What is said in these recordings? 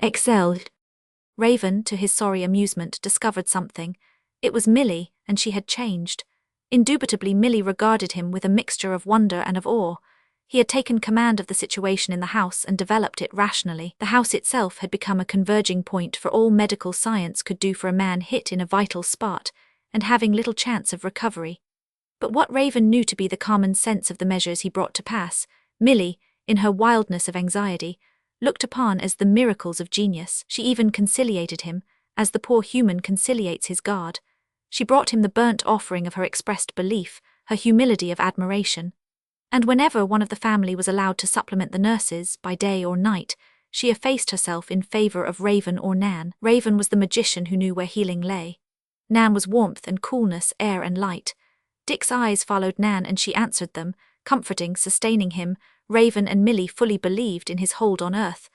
excelled. Raven, to his sorry amusement, discovered something. It was Milly, and she had changed. Indubitably Milly regarded him with a mixture of wonder and of awe. He had taken command of the situation in the house and developed it rationally. The house itself had become a converging point for all medical science could do for a man hit in a vital spot, and having little chance of recovery. But what Raven knew to be the common sense of the measures he brought to pass, Milly, in her wildness of anxiety, looked upon as the miracles of genius. She even conciliated him, as the poor human conciliates his God. She brought him the burnt offering of her expressed belief, her humility of admiration. And whenever one of the family was allowed to supplement the nurses, by day or night, she effaced herself in favor of Raven or Nan. Raven was the magician who knew where healing lay. Nan was warmth and coolness, air and light. Dick's eyes followed Nan and she answered them, comforting, sustaining him. Raven and Milly fully believed in his hold on earth.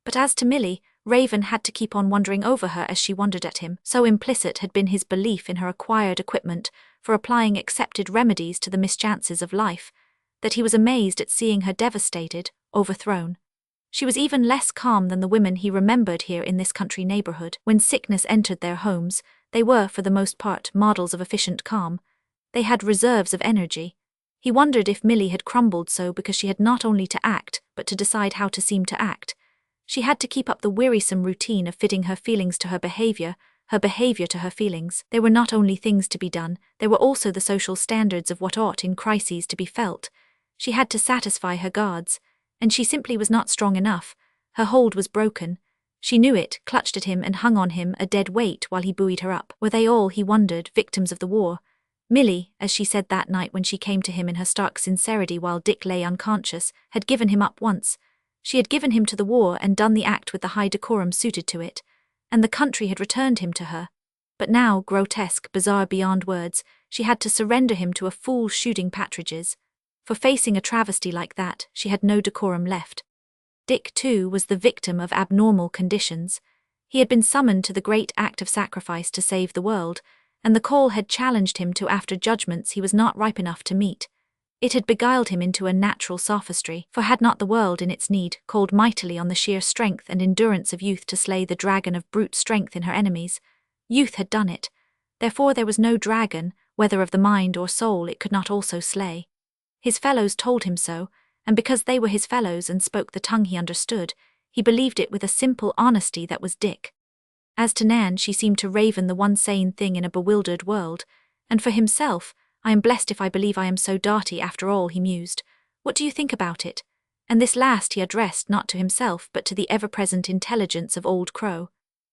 But as to Milly, Raven had to keep on wondering over her as she wondered at him. So implicit had been his belief in her acquired equipment for applying accepted remedies to the mischances of life, that he was amazed at seeing her devastated, overthrown. She was even less calm than the women he remembered here in this country neighborhood. When sickness entered their homes, they were, for the most part, models of efficient calm. They had reserves of energy. He wondered if Milly had crumbled so because she had not only to act, but to decide how to seem to act. She had to keep up the wearisome routine of fitting her feelings to her behavior to her feelings. There were not only things to be done, there were also the social standards of what ought in crises to be felt. She had to satisfy her gods, and she simply was not strong enough. Her hold was broken. She knew it, clutched at him and hung on him, a dead weight, while he buoyed her up. Were they all, he wondered, victims of the war? Milly, as she said that night when she came to him in her stark sincerity while Dick lay unconscious, had given him up once. She had given him to the war and done the act with the high decorum suited to it, and the country had returned him to her. But now, grotesque, bizarre beyond words, she had to surrender him to a fool shooting partridges. For facing a travesty like that, she had no decorum left. Dick, too, was the victim of abnormal conditions. He had been summoned to the great act of sacrifice to save the world, and the call had challenged him to after judgments he was not ripe enough to meet. It had beguiled him into a natural sophistry, for had not the world in its need called mightily on the sheer strength and endurance of youth to slay the dragon of brute strength in her enemies? Youth had done it. Therefore there was no dragon, whether of the mind or soul, it could not also slay. His fellows told him so, and because they were his fellows and spoke the tongue he understood, he believed it with a simple honesty that was Dick. As to Nan, she seemed to Raven the one sane thing in a bewildered world, and for himself, I am blessed if I believe I am so dirty after all, he mused. What do you think about it? And this last he addressed not to himself but to the ever-present intelligence of Old Crow.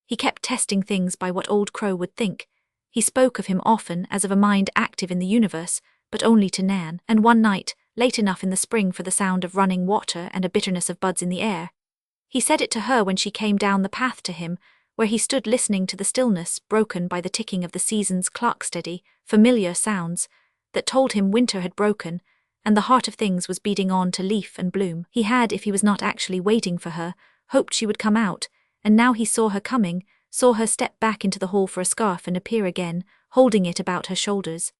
He kept testing things by what Old Crow would think. He spoke of him often as of a mind active in the universe, but only to Nan, and one night, late enough in the spring for the sound of running water and a bitterness of buds in the air, he said it to her when she came down the path to him, where he stood listening to the stillness broken by the ticking of the season's clock, steady, familiar sounds that told him winter had broken, and the heart of things was beating on to leaf and bloom. He had, if he was not actually waiting for her, hoped she would come out, and now he saw her coming, saw her step back into the hall for a scarf and appear again, holding it about her shoulders.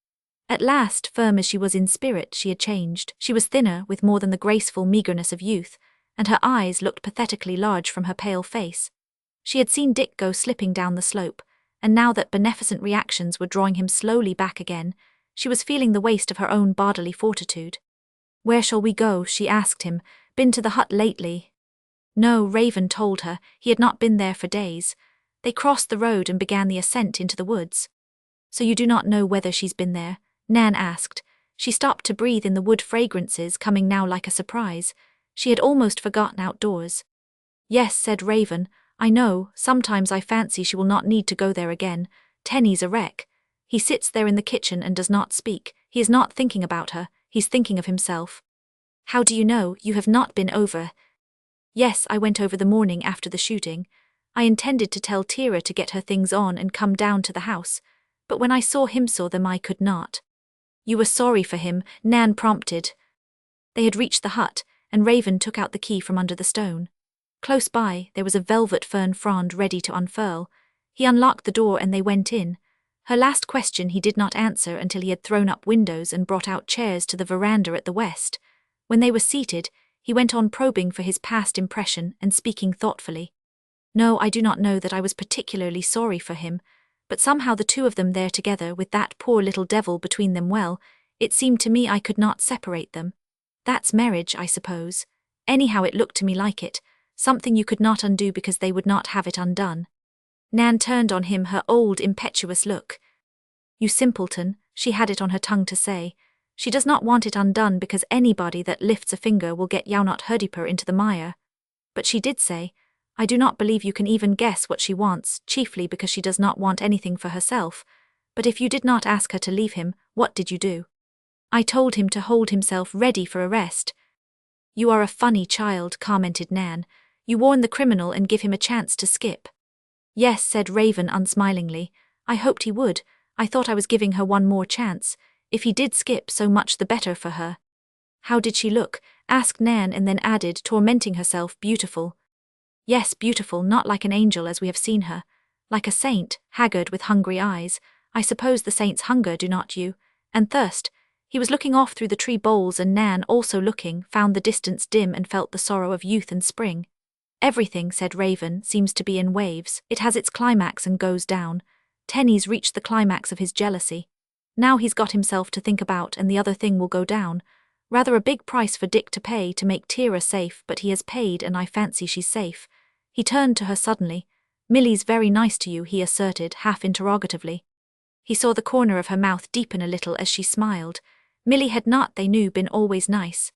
At last, firm as she was in spirit, she had changed. She was thinner, with more than the graceful meagreness of youth, and her eyes looked pathetically large from her pale face. She had seen Dick go slipping down the slope, and now that beneficent reactions were drawing him slowly back again, she was feeling the waste of her own bodily fortitude. "Where shall we go?" she asked him. "Been to the hut lately?" No, Raven told her, he had not been there for days. They crossed the road and began the ascent into the woods. "So you do not know whether she's been there?" Nan asked. She stopped to breathe in the wood fragrances coming now like a surprise. She had almost forgotten outdoors. "Yes," said Raven, "I know, sometimes I fancy she will not need to go there again. Tenny's a wreck. He sits there in the kitchen and does not speak. He is not thinking about her, he's thinking of himself." "How do you know? You have not been over?" "Yes, I went over the morning after the shooting. I intended to tell Tira to get her things on and come down to the house, but when I saw them I could not." "You were sorry for him," Nan prompted. They had reached the hut, and Raven took out the key from under the stone. Close by, there was a velvet fern frond ready to unfurl. He unlocked the door and they went in. Her last question he did not answer until he had thrown up windows and brought out chairs to the veranda at the west. When they were seated, he went on probing for his past impression and speaking thoughtfully. No, I do not know that I was particularly sorry for him, but somehow the two of them there together with that poor little devil between them, well, it seemed to me I could not separate them. That's marriage, I suppose. Anyhow it looked to me like it, something you could not undo because they would not have it undone. Nan turned on him her old impetuous look. You simpleton, she had it on her tongue to say. She does not want it undone because anybody that lifts a finger will get Jonas Herdiper into the mire. But she did say, I do not believe you can even guess what she wants, chiefly because she does not want anything for herself. But if you did not ask her to leave him, what did you do? I told him to hold himself ready for arrest. You are a funny child, commented Nan. You warn the criminal and give him a chance to skip. Yes, said Raven unsmilingly. I hoped he would. I thought I was giving her one more chance. If he did skip, so much the better for her. How did she look? Asked Nan and then added, tormenting herself, beautiful. Yes, beautiful, not like an angel as we have seen her. Like a saint, haggard with hungry eyes. I suppose the saints hunger, do not you? And thirst. He was looking off through the tree boles and Nan, also looking, found the distance dim and felt the sorrow of youth and spring. Everything, said Raven, seems to be in waves. It has its climax and goes down. Tenny's reached the climax of his jealousy. Now he's got himself to think about and the other thing will go down. Rather a big price for Dick to pay to make Tira safe, but he has paid and I fancy she's safe. He turned to her suddenly. Millie's very nice to you, he asserted, half interrogatively. He saw the corner of her mouth deepen a little as she smiled. Millie had not, they knew, been always nice.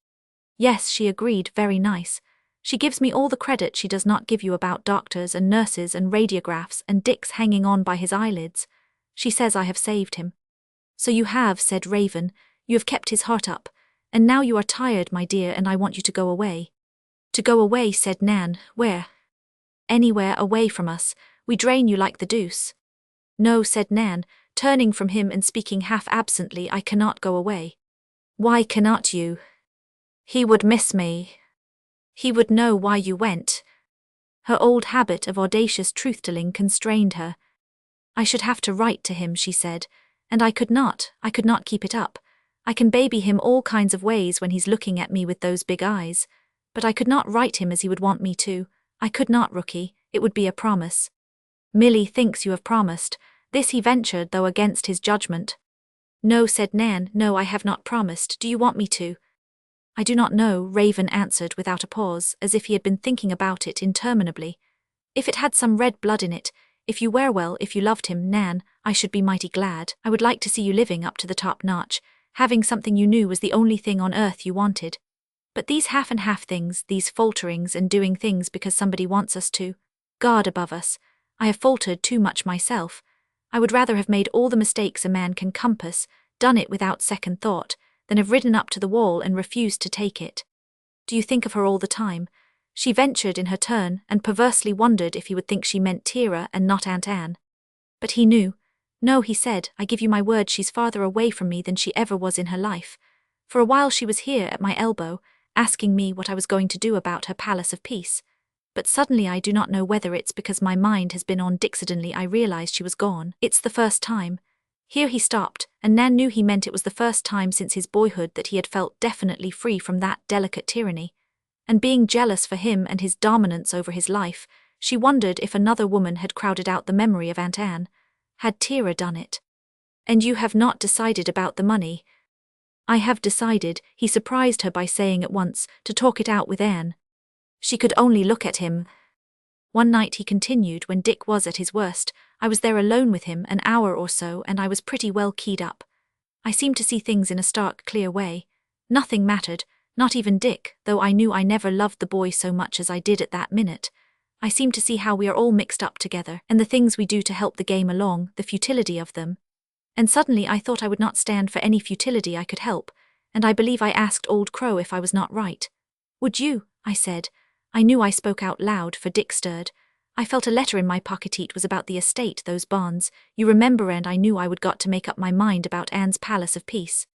Yes, she agreed, very nice. She gives me all the credit she does not give you about doctors and nurses and radiographs and Dick's hanging on by his eyelids. She says I have saved him. So you have, said Raven, you have kept his heart up, and now you are tired, my dear, and I want you to go away. To go away, said Nan, where? Anywhere away from us, we drain you like the deuce. No, said Nan, turning from him and speaking half absently, I cannot go away. Why cannot you? He would miss me. He would know why you went. Her old habit of audacious truth-telling constrained her. I should have to write to him, she said, and I could not keep it up. I can baby him all kinds of ways when he's looking at me with those big eyes, but I could not write him as he would want me to. I could not, Rookie, it would be a promise. Millie thinks you have promised. This he ventured, though against his judgment. No, said Nan, no, I have not promised. Do you want me to? I do not know, Raven answered without a pause, as if he had been thinking about it interminably. If it had some red blood in it, if you were well, if you loved him, Nan, I should be mighty glad. I would like to see you living up to the top notch, having something you knew was the only thing on earth you wanted. But these half and half things, these falterings and doing things because somebody wants us to, God above us, I have faltered too much myself. I would rather have made all the mistakes a man can compass, done it without second thought, than have ridden up to the wall and refused to take it. Do you think of her all the time? She ventured in her turn and perversely wondered if he would think she meant Tira and not Aunt Anne. But he knew. No, he said, I give you my word she's farther away from me than she ever was in her life. For a while she was here at my elbow, asking me what I was going to do about her palace of peace. But suddenly I do not know whether it's because my mind has been on Dick suddenly I realized she was gone. It's the first time. Here he stopped, and Nan knew he meant it was the first time since his boyhood that he had felt definitely free from that delicate tyranny. And being jealous for him and his dominance over his life, she wondered if another woman had crowded out the memory of Aunt Anne. Had Tira done it? And you have not decided about the money? I have decided, he surprised her by saying at once, to talk it out with Anne. She could only look at him. One night, he continued, when Dick was at his worst, I was there alone with him an hour or so and I was pretty well keyed up. I seemed to see things in a stark, clear way. Nothing mattered, not even Dick, though I knew I never loved the boy so much as I did at that minute. I seemed to see how we are all mixed up together, and the things we do to help the game along, the futility of them. And suddenly I thought I would not stand for any futility I could help, and I believe I asked Old Crow if I was not right. Would you? I said. I knew I spoke out loud, for Dick stirred. I felt a letter in my pocket. It was about the estate, those bonds, you remember, and I knew I would got to make up my mind about Anne's palace of peace.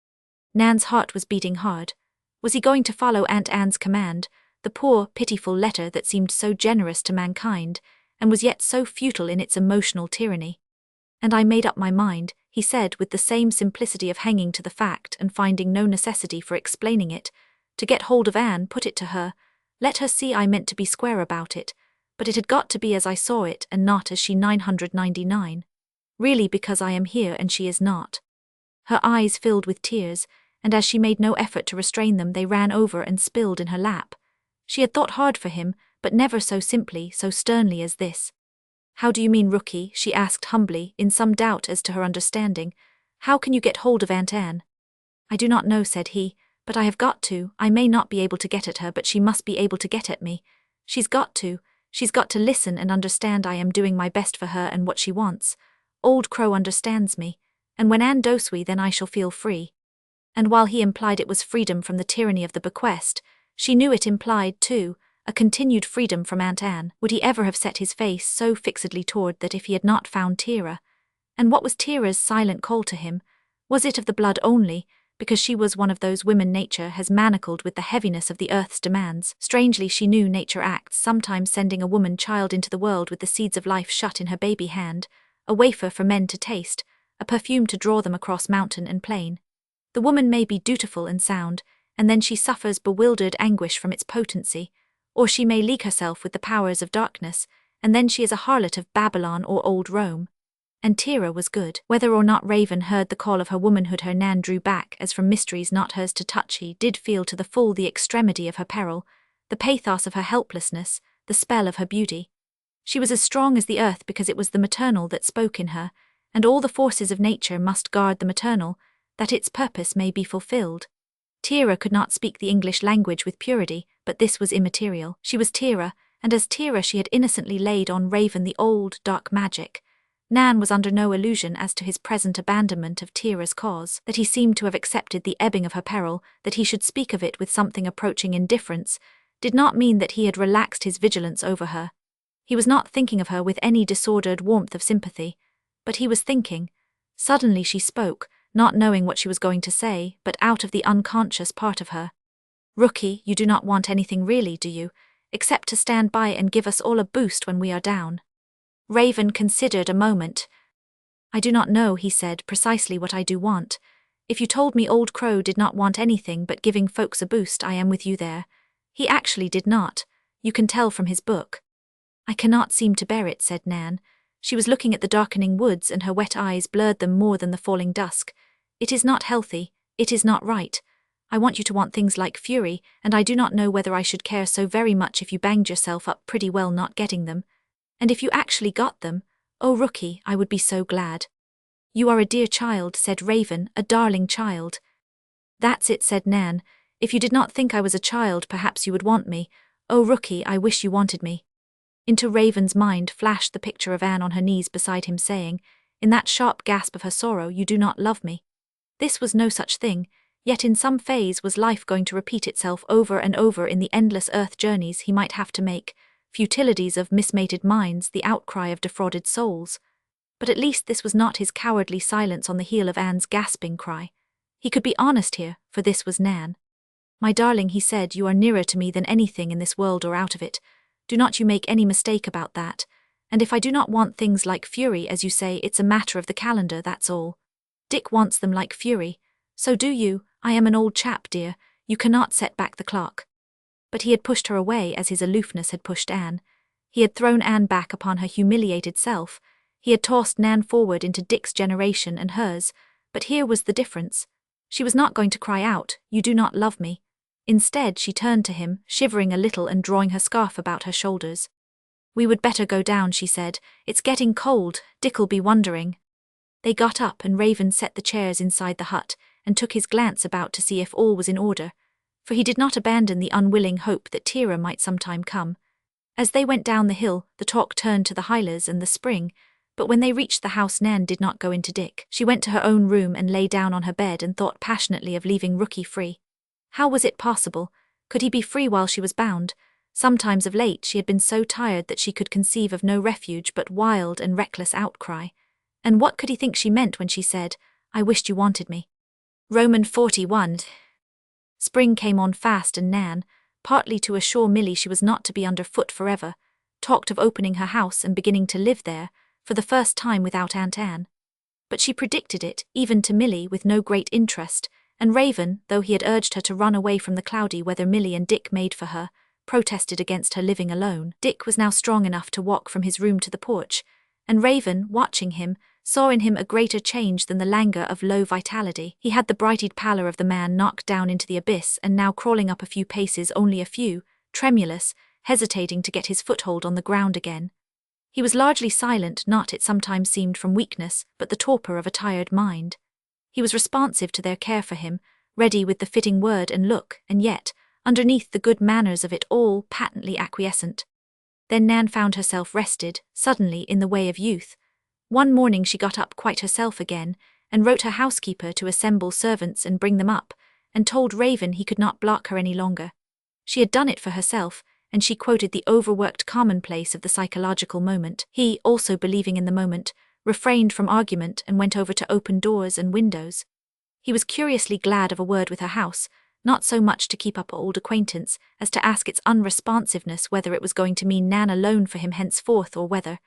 Nan's heart was beating hard. Was he going to follow Aunt Anne's command, the poor, pitiful letter that seemed so generous to mankind, and was yet so futile in its emotional tyranny? And I made up my mind, he said with the same simplicity of hanging to the fact and finding no necessity for explaining it, to get hold of Anne, put it to her, let her see I meant to be square about it, but it had got to be as I saw it and not as she 999. Really, because I am here and she is not. Her eyes filled with tears, and as she made no effort to restrain them, they ran over and spilled in her lap. She had thought hard for him, but never so simply, so sternly as this. How do you mean, rookie? She asked humbly, in some doubt as to her understanding. How can you get hold of Aunt Anne? I do not know, said he, but I have got to. I may not be able to get at her, but she must be able to get at me. She's got to listen and understand I am doing my best for her and what she wants. Old Crow understands me, and when Anne does we, then I shall feel free. And while he implied it was freedom from the tyranny of the bequest, she knew it implied, too, a continued freedom from Aunt Anne. Would he ever have set his face so fixedly toward that if he had not found Tira? And what was Tira's silent call to him? Was it of the blood only, because she was one of those women nature has manacled with the heaviness of the earth's demands? Strangely, she knew nature acts, sometimes sending a woman child into the world with the seeds of life shut in her baby hand, a wafer for men to taste, a perfume to draw them across mountain and plain. The woman may be dutiful and sound, and then she suffers bewildered anguish from its potency, or she may league herself with the powers of darkness, and then she is a harlot of Babylon or old Rome. And Tira was good. Whether or not Raven heard the call of her womanhood, her Nan drew back as from mysteries not hers to touch. He did feel to the full the extremity of her peril, the pathos of her helplessness, the spell of her beauty. She was as strong as the earth because it was the maternal that spoke in her, and all the forces of nature must guard the maternal, that its purpose may be fulfilled. Tira could not speak the English language with purity, but this was immaterial. She was Tira, and as Tira she had innocently laid on Raven the old, dark magic. Nan was under no illusion as to his present abandonment of Tira's cause, that he seemed to have accepted the ebbing of her peril, that he should speak of it with something approaching indifference, did not mean that he had relaxed his vigilance over her. He was not thinking of her with any disordered warmth of sympathy, but he was thinking. Suddenly she spoke, not knowing what she was going to say, but out of the unconscious part of her. Rookie, you do not want anything really, do you, except to stand by and give us all a boost when we are down? Raven considered a moment. I do not know, he said, precisely what I do want. If you told me Old Crow did not want anything but giving folks a boost, I am with you there. He actually did not. You can tell from his book. I cannot seem to bear it, said Nan. She was looking at the darkening woods and her wet eyes blurred them more than the falling dusk. It is not healthy. It is not right. I want you to want things like fury, and I do not know whether I should care so very much if you banged yourself up pretty well not getting them. And if you actually got them, oh Rookie, I would be so glad. You are a dear child, said Raven, a darling child. That's it, said Nan. If you did not think I was a child, perhaps you would want me. Oh Rookie, I wish you wanted me. Into Raven's mind flashed the picture of Anne on her knees beside him saying, in that sharp gasp of her sorrow, you do not love me. This was no such thing, yet in some phase was life going to repeat itself over and over in the endless earth journeys he might have to make, futilities of mismated minds, the outcry of defrauded souls. But at least this was not his cowardly silence on the heel of Anne's gasping cry. He could be honest here, for this was Nan. My darling, he said, you are nearer to me than anything in this world or out of it. Do not you make any mistake about that. And if I do not want things like fury, as you say, it's a matter of the calendar, that's all. Dick wants them like fury. So do you. I am an old chap, dear. You cannot set back the clock. But he had pushed her away as his aloofness had pushed Anne. He had thrown Anne back upon her humiliated self. He had tossed Nan forward into Dick's generation and hers. But here was the difference. She was not going to cry out, you do not love me. Instead, she turned to him, shivering a little and drawing her scarf about her shoulders. We would better go down, she said. It's getting cold. Dick'll be wondering. They got up and Raven set the chairs inside the hut and took his glance about to see if all was in order, for he did not abandon the unwilling hope that Tira might sometime come. As they went down the hill, the talk turned to the Hylas and the spring, but when they reached the house Nan did not go into Dick. She went to her own room and lay down on her bed and thought passionately of leaving Rookie free. How was it possible? Could he be free while she was bound? Sometimes of late she had been so tired that she could conceive of no refuge but wild and reckless outcry. And what could he think she meant when she said, I wished you wanted me? Roman 41. Spring came on fast and Nan, partly to assure Milly she was not to be underfoot forever, talked of opening her house and beginning to live there, for the first time without Aunt Anne. But she predicted it, even to Milly, with no great interest, and Raven, though he had urged her to run away from the cloudy weather Milly and Dick made for her, protested against her living alone. Dick was now strong enough to walk from his room to the porch, and Raven, watching him, saw in him a greater change than the languor of low vitality. He had the brighted pallor of the man knocked down into the abyss and now crawling up a few paces, only a few, tremulous, hesitating to get his foothold on the ground again. He was largely silent, not, it sometimes seemed, from weakness, but the torpor of a tired mind. He was responsive to their care for him, ready with the fitting word and look, and yet, underneath the good manners of it all, patently acquiescent. Then Nan found herself rested, suddenly, in the way of youth. One morning she got up quite herself again, and wrote her housekeeper to assemble servants and bring them up, and told Raven he could not block her any longer. She had done it for herself, and she quoted the overworked commonplace of the psychological moment. He, also believing in the moment, refrained from argument and went over to open doors and windows. He was curiously glad of a word with her house, not so much to keep up old acquaintance as to ask its unresponsiveness whether it was going to mean Nan alone for him henceforth, or whether,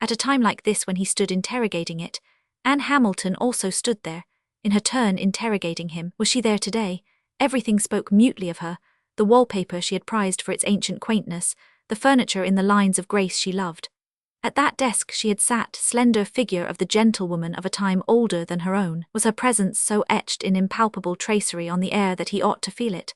at a time like this when he stood interrogating it, Anne Hamilton also stood there, in her turn interrogating him. Was she there today? Everything spoke mutely of her, the wallpaper she had prized for its ancient quaintness, the furniture in the lines of grace she loved. At that desk she had sat, slender figure of the gentlewoman of a time older than her own. Was her presence so etched in impalpable tracery on the air that he ought to feel it?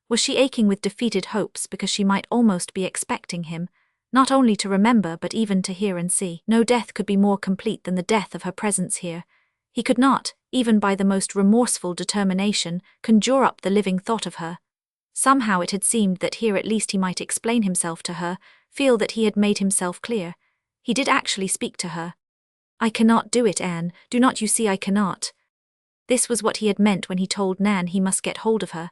Was she aching with defeated hopes because she might almost be expecting him, not only to remember but even to hear and see? No death could be more complete than the death of her presence here. He could not, even by the most remorseful determination, conjure up the living thought of her. Somehow it had seemed that here at least he might explain himself to her, feel that he had made himself clear. He did actually speak to her. "I cannot do it, Anne, do not you see I cannot?" This was what he had meant when he told Nan he must get hold of her.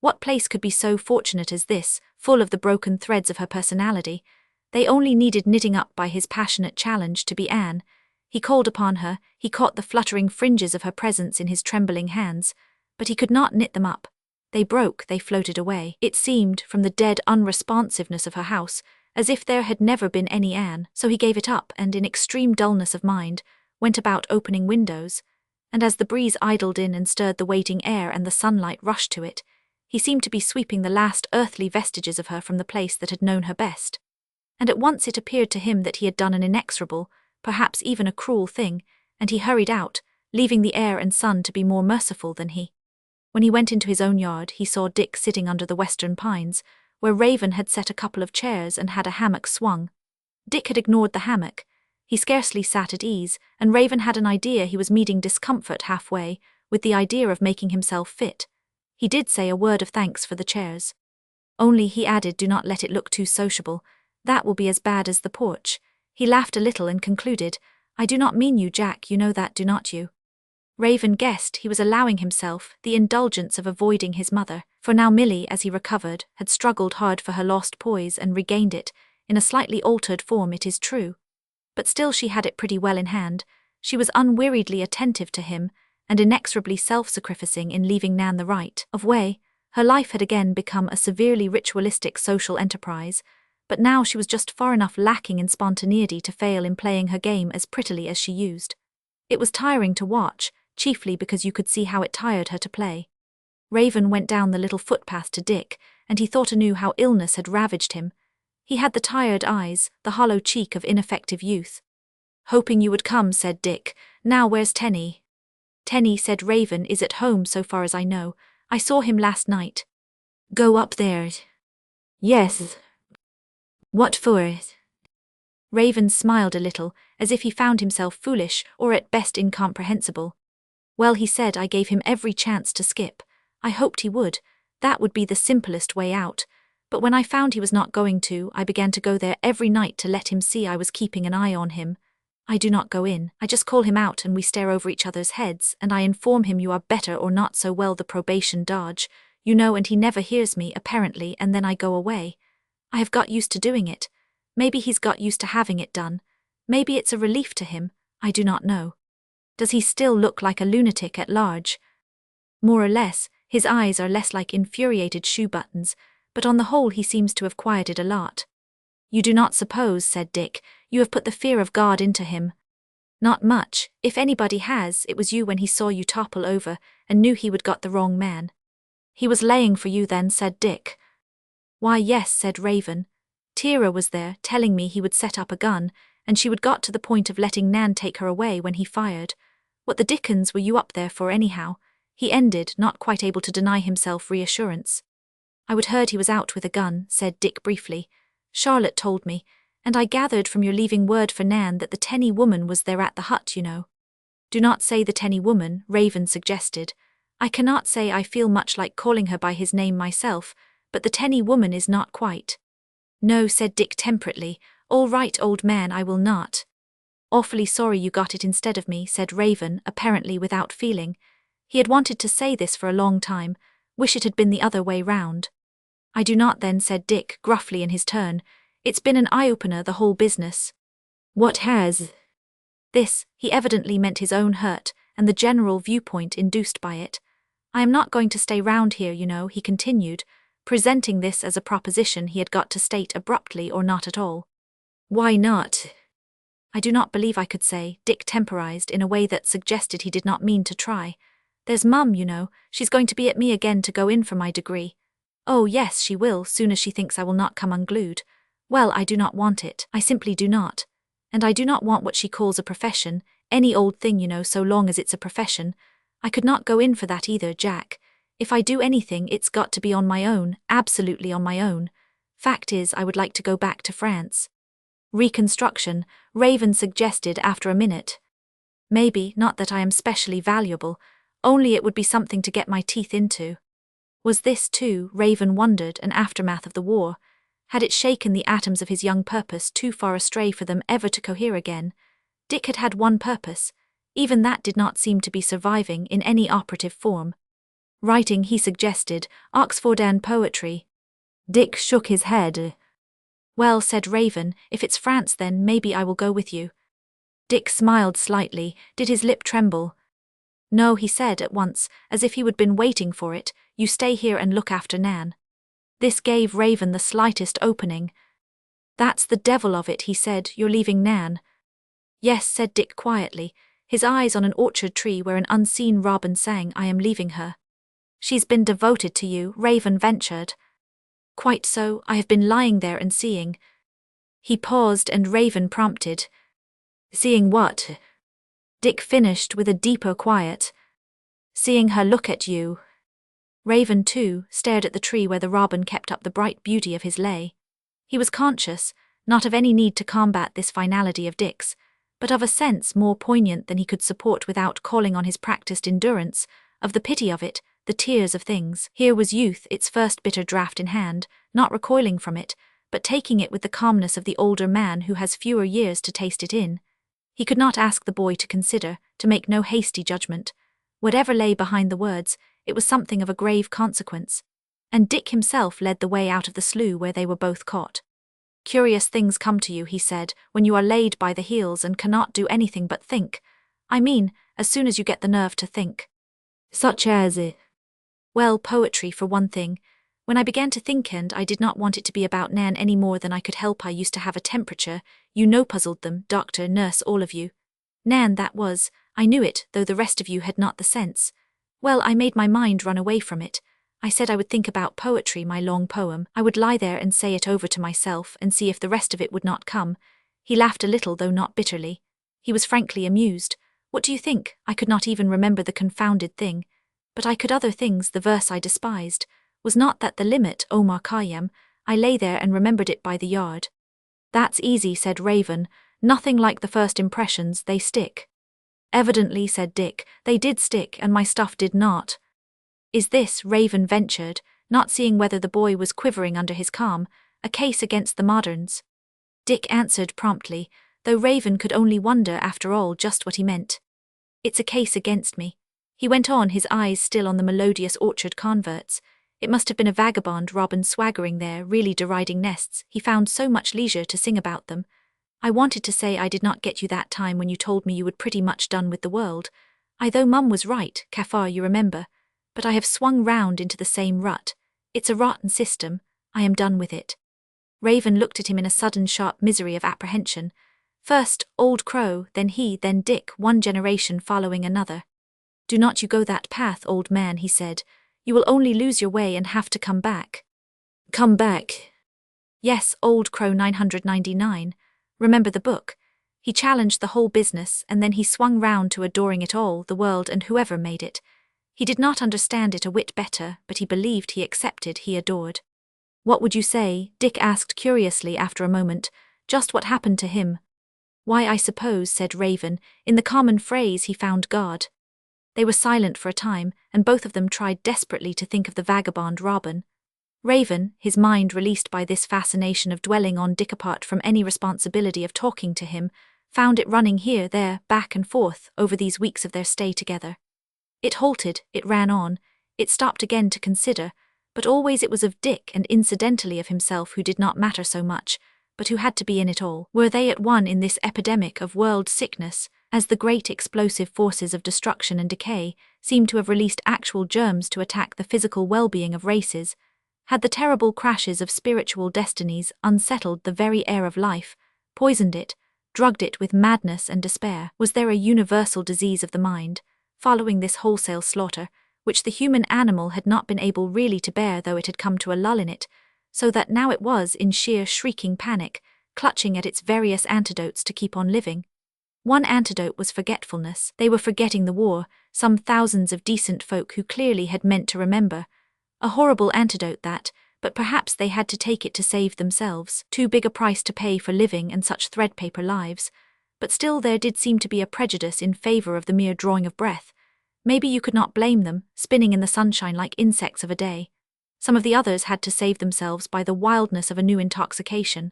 What place could be so fortunate as this, full of the broken threads of her personality? They only needed knitting up by his passionate challenge to be Anne. He called upon her, he caught the fluttering fringes of her presence in his trembling hands, but he could not knit them up. They broke, they floated away. It seemed, from the dead unresponsiveness of her house, as if there had never been any Anne, so he gave it up and, in extreme dullness of mind, went about opening windows, and as the breeze idled in and stirred the waiting air and the sunlight rushed to it, he seemed to be sweeping the last earthly vestiges of her from the place that had known her best. And at once it appeared to him that he had done an inexorable, perhaps even a cruel thing, and he hurried out, leaving the air and sun to be more merciful than he. When he went into his own yard, he saw Dick sitting under the western pines, where Raven had set a couple of chairs and had a hammock swung. Dick had ignored the hammock. He scarcely sat at ease, and Raven had an idea he was meeting discomfort halfway, with the idea of making himself fit. He did say a word of thanks for the chairs. Only, he added, do not let it look too sociable. That will be as bad as the porch. He laughed a little and concluded, I do not mean you, Jack, you know that, do not you? Raven guessed he was allowing himself the indulgence of avoiding his mother, for now Milly, as he recovered, had struggled hard for her lost poise and regained it, in a slightly altered form it is true. But still she had it pretty well in hand. She was unweariedly attentive to him, and inexorably self-sacrificing in leaving Nan the right of way. Her life had again become a severely ritualistic social enterprise, but now she was just far enough lacking in spontaneity to fail in playing her game as prettily as she used. It was tiring to watch, chiefly because you could see how it tired her to play. Raven went down the little footpath to Dick, and he thought anew how illness had ravaged him. He had the tired eyes, the hollow cheek of ineffective youth. Hoping you would come, said Dick. Now where's Tenny? Tenny, said Raven, is at home so far as I know. I saw him last night. Go up there. Yes. What for? Raven smiled a little, as if he found himself foolish or at best incomprehensible. Well, he said, I gave him every chance to skip. I hoped he would. That would be the simplest way out. But when I found he was not going to, I began to go there every night to let him see I was keeping an eye on him. I do not go in. I just call him out and we stare over each other's heads, and I inform him you are better or not so well, the probation dodge, you know, and he never hears me, apparently, and then I go away. I have got used to doing it. Maybe he's got used to having it done. Maybe it's a relief to him. I do not know. Does he still look like a lunatic at large? More or less. His eyes are less like infuriated shoe buttons, but on the whole he seems to have quieted a lot. You do not suppose, said Dick, you have put the fear of God into him? Not much. If anybody has, it was you when he saw you topple over, and knew he would got the wrong man. He was laying for you then, said Dick. Why yes, said Raven. Tira was there, telling me he would set up a gun, and she would got to the point of letting Nan take her away when he fired. What the dickens were you up there for anyhow? He ended, not quite able to deny himself reassurance. I would heard he was out with a gun, said Dick briefly. Charlotte told me, and I gathered from your leaving word for Nan that the Tenny woman was there at the hut, you know. Do not say the Tenny woman, Raven suggested. I cannot say I feel much like calling her by his name myself, but the Tenny woman is not quite. No, said Dick temperately. All right, old man, I will not. Awfully sorry you got it instead of me, said Raven, apparently without feeling. He had wanted to say this for a long time. Wish it had been the other way round. I do not then, said Dick, gruffly in his turn. It's been an eye-opener, the whole business. What has? This, he evidently meant his own hurt, and the general viewpoint induced by it. I am not going to stay round here, you know, he continued, presenting this as a proposition he had got to state abruptly or not at all. Why not? I do not believe I could say, Dick temporized in a way that suggested he did not mean to try. There's Mum, you know, she's going to be at me again to go in for my degree. Oh yes, she will, soon as she thinks I will not come unglued. Well, I do not want it, I simply do not. And I do not want what she calls a profession, any old thing, you know, so long as it's a profession. I could not go in for that either, Jack. If I do anything, it's got to be on my own, absolutely on my own. Fact is, I would like to go back to France. Reconstruction, Raven suggested after a minute. Maybe, not that I am specially valuable, only it would be something to get my teeth into. Was this, too, Raven wondered, an aftermath of the war? Had it shaken the atoms of his young purpose too far astray for them ever to cohere again? Dick had had one purpose. Even that did not seem to be surviving in any operative form. Writing, he suggested, Oxfordian poetry. Dick shook his head. Well, said Raven, if it's France then maybe I will go with you. Dick smiled slightly. Did his lip tremble? No, he said at once, as if he had been waiting for it, you stay here and look after Nan. This gave Raven the slightest opening. That's the devil of it, he said, you're leaving Nan. Yes, said Dick quietly, his eyes on an orchard tree where an unseen robin sang, I am leaving her. She's been devoted to you, Raven ventured. Quite so, I have been lying there and seeing. He paused and Raven prompted. Seeing what? Dick finished with a deeper quiet. Seeing her look at you. Raven, too, stared at the tree where the robin kept up the bright beauty of his lay. He was conscious, not of any need to combat this finality of Dick's, but of a sense more poignant than he could support without calling on his practiced endurance, of the pity of it, the tears of things. Here was youth, its first bitter draught in hand, not recoiling from it, but taking it with the calmness of the older man who has fewer years to taste it in. He could not ask the boy to consider, to make no hasty judgment. Whatever lay behind the words, it was something of a grave consequence. And Dick himself led the way out of the slough where they were both caught. Curious things come to you, he said, when you are laid by the heels and cannot do anything but think. I mean, as soon as you get the nerve to think. Such as it. Well, poetry for one thing. When I began to think and I did not want it to be about Nan any more than I could help. I used to have a temperature, you know, puzzled them, doctor, nurse, all of you. Nan, that was, I knew it, though the rest of you had not the sense. Well, I made my mind run away from it. I said I would think about poetry, my long poem. I would lie there and say it over to myself and see if the rest of it would not come. He laughed a little, though not bitterly. He was frankly amused. What do you think? I could not even remember the confounded thing. But I could other things, the verse I despised. Was not that the limit, Omar Khayyam? I lay there and remembered it by the yard. That's easy, said Raven. Nothing like the first impressions, they stick. Evidently, said Dick, they did stick and my stuff did not. Is this, Raven ventured, not seeing whether the boy was quivering under his calm, a case against the moderns? Dick answered promptly, though Raven could only wonder after all just what he meant. It's a case against me. He went on, his eyes still on the melodious orchard converts. It must have been a vagabond robin swaggering there, really deriding nests. He found so much leisure to sing about them. I wanted to say I did not get you that time when you told me you would pretty much done with the world. Though Mum was right, Kafar, you remember. But I have swung round into the same rut. It's a rotten system. I am done with it. Raven looked at him in a sudden sharp misery of apprehension. First, old Crow, then he, then Dick, one generation following another. Do not you go that path, old man, he said. You will only lose your way and have to come back. Come back. Yes, Old Crow 999. Remember the book? He challenged the whole business, and then he swung round to adoring it all, the world and whoever made it. He did not understand it a whit better, but he believed, he accepted, he adored. What would you say? Dick asked curiously after a moment. Just what happened to him? Why, I suppose, said Raven, in the common phrase he found God. They were silent for a time, and both of them tried desperately to think of the vagabond Robin. Raven, his mind released by this fascination of dwelling on Dick apart from any responsibility of talking to him, found it running here, there, back and forth, over these weeks of their stay together. It halted, it ran on, it stopped again to consider, but always it was of Dick and incidentally of himself who did not matter so much, but who had to be in it all. Were they at one in this epidemic of world sickness, as the great explosive forces of destruction and decay seemed to have released actual germs to attack the physical well-being of races? Had the terrible crashes of spiritual destinies unsettled the very air of life, poisoned it, drugged it with madness and despair? Was there a universal disease of the mind, following this wholesale slaughter, which the human animal had not been able really to bear, though it had come to a lull in it, so that now it was, in sheer shrieking panic, clutching at its various antidotes to keep on living? One antidote was forgetfulness. They were forgetting the war, some thousands of decent folk who clearly had meant to remember. A horrible antidote that, but perhaps they had to take it to save themselves, too big a price to pay for living and such threadpaper lives. But still there did seem to be a prejudice in favor of the mere drawing of breath. Maybe you could not blame them, spinning in the sunshine like insects of a day. Some of the others had to save themselves by the wildness of a new intoxication.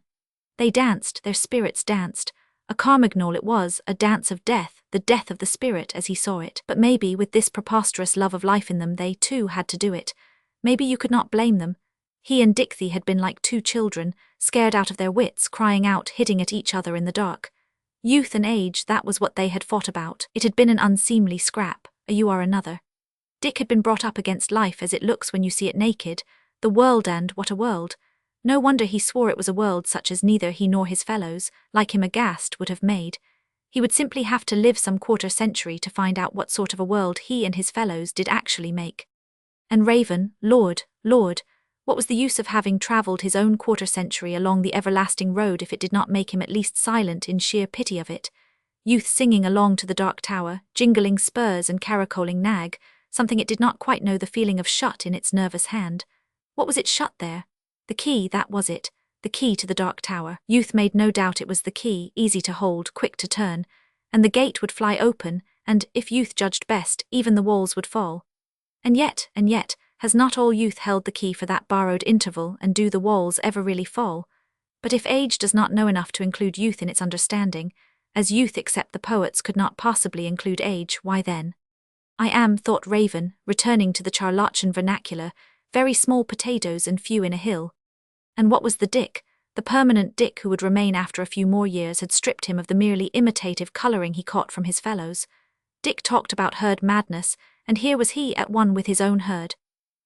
They danced, their spirits danced. A carmagnole it was, a dance of death, the death of the spirit as he saw it. But maybe with this preposterous love of life in them they too had to do it. Maybe you could not blame them. He and Dicthy had been like two children, scared out of their wits, crying out, hitting at each other in the dark. Youth and age, that was what they had fought about. It had been an unseemly scrap, a you are another. Dick had been brought up against life as it looks when you see it naked, the world, and what a world. No wonder he swore it was a world such as neither he nor his fellows, like him aghast, would have made. He would simply have to live some quarter century to find out what sort of a world he and his fellows did actually make. And Raven, Lord, what was the use of having travelled his own quarter century along the everlasting road if it did not make him at least silent in sheer pity of it? Youth singing along to the dark tower, jingling spurs and caracoling nag, something it did not quite know the feeling of shut in its nervous hand. What was it shut there? The key, that was it, the key to the dark tower. Youth made no doubt it was the key, easy to hold, quick to turn, and the gate would fly open, and, if Youth judged best, even the walls would fall. And yet, has not all youth held the key for that borrowed interval, and do the walls ever really fall? But if age does not know enough to include youth in its understanding, as youth except the poets could not possibly include age, why then? I am, thought Raven, returning to the Charlotchian vernacular, very small potatoes and few in a hill. And what was the Dick? The permanent Dick who would remain after a few more years had stripped him of the merely imitative colouring he caught from his fellows. Dick talked about herd madness, and here was he at one with his own herd.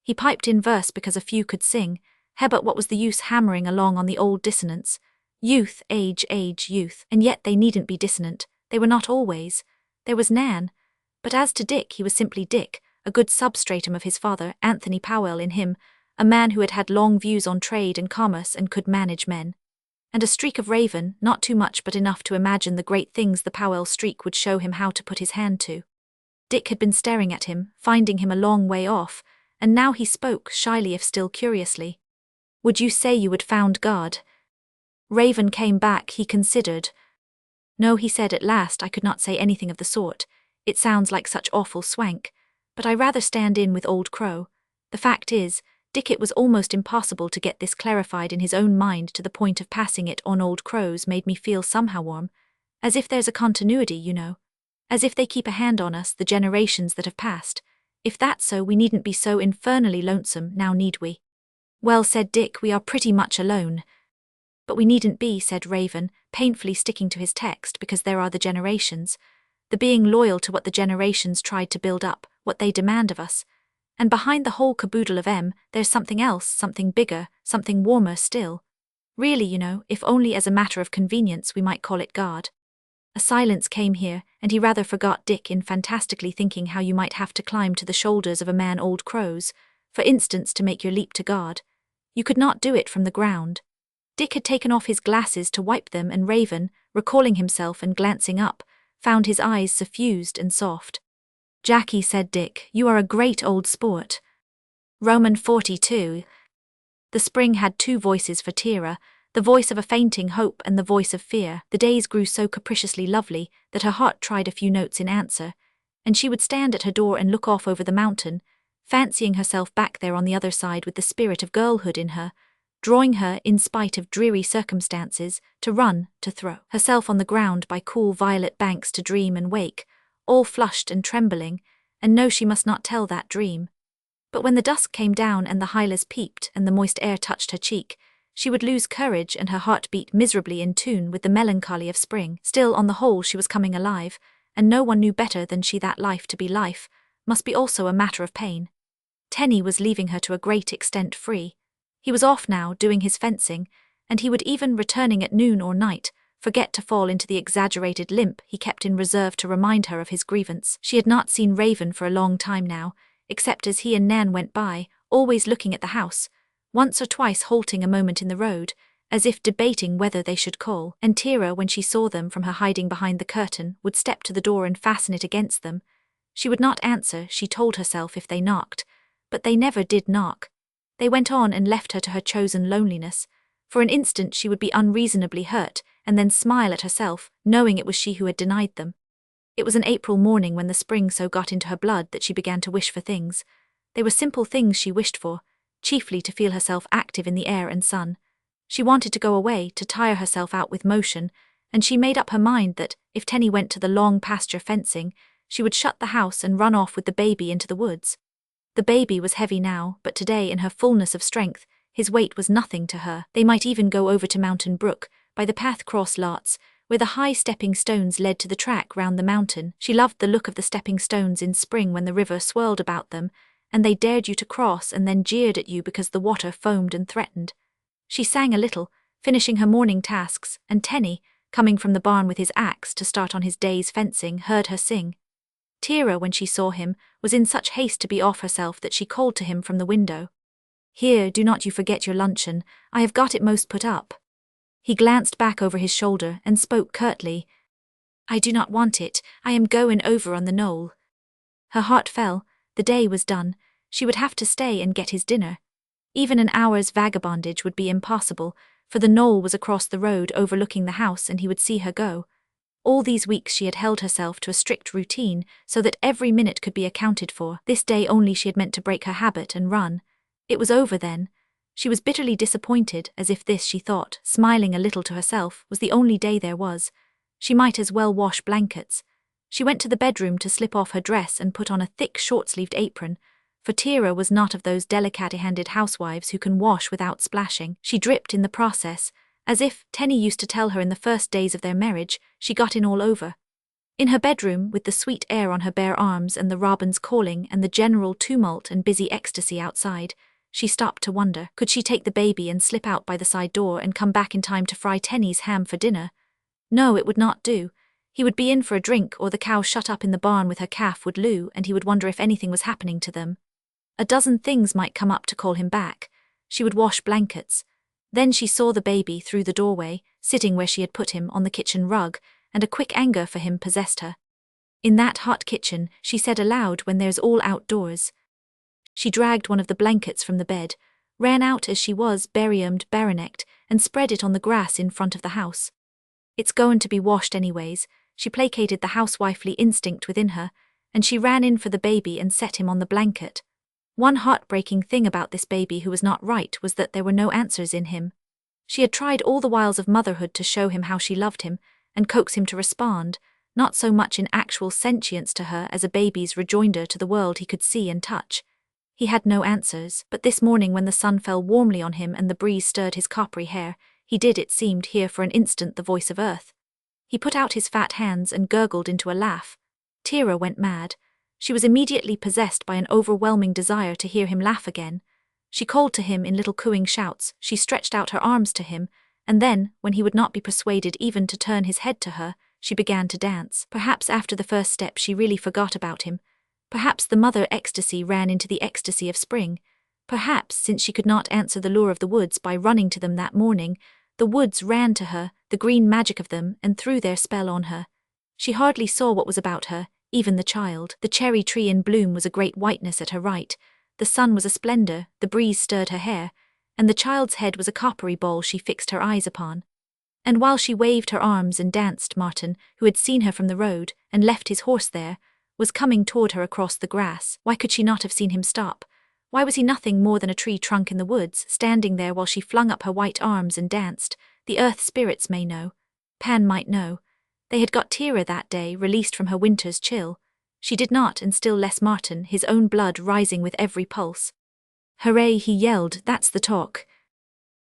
He piped in verse because a few could sing. But what was the use hammering along on the old dissonance? Youth, age, youth, and yet they needn't be dissonant. They were not always. There was Nan. But as to Dick, he was simply Dick, a good substratum of his father, Anthony Powell, in him, a man who had had long views on trade and commerce and could manage men. And a streak of Raven, not too much but enough to imagine the great things the Powell streak would show him how to put his hand to. Dick had been staring at him, finding him a long way off, and now he spoke, shyly if still curiously. Would you say you had found God? Raven came back, he considered. No, he said at last, I could not say anything of the sort. It sounds like such awful swank. But I rather stand in with Old Crow. The fact is, Dick, it was almost impossible to get this clarified in his own mind to the point of passing it on Old Crow's made me feel somehow warm. As if there's a continuity, you know. As if they keep a hand on us, the generations that have passed. If that's so, we needn't be so infernally lonesome, now need we? Well, said Dick, we are pretty much alone. But we needn't be, said Raven, painfully sticking to his text, because there are the generations. The being loyal to what the generations tried to build up, what they demand of us. And behind the whole caboodle of there's something else, something bigger, something warmer still. Really, you know, if only as a matter of convenience we might call it God. A silence came here, and he rather forgot Dick in fantastically thinking how you might have to climb to the shoulders of a man Old Crow's, for instance, to make your leap to God. You could not do it from the ground. Dick had taken off his glasses to wipe them, and Raven, recalling himself and glancing up, found his eyes suffused and soft. "Jackie," said Dick, "you are a great old sport." Roman 42. The spring had two voices for Tira, the voice of a fainting hope and the voice of fear. The days grew so capriciously lovely that her heart tried a few notes in answer, and she would stand at her door and look off over the mountain, fancying herself back there on the other side with the spirit of girlhood in her, drawing her, in spite of dreary circumstances, to run, to throw herself on the ground by cool violet banks to dream and wake, all flushed and trembling, and know she must not tell that dream. But when the dusk came down and the hylas peeped and the moist air touched her cheek, she would lose courage and her heart beat miserably in tune with the melancholy of spring. Still, on the whole, she was coming alive, and no one knew better than she that life to be life must be also a matter of pain. Tenny was leaving her to a great extent free. He was off now, doing his fencing, and he would even, returning at noon or night, forget to fall into the exaggerated limp he kept in reserve to remind her of his grievance. She had not seen Raven for a long time now, except as he and Nan went by, always looking at the house, once or twice halting a moment in the road, as if debating whether they should call. And Tira, when she saw them from her hiding behind the curtain, would step to the door and fasten it against them. She would not answer, she told herself, if they knocked, but they never did knock. They went on and left her to her chosen loneliness. For an instant she would be unreasonably hurt, and then smile at herself, knowing it was she who had denied them. It was an April morning when the spring so got into her blood that she began to wish for things. They were simple things she wished for, chiefly to feel herself active in the air and sun. She wanted to go away, to tire herself out with motion, and she made up her mind that, if Tenny went to the long pasture fencing, she would shut the house and run off with the baby into the woods. The baby was heavy now, but today, in her fullness of strength, his weight was nothing to her. They might even go over to Mountain Brook, by the path cross lots, where the high stepping stones led to the track round the mountain. She loved the look of the stepping stones in spring when the river swirled about them, and they dared you to cross and then jeered at you because the water foamed and threatened. She sang a little, finishing her morning tasks, and Tenny, coming from the barn with his axe to start on his day's fencing, heard her sing. Tira, when she saw him, was in such haste to be off herself that she called to him from the window. "Here, do not you forget your luncheon, I have got it most put up." He glanced back over his shoulder and spoke curtly. "I do not want it, I am goin' over on the knoll." Her heart fell. The day was done. She would have to stay and get his dinner. Even an hour's vagabondage would be impossible, for the knoll was across the road overlooking the house and he would see her go. All these weeks she had held herself to a strict routine so that every minute could be accounted for. This day only she had meant to break her habit and run. It was over then. She was bitterly disappointed, as if this, she thought, smiling a little to herself, was the only day there was. She might as well wash blankets. She went to the bedroom to slip off her dress and put on a thick short-sleeved apron, for Tira was not of those delicate-handed housewives who can wash without splashing. She dripped in the process, as if, Tenny used to tell her in the first days of their marriage, she got in all over. In her bedroom, with the sweet air on her bare arms and the robins calling and the general tumult and busy ecstasy outside, she stopped to wonder, could she take the baby and slip out by the side door and come back in time to fry Tenny's ham for dinner? No, it would not do. He would be in for a drink, or the cow shut up in the barn with her calf would loo, and he would wonder if anything was happening to them. A dozen things might come up to call him back. She would wash blankets. Then she saw the baby through the doorway, sitting where she had put him on the kitchen rug, and a quick anger for him possessed her. "In that hot kitchen," she said aloud, "when there's all outdoors." She dragged one of the blankets from the bed, ran out as she was, bare-armed, bare-necked, and spread it on the grass in front of the house. "It's goin' to be washed anyways," she placated the housewifely instinct within her, and she ran in for the baby and set him on the blanket. One heartbreaking thing about this baby who was not right was that there were no answers in him. She had tried all the wiles of motherhood to show him how she loved him, and coax him to respond, not so much in actual sentience to her as a baby's rejoinder to the world he could see and touch. He had no answers, but this morning when the sun fell warmly on him and the breeze stirred his coppery hair, he did, it seemed, hear for an instant the voice of earth. He put out his fat hands and gurgled into a laugh. Tira went mad. She was immediately possessed by an overwhelming desire to hear him laugh again. She called to him in little cooing shouts, she stretched out her arms to him, and then, when he would not be persuaded even to turn his head to her, she began to dance. Perhaps after the first step she really forgot about him. Perhaps the mother ecstasy ran into the ecstasy of spring. Perhaps, since she could not answer the lure of the woods by running to them that morning, the woods ran to her, the green magic of them, and threw their spell on her. She hardly saw what was about her, even the child. The cherry tree in bloom was a great whiteness at her right, the sun was a splendor, the breeze stirred her hair, and the child's head was a coppery ball she fixed her eyes upon. And while she waved her arms and danced, Martin, who had seen her from the road, and left his horse there, was coming toward her across the grass. Why could she not have seen him stop? Why was he nothing more than a tree trunk in the woods, standing there while she flung up her white arms and danced? The earth spirits may know. Pan might know. They had got Tira that day, released from her winter's chill. She did not, and still less Martin, his own blood rising with every pulse. "Hooray," he yelled, "that's the talk."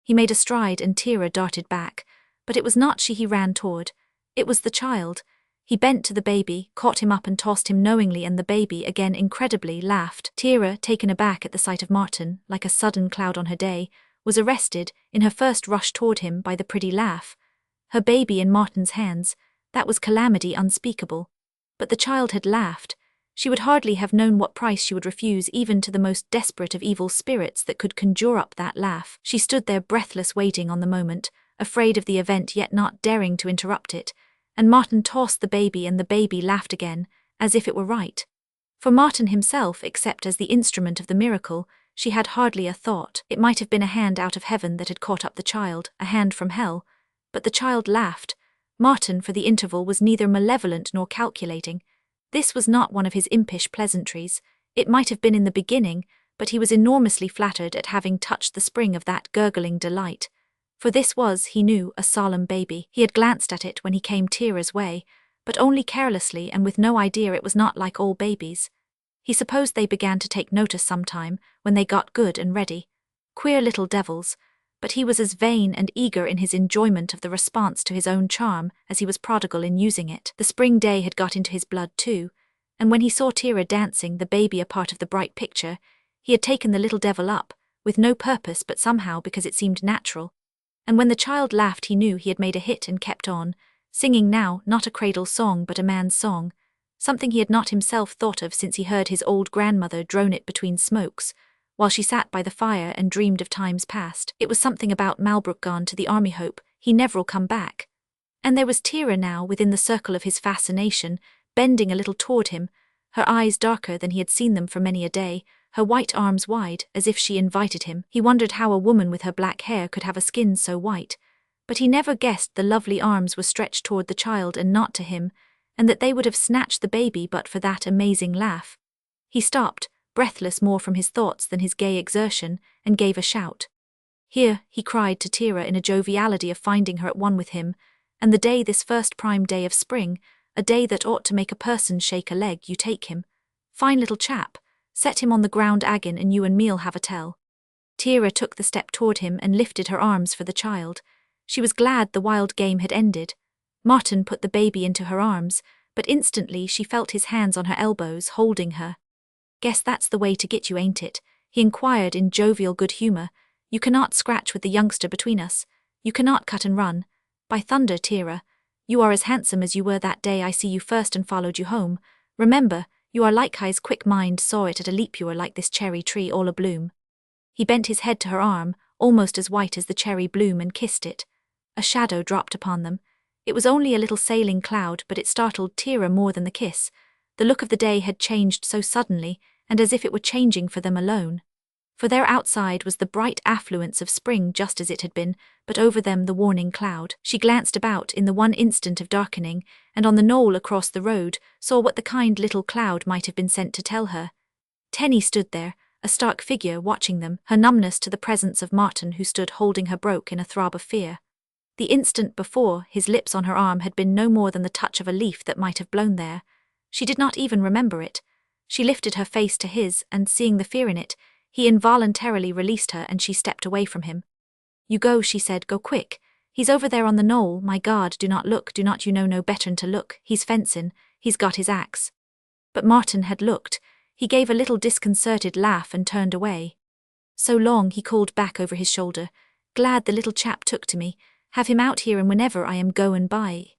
He made a stride and Tira darted back, but it was not she he ran toward. It was the child. He bent to the baby, caught him up and tossed him knowingly, and the baby, again incredibly, laughed. Tira, taken aback at the sight of Martin, like a sudden cloud on her day, was arrested, in her first rush toward him, by the pretty laugh. Her baby in Martin's hands, that was calamity unspeakable. But the child had laughed. She would hardly have known what price she would refuse even to the most desperate of evil spirits that could conjure up that laugh. She stood there breathless, waiting on the moment, afraid of the event yet not daring to interrupt it, and Martin tossed the baby and the baby laughed again, as if it were right. For Martin himself, except as the instrument of the miracle, she had hardly a thought. It might have been a hand out of heaven that had caught up the child, a hand from hell. But the child laughed. Martin, for the interval, was neither malevolent nor calculating. This was not one of his impish pleasantries. It might have been in the beginning, but he was enormously flattered at having touched the spring of that gurgling delight. For this was, he knew, a solemn baby. He had glanced at it when he came Tira's way, but only carelessly and with no idea it was not like all babies. He supposed they began to take notice sometime, when they got good and ready. Queer little devils, but he was as vain and eager in his enjoyment of the response to his own charm as he was prodigal in using it. The spring day had got into his blood too, and when he saw Tira dancing, the baby a part of the bright picture, he had taken the little devil up, with no purpose but somehow because it seemed natural. And when the child laughed he knew he had made a hit and kept on, singing now not a cradle song but a man's song, something he had not himself thought of since he heard his old grandmother drone it between smokes, while she sat by the fire and dreamed of times past. It was something about Malbrook gone to the army, hope he never'll come back. And there was Tira now within the circle of his fascination, bending a little toward him, her eyes darker than he had seen them for many a day, her white arms wide, as if she invited him. He wondered how a woman with her black hair could have a skin so white, but he never guessed the lovely arms were stretched toward the child and not to him, and that they would have snatched the baby but for that amazing laugh. He stopped, breathless more from his thoughts than his gay exertion, and gave a shout. "Here," he cried to Tira in a joviality of finding her at one with him, "and the day, this first prime day of spring, a day that ought to make a person shake a leg, you take him. Fine little chap. Set him on the ground again and you and me'll have a tell." Tira took the step toward him and lifted her arms for the child. She was glad the wild game had ended. Martin put the baby into her arms, but instantly she felt his hands on her elbows, holding her. "Guess that's the way to get you, ain't it?" he inquired in jovial good humor. "You cannot scratch with the youngster between us. You cannot cut and run. By thunder, Tira, you are as handsome as you were that day I see you first and followed you home. Remember, you are likewise quick mind saw it at a leap you were like this cherry tree all abloom." He bent his head to her arm, almost as white as the cherry bloom, and kissed it. A shadow dropped upon them. It was only a little sailing cloud, but it startled Tira more than the kiss. The look of the day had changed so suddenly, and as if it were changing for them alone. For there outside was the bright affluence of spring just as it had been, but over them the warning cloud. She glanced about in the one instant of darkening, and on the knoll across the road saw what the kind little cloud might have been sent to tell her. Tenny stood there, a stark figure, watching them, her numbness to the presence of Martin, who stood holding her broke in a throb of fear. The instant before, his lips on her arm had been no more than the touch of a leaf that might have blown there. She did not even remember it. She lifted her face to his, and seeing the fear in it, he involuntarily released her and she stepped away from him. "You go," she said, "go quick. He's over there on the knoll, my God, do not look, do not you know no better'n to look, he's fencin', he's got his axe." But Martin had looked. He gave a little disconcerted laugh and turned away. "So long," he called back over his shoulder. "Glad the little chap took to me. Have him out here and whenever I am goin' by."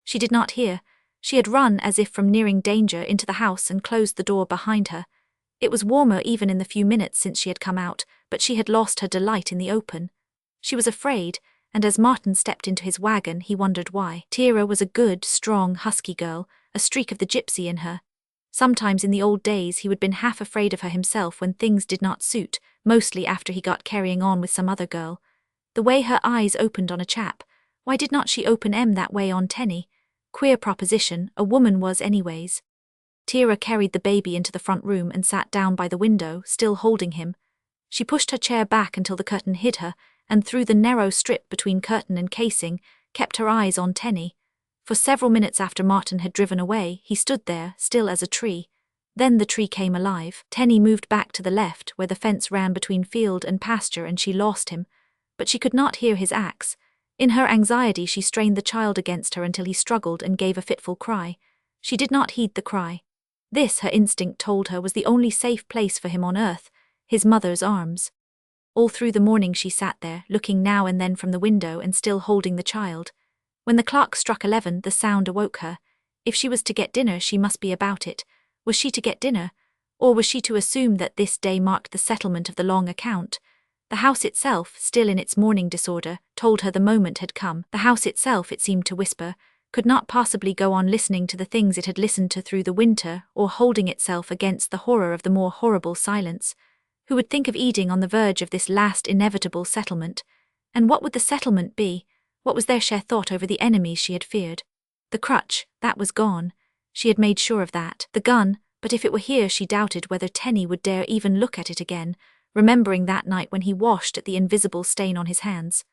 She did not hear. She had run as if from nearing danger into the house and closed the door behind her. It was warmer even in the few minutes since she had come out, but she had lost her delight in the open. She was afraid, and as Martin stepped into his wagon he wondered why. Tira was a good, strong, husky girl, a streak of the gypsy in her. Sometimes in the old days he would been half afraid of her himself when things did not suit, mostly after he got carrying on with some other girl. The way her eyes opened on a chap, why did not she open 'em that way on Tenny? Queer proposition, a woman was anyways. Tira carried the baby into the front room and sat down by the window, still holding him. She pushed her chair back until the curtain hid her, and through the narrow strip between curtain and casing, kept her eyes on Tenny. For several minutes after Martin had driven away, he stood there, still as a tree. Then the tree came alive. Tenny moved back to the left, where the fence ran between field and pasture, and she lost him. But she could not hear his axe. In her anxiety she strained the child against her until he struggled and gave a fitful cry. She did not heed the cry. This, her instinct told her, was the only safe place for him on earth, his mother's arms. All through the morning she sat there, looking now and then from the window and still holding the child. When the clock struck 11, the sound awoke her. If she was to get dinner, she must be about it. Was she to get dinner? Or was she to assume that this day marked the settlement of the long account? The house itself, still in its morning disorder, told her the moment had come. The house itself, it seemed to whisper, could not possibly go on listening to the things it had listened to through the winter, or holding itself against the horror of the more horrible silence. Who would think of eating on the verge of this last inevitable settlement? And what would the settlement be? What was their share thought over the enemies she had feared? The crutch, that was gone. She had made sure of that. The gun, but if it were here she doubted whether Tenny would dare even look at it again, remembering that night when he washed at the invisible stain on his hands.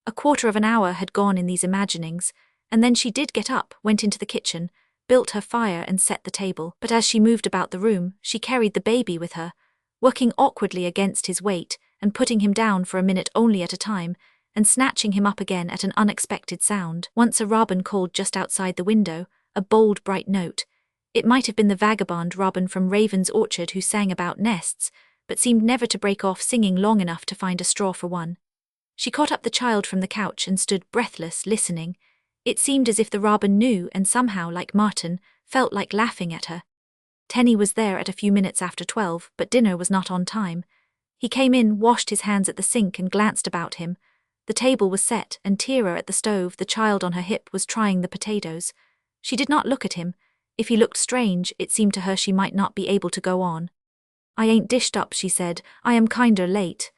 A quarter of an hour had gone in these imaginings, and then she did get up, went into the kitchen, built her fire and set the table. But as she moved about the room, she carried the baby with her, working awkwardly against his weight and putting him down for a minute only at a time, and snatching him up again at an unexpected sound. Once a robin called just outside the window, a bold, bright note. It might have been the vagabond robin from Raven's orchard who sang about nests, but seemed never to break off singing long enough to find a straw for one. She caught up the child from the couch and stood breathless, listening. It seemed as if the robin knew and somehow, like Martin, felt like laughing at her. Tenny was there at a few minutes after 12, but dinner was not on time. He came in, washed his hands at the sink and glanced about him. The table was set, and Tira at the stove, the child on her hip, was trying the potatoes. She did not look at him. If he looked strange, it seemed to her she might not be able to go on. "I ain't dished up," she said. "I am kinder late."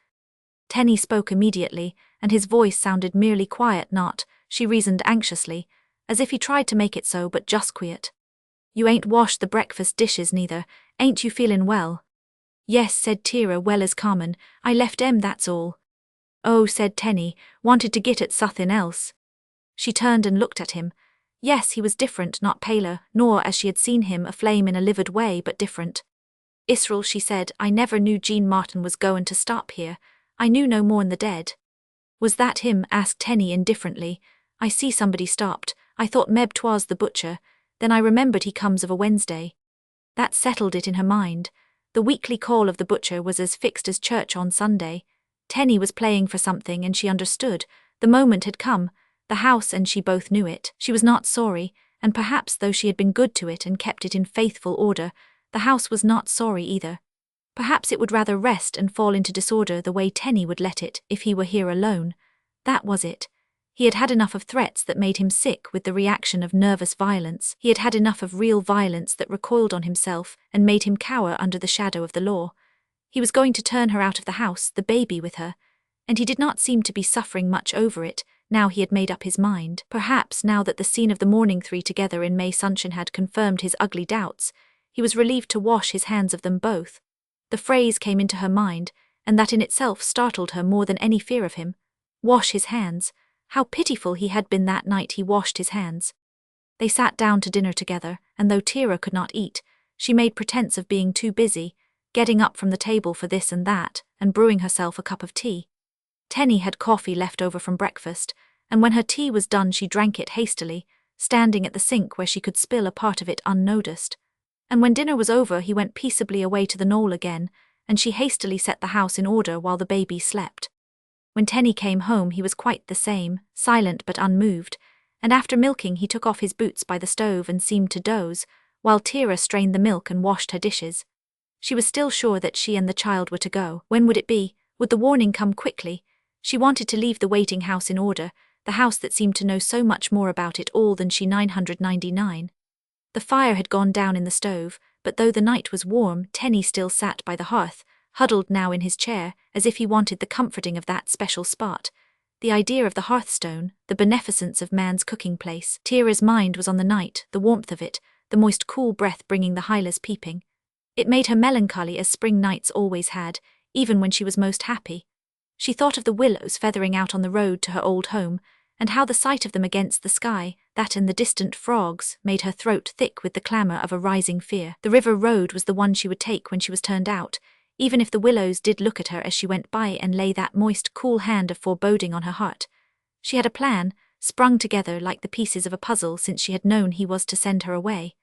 Tenny spoke immediately, and his voice sounded merely quiet, not, she reasoned anxiously, as if he tried to make it so, but just quiet. "You ain't washed the breakfast dishes neither, ain't you feelin' well?" "Yes," said Tira, well as common. "I left 'em, that's all." "Oh," said Tenny, "wanted to git at suthin' else." She turned and looked at him. Yes, he was different, not paler, nor, as she had seen him, aflame in a livid way, but different. "Israel," she said, "I never knew Jean Martin was goin' to stop here. I knew no more'n the dead." "Was that him?" asked Tenny indifferently. "I see somebody stopped. I thought meb 'twas the butcher. Then I remembered he comes of a Wednesday." That settled it in her mind. The weekly call of the butcher was as fixed as church on Sunday. Tenny was playing for something, and she understood. The moment had come. The house and she both knew it. She was not sorry, and perhaps though she had been good to it and kept it in faithful order, the house was not sorry either. Perhaps it would rather rest and fall into disorder the way Tenny would let it if he were here alone. That was it. He had had enough of threats that made him sick with the reaction of nervous violence. He had had enough of real violence that recoiled on himself and made him cower under the shadow of the law. He was going to turn her out of the house, the baby with her, and he did not seem to be suffering much over it, now he had made up his mind. Perhaps now that the scene of the morning three together in May sunshine had confirmed his ugly doubts, he was relieved to wash his hands of them both. The phrase came into her mind, and that in itself startled her more than any fear of him. Wash his hands. How pitiful he had been that night he washed his hands. They sat down to dinner together, and though Tira could not eat, she made pretense of being too busy, getting up from the table for this and that, and brewing herself a cup of tea. Tenny had coffee left over from breakfast, and when her tea was done she drank it hastily, standing at the sink where she could spill a part of it unnoticed. And when dinner was over he went peaceably away to the knoll again, and she hastily set the house in order while the baby slept. When Tenny came home he was quite the same, silent but unmoved, and after milking he took off his boots by the stove and seemed to doze, while Tira strained the milk and washed her dishes. She was still sure that she and the child were to go. When would it be? Would the warning come quickly? She wanted to leave the waiting house in order, the house that seemed to know so much more about it all than she 999. The fire had gone down in the stove, but though the night was warm, Tenny still sat by the hearth, huddled now in his chair, as if he wanted the comforting of that special spot. The idea of the hearthstone, the beneficence of man's cooking place. Tira's mind was on the night, the warmth of it, the moist cool breath bringing the hylas peeping. It made her melancholy as spring nights always had, even when she was most happy. She thought of the willows feathering out on the road to her old home, and how the sight of them against the sky, that and the distant frogs, made her throat thick with the clamour of a rising fear. The river road was the one she would take when she was turned out, even if the willows did look at her as she went by and lay that moist, cool hand of foreboding on her heart. She had a plan, sprung together like the pieces of a puzzle since she had known he was to send her away.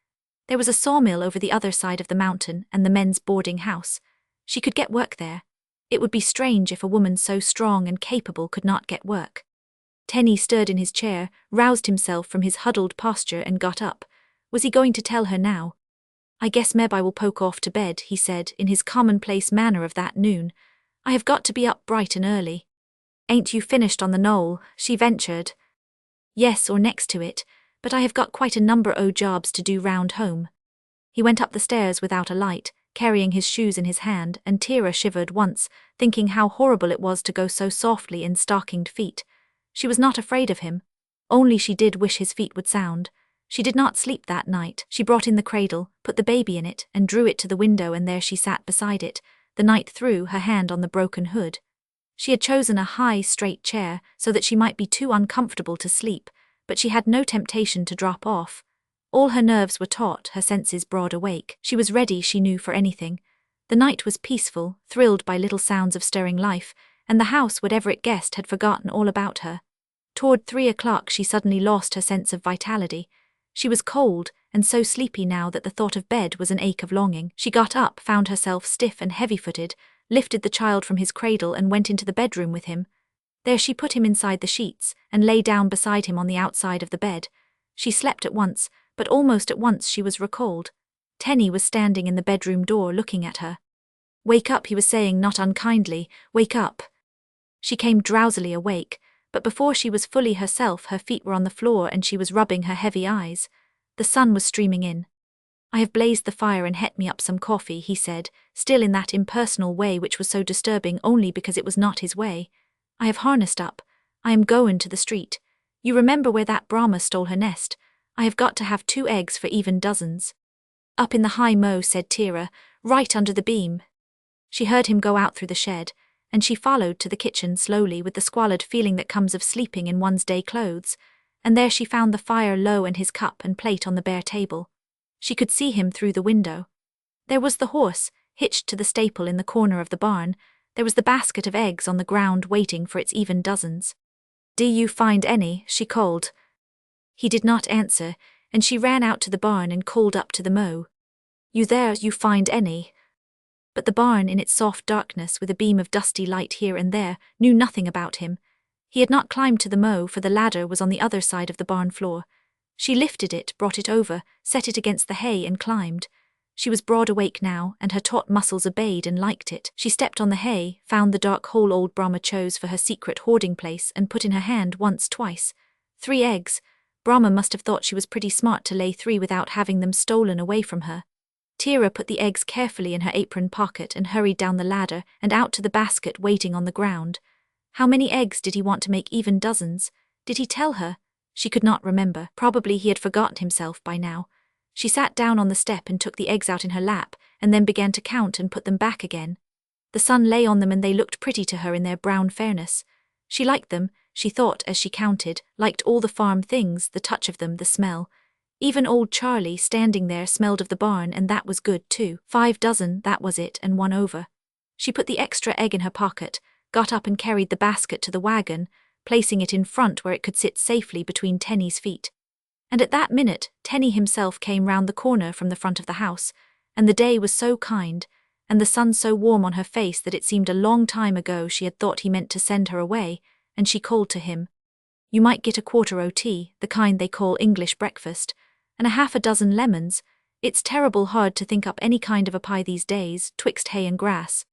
There was a sawmill over the other side of the mountain and the men's boarding house. She could get work there. It would be strange if a woman so strong and capable could not get work. Tenny stirred in his chair, roused himself from his huddled posture and got up. Was he going to tell her now? "I guess meb I will poke off to bed," he said, in his commonplace manner of that noon. "I have got to be up bright and early." "Ain't you finished on the knoll?" she ventured. "Yes, or next to it, but I have got quite a number o' jobs to do round home." He went up the stairs without a light, carrying his shoes in his hand, and Tira shivered once, thinking how horrible it was to go so softly in stockinged feet. She was not afraid of him, only she did wish his feet would sound. She did not sleep that night. She brought in the cradle, put the baby in it, and drew it to the window, and there she sat beside it, the night through, her hand on the broken hood. She had chosen a high, straight chair, so that she might be too uncomfortable to sleep, but she had no temptation to drop off. All her nerves were taut, her senses broad awake. She was ready, she knew, for anything. The night was peaceful, thrilled by little sounds of stirring life, and the house, whatever it guessed, had forgotten all about her. Toward 3 o'clock she suddenly lost her sense of vitality. She was cold, and so sleepy now that the thought of bed was an ache of longing. She got up, found herself stiff and heavy-footed, lifted the child from his cradle and went into the bedroom with him. There she put him inside the sheets, and lay down beside him on the outside of the bed. She slept at once, but almost at once she was recalled. Tenny was standing in the bedroom door looking at her. "Wake up," he was saying not unkindly, "wake up." She came drowsily awake, but before she was fully herself her feet were on the floor and she was rubbing her heavy eyes. The sun was streaming in. "I have blazed the fire and het me up some coffee," he said, still in that impersonal way which was so disturbing only because it was not his way. "I have harnessed up. I am goin' to the street. You remember where that Brahma stole her nest? I have got to have 2 eggs for even dozens." "Up in the high mow," said Tira, "right under the beam." She heard him go out through the shed, and she followed to the kitchen slowly with the squalid feeling that comes of sleeping in one's day clothes, and there she found the fire low and his cup and plate on the bare table. She could see him through the window. There was the horse, hitched to the staple in the corner of the barn. There was the basket of eggs on the ground waiting for its even dozens. "Do you find any?" she called. He did not answer, and she ran out to the barn and called up to the mow. "You there, you find any?" But the barn, in its soft darkness with a beam of dusty light here and there, knew nothing about him. He had not climbed to the mow, for the ladder was on the other side of the barn floor. She lifted it, brought it over, set it against the hay and climbed. She was broad awake now, and her taut muscles obeyed and liked it. She stepped on the hay, found the dark hole old Brahma chose for her secret hoarding place and put in her hand once, twice. 3 eggs. Brahma must have thought she was pretty smart to lay 3 without having them stolen away from her. Tira put the eggs carefully in her apron pocket and hurried down the ladder and out to the basket waiting on the ground. How many eggs did he want to make even dozens? Did he tell her? She could not remember. Probably he had forgotten himself by now. She sat down on the step and took the eggs out in her lap, and then began to count and put them back again. The sun lay on them and they looked pretty to her in their brown fairness. She liked them, she thought as she counted, liked all the farm things, the touch of them, the smell. Even old Charlie, standing there, smelled of the barn, and that was good too. 5 dozen, that was it, and 1 over. She put the extra egg in her pocket, got up and carried the basket to the wagon, placing it in front where it could sit safely between Tenny's feet. And at that minute, Tenny himself came round the corner from the front of the house, and the day was so kind, and the sun so warm on her face that it seemed a long time ago she had thought he meant to send her away, and she called to him. "You might get a quarter o' tea, the kind they call English breakfast, and a half a dozen lemons. It's terrible hard to think up any kind of a pie these days, twixt hay and grass.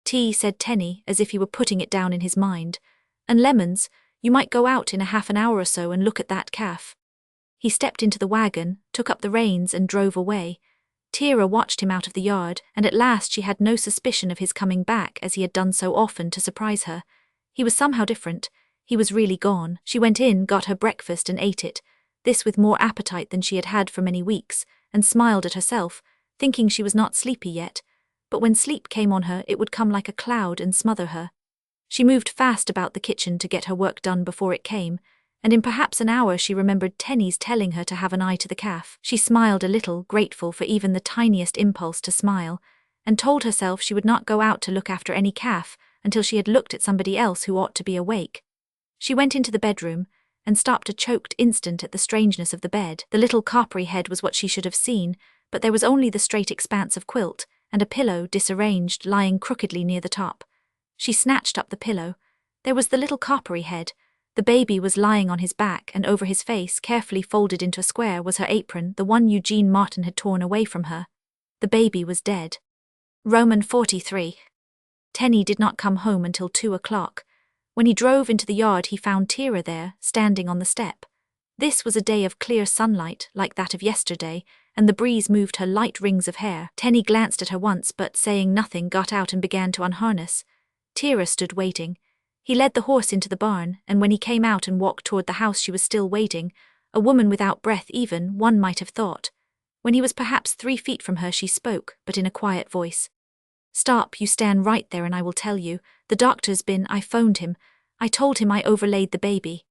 Tea, said Tenny, as if he were putting it down in his mind. And lemons, you might go out in a half an hour or so and look at that calf. He stepped into the wagon, took up the reins and drove away. Tira watched him out of the yard, and at last she had no suspicion of his coming back as he had done so often to surprise her. He was somehow different. He was really gone. She went in, got her breakfast and ate it, this with more appetite than she had had for many weeks, and smiled at herself, thinking she was not sleepy yet. But when sleep came on her, it would come like a cloud and smother her. She moved fast about the kitchen to get her work done before it came, and in perhaps an hour she remembered Tenny's telling her to have an eye to the calf. She smiled a little, grateful for even the tiniest impulse to smile, and told herself she would not go out to look after any calf until she had looked at somebody else who ought to be awake. She went into the bedroom, and stopped a choked instant at the strangeness of the bed. The little coppery head was what she should have seen, but there was only the straight expanse of quilt, and a pillow, disarranged, lying crookedly near the top. She snatched up the pillow. There was the little coppery head. The baby was lying on his back, and over his face, carefully folded into a square, was her apron, the one Eugene Martin had torn away from her. The baby was dead. Roman 43. Tenny did not come home until 2 o'clock. When he drove into the yard he found Tira there, standing on the step. This was a day of clear sunlight, like that of yesterday, and the breeze moved her light rings of hair. Tenny glanced at her once, but saying nothing got out and began to unharness. Tira stood waiting. He led the horse into the barn, and when he came out and walked toward the house she was still waiting, a woman without breath even, one might have thought. When he was perhaps 3 feet from her she spoke, but in a quiet voice. "Stop, you stand right there and I will tell you. The doctor's been, I phoned him. I told him I overlaid the baby."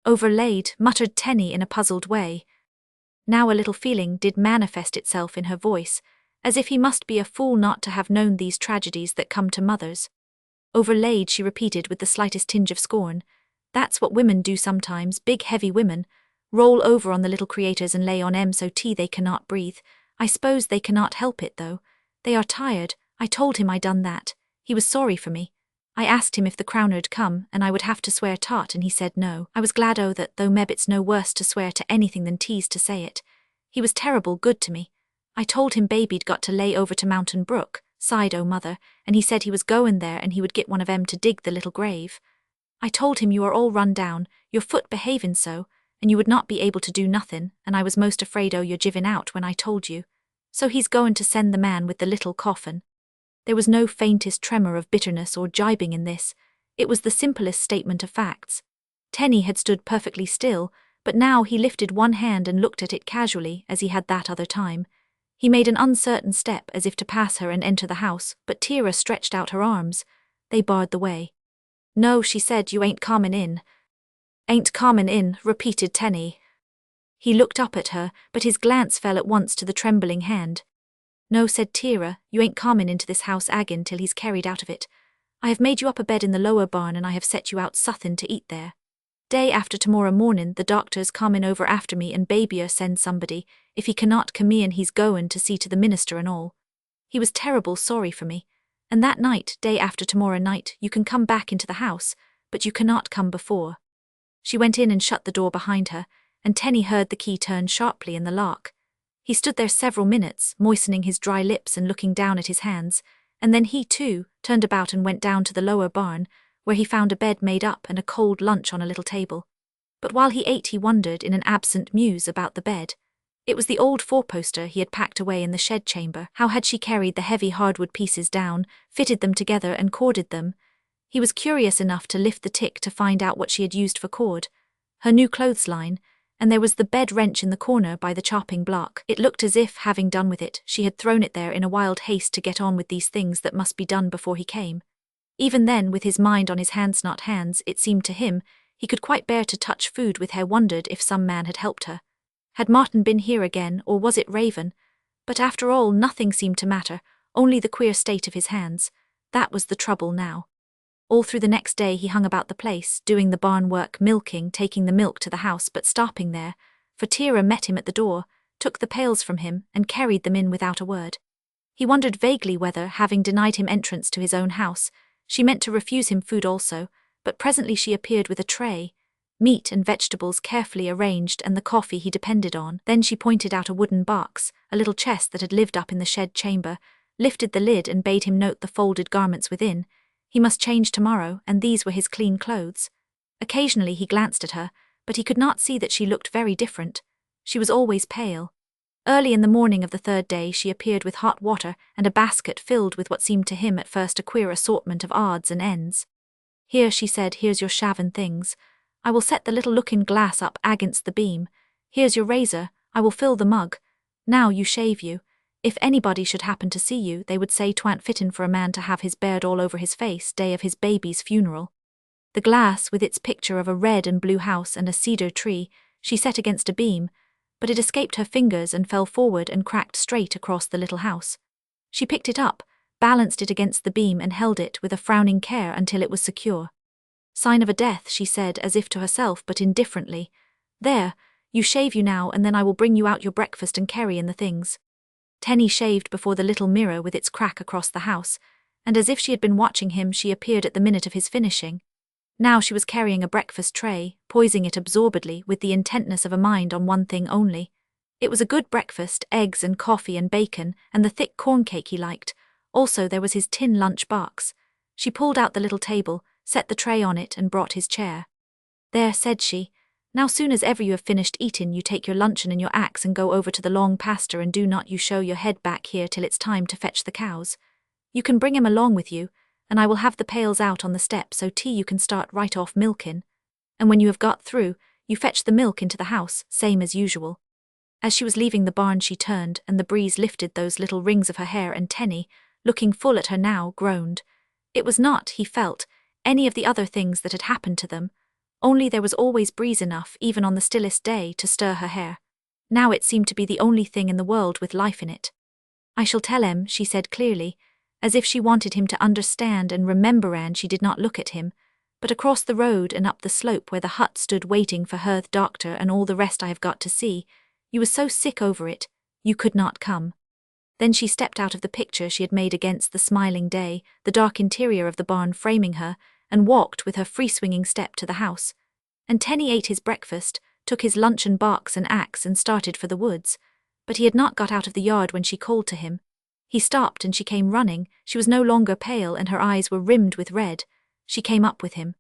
"Overlaid," muttered Tenny in a puzzled way. Now a little feeling did manifest itself in her voice, as if he must be a fool not to have known these tragedies that come to mothers. "Overlaid," she repeated with the slightest tinge of scorn. "That's what women do sometimes, big heavy women. Roll over on the little creators and lay on 'em so they cannot breathe. I suppose they cannot help it though. They are tired. I told him I done that. He was sorry for me. I asked him if the crowner'd come and I would have to swear tot, and he said no. I was glad that though meb it's no worse to swear to anything than tease to say it. He was terrible good to me. I told him baby'd got to lay over to Mountain Brook, sighed mother, and he said he was goin' there and he would get one of 'em to dig the little grave. I told him you are all run down, your foot behavin' so, and you would not be able to do nothin', and I was most afraid you're givin' out when I told you. So he's goin' to send the man with the little coffin." There was no faintest tremor of bitterness or jibing in this. It was the simplest statement of facts. Tenny had stood perfectly still, but now he lifted one hand and looked at it casually as he had that other time. He made an uncertain step as if to pass her and enter the house, but Tira stretched out her arms. They barred the way. "No," she said, "you ain't comin' in." "Ain't comin' in," repeated Tenny. He looked up at her, but his glance fell at once to the trembling hand. "No," said Tira, "you ain't comin' into this house agin till he's carried out of it. I have made you up a bed in the lower barn and I have set you out suthin' to eat there. Day after tomorrow mornin' the doctor's comin' over after me and baby'er send somebody. If he cannot come in he's goin' to see to the minister and all. He was terrible sorry for me. And that night, day after tomorrow night, you can come back into the house, but you cannot come before." She went in and shut the door behind her, and Tenny heard the key turn sharply in the lock. He stood there several minutes, moistening his dry lips and looking down at his hands, and then he, too, turned about and went down to the lower barn, where he found a bed made up and a cold lunch on a little table. But while he ate he wondered in an absent muse about the bed. It was the old four-poster he had packed away in the shed chamber. How had she carried the heavy hardwood pieces down, fitted them together and corded them? He was curious enough to lift the tick to find out what she had used for cord. Her new clothesline, and there was the bed wrench in the corner by the chopping block. It looked as if, having done with it, she had thrown it there in a wild haste to get on with these things that must be done before he came. Even then, with his mind on his hands not hands, it seemed to him, he could quite bear to touch food with her. Wondered if some man had helped her. Had Martin been here again, or was it Raven? But after all, nothing seemed to matter, only the queer state of his hands. That was the trouble now. All through the next day he hung about the place, doing the barn work, milking, taking the milk to the house, but stopping there, for Tira met him at the door, took the pails from him, and carried them in without a word. He wondered vaguely whether, having denied him entrance to his own house, she meant to refuse him food also, but presently she appeared with a tray. meat and vegetables carefully arranged and the coffee he depended on. Then she pointed out a wooden box, a little chest that had lived up in the shed chamber, lifted the lid and bade him note the folded garments within. He must change tomorrow, and these were his clean clothes. Occasionally he glanced at her, but he could not see that she looked very different. She was always pale. Early in the morning of the third day she appeared with hot water and a basket filled with what seemed to him at first a queer assortment of odds and ends. "Here," she said, "here's your shaven things. I will set the little looking-glass up against the beam. Here's your razor, I will fill the mug. Now you shave you. If anybody should happen to see you, they would say 'twant fittin' for a man to have his beard all over his face day of his baby's funeral." The glass, with its picture of a red and blue house and a cedar tree, she set against a beam, but it escaped her fingers and fell forward and cracked straight across the little house. She picked it up, balanced it against the beam and held it with a frowning care until it was secure. "Sign of a death," she said, as if to herself but indifferently. "There, you shave you now, and then I will bring you out your breakfast and carry in the things." Tenny shaved before the little mirror with its crack across the house, and as if she had been watching him she appeared at the minute of his finishing. Now she was carrying a breakfast tray, poising it absorbedly with the intentness of a mind on one thing only. It was a good breakfast, eggs and coffee and bacon, and the thick corn cake he liked. Also there was his tin lunch box. She pulled out the little table, set the tray on it and brought his chair. "There," said she, "now soon as ever you have finished eatin' you take your luncheon and your axe and go over to the long pasture, and do not you show your head back here till it's time to fetch the cows. You can bring 'em along with you, and I will have the pails out on the step so you can start right off milkin'. And when you have got through, you fetch the milk into the house, same as usual." As she was leaving the barn she turned, and the breeze lifted those little rings of her hair, and Tenny, looking full at her now, groaned. It was not, he felt, any of the other things that had happened to them, only there was always breeze enough, even on the stillest day, to stir her hair. Now it seemed to be the only thing in the world with life in it. "I shall tell him," she said clearly, as if she wanted him to understand and remember, and she did not look at him. "But across the road and up the slope where the hut stood waiting for her, the doctor and all the rest I have got to see, you was so sick over it, you could not come." Then she stepped out of the picture she had made against the smiling day, the dark interior of the barn framing her, and walked with her free-swinging step to the house. And Tenny ate his breakfast, took his luncheon box and axe and started for the woods. But he had not got out of the yard when she called to him. He stopped and she came running. She was no longer pale and her eyes were rimmed with red. She came up with him.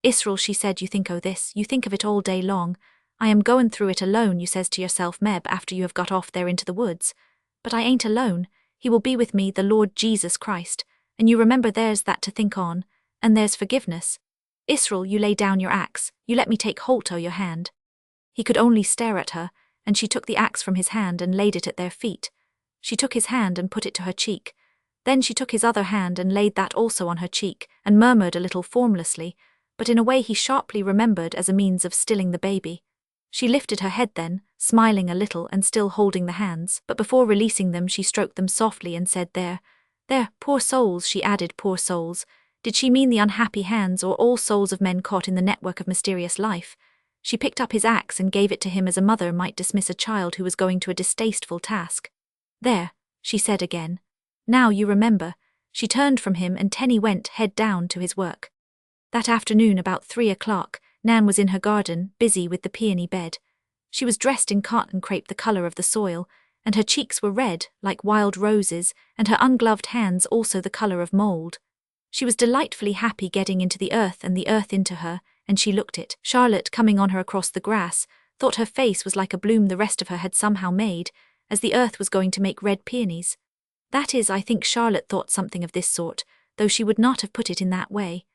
"Israel," she said, "you think o' this, you think of it all day long. I am goin' through it alone, you says to yourself, Meb, after you have got off there into the woods. But I ain't alone. He will be with me, the Lord Jesus Christ. And you remember there's that to think on, and there's forgiveness. Israel, you lay down your axe, you let me take holt o' your hand." He could only stare at her, and she took the axe from his hand and laid it at their feet. She took his hand and put it to her cheek. Then she took his other hand and laid that also on her cheek, and murmured a little formlessly, but in a way he sharply remembered as a means of stilling the baby. She lifted her head then, smiling a little and still holding the hands, but before releasing them she stroked them softly and said, There, poor souls," she added, "poor souls." Did she mean the unhappy hands or all souls of men caught in the network of mysterious life? She picked up his axe and gave it to him as a mother might dismiss a child who was going to a distasteful task. "There," she said again. "Now you remember." She turned from him and Tenny went, head down, to his work. That afternoon about 3 o'clock, Nan was in her garden, busy with the peony bed. She was dressed in cotton crepe the colour of the soil, and her cheeks were red, like wild roses, and her ungloved hands also the colour of mould. She was delightfully happy getting into the earth and the earth into her, and she looked it. Charlotte, coming on her across the grass, thought her face was like a bloom the rest of her had somehow made, as the earth was going to make red peonies. That is, I think Charlotte thought something of this sort, though she would not have put it in that way.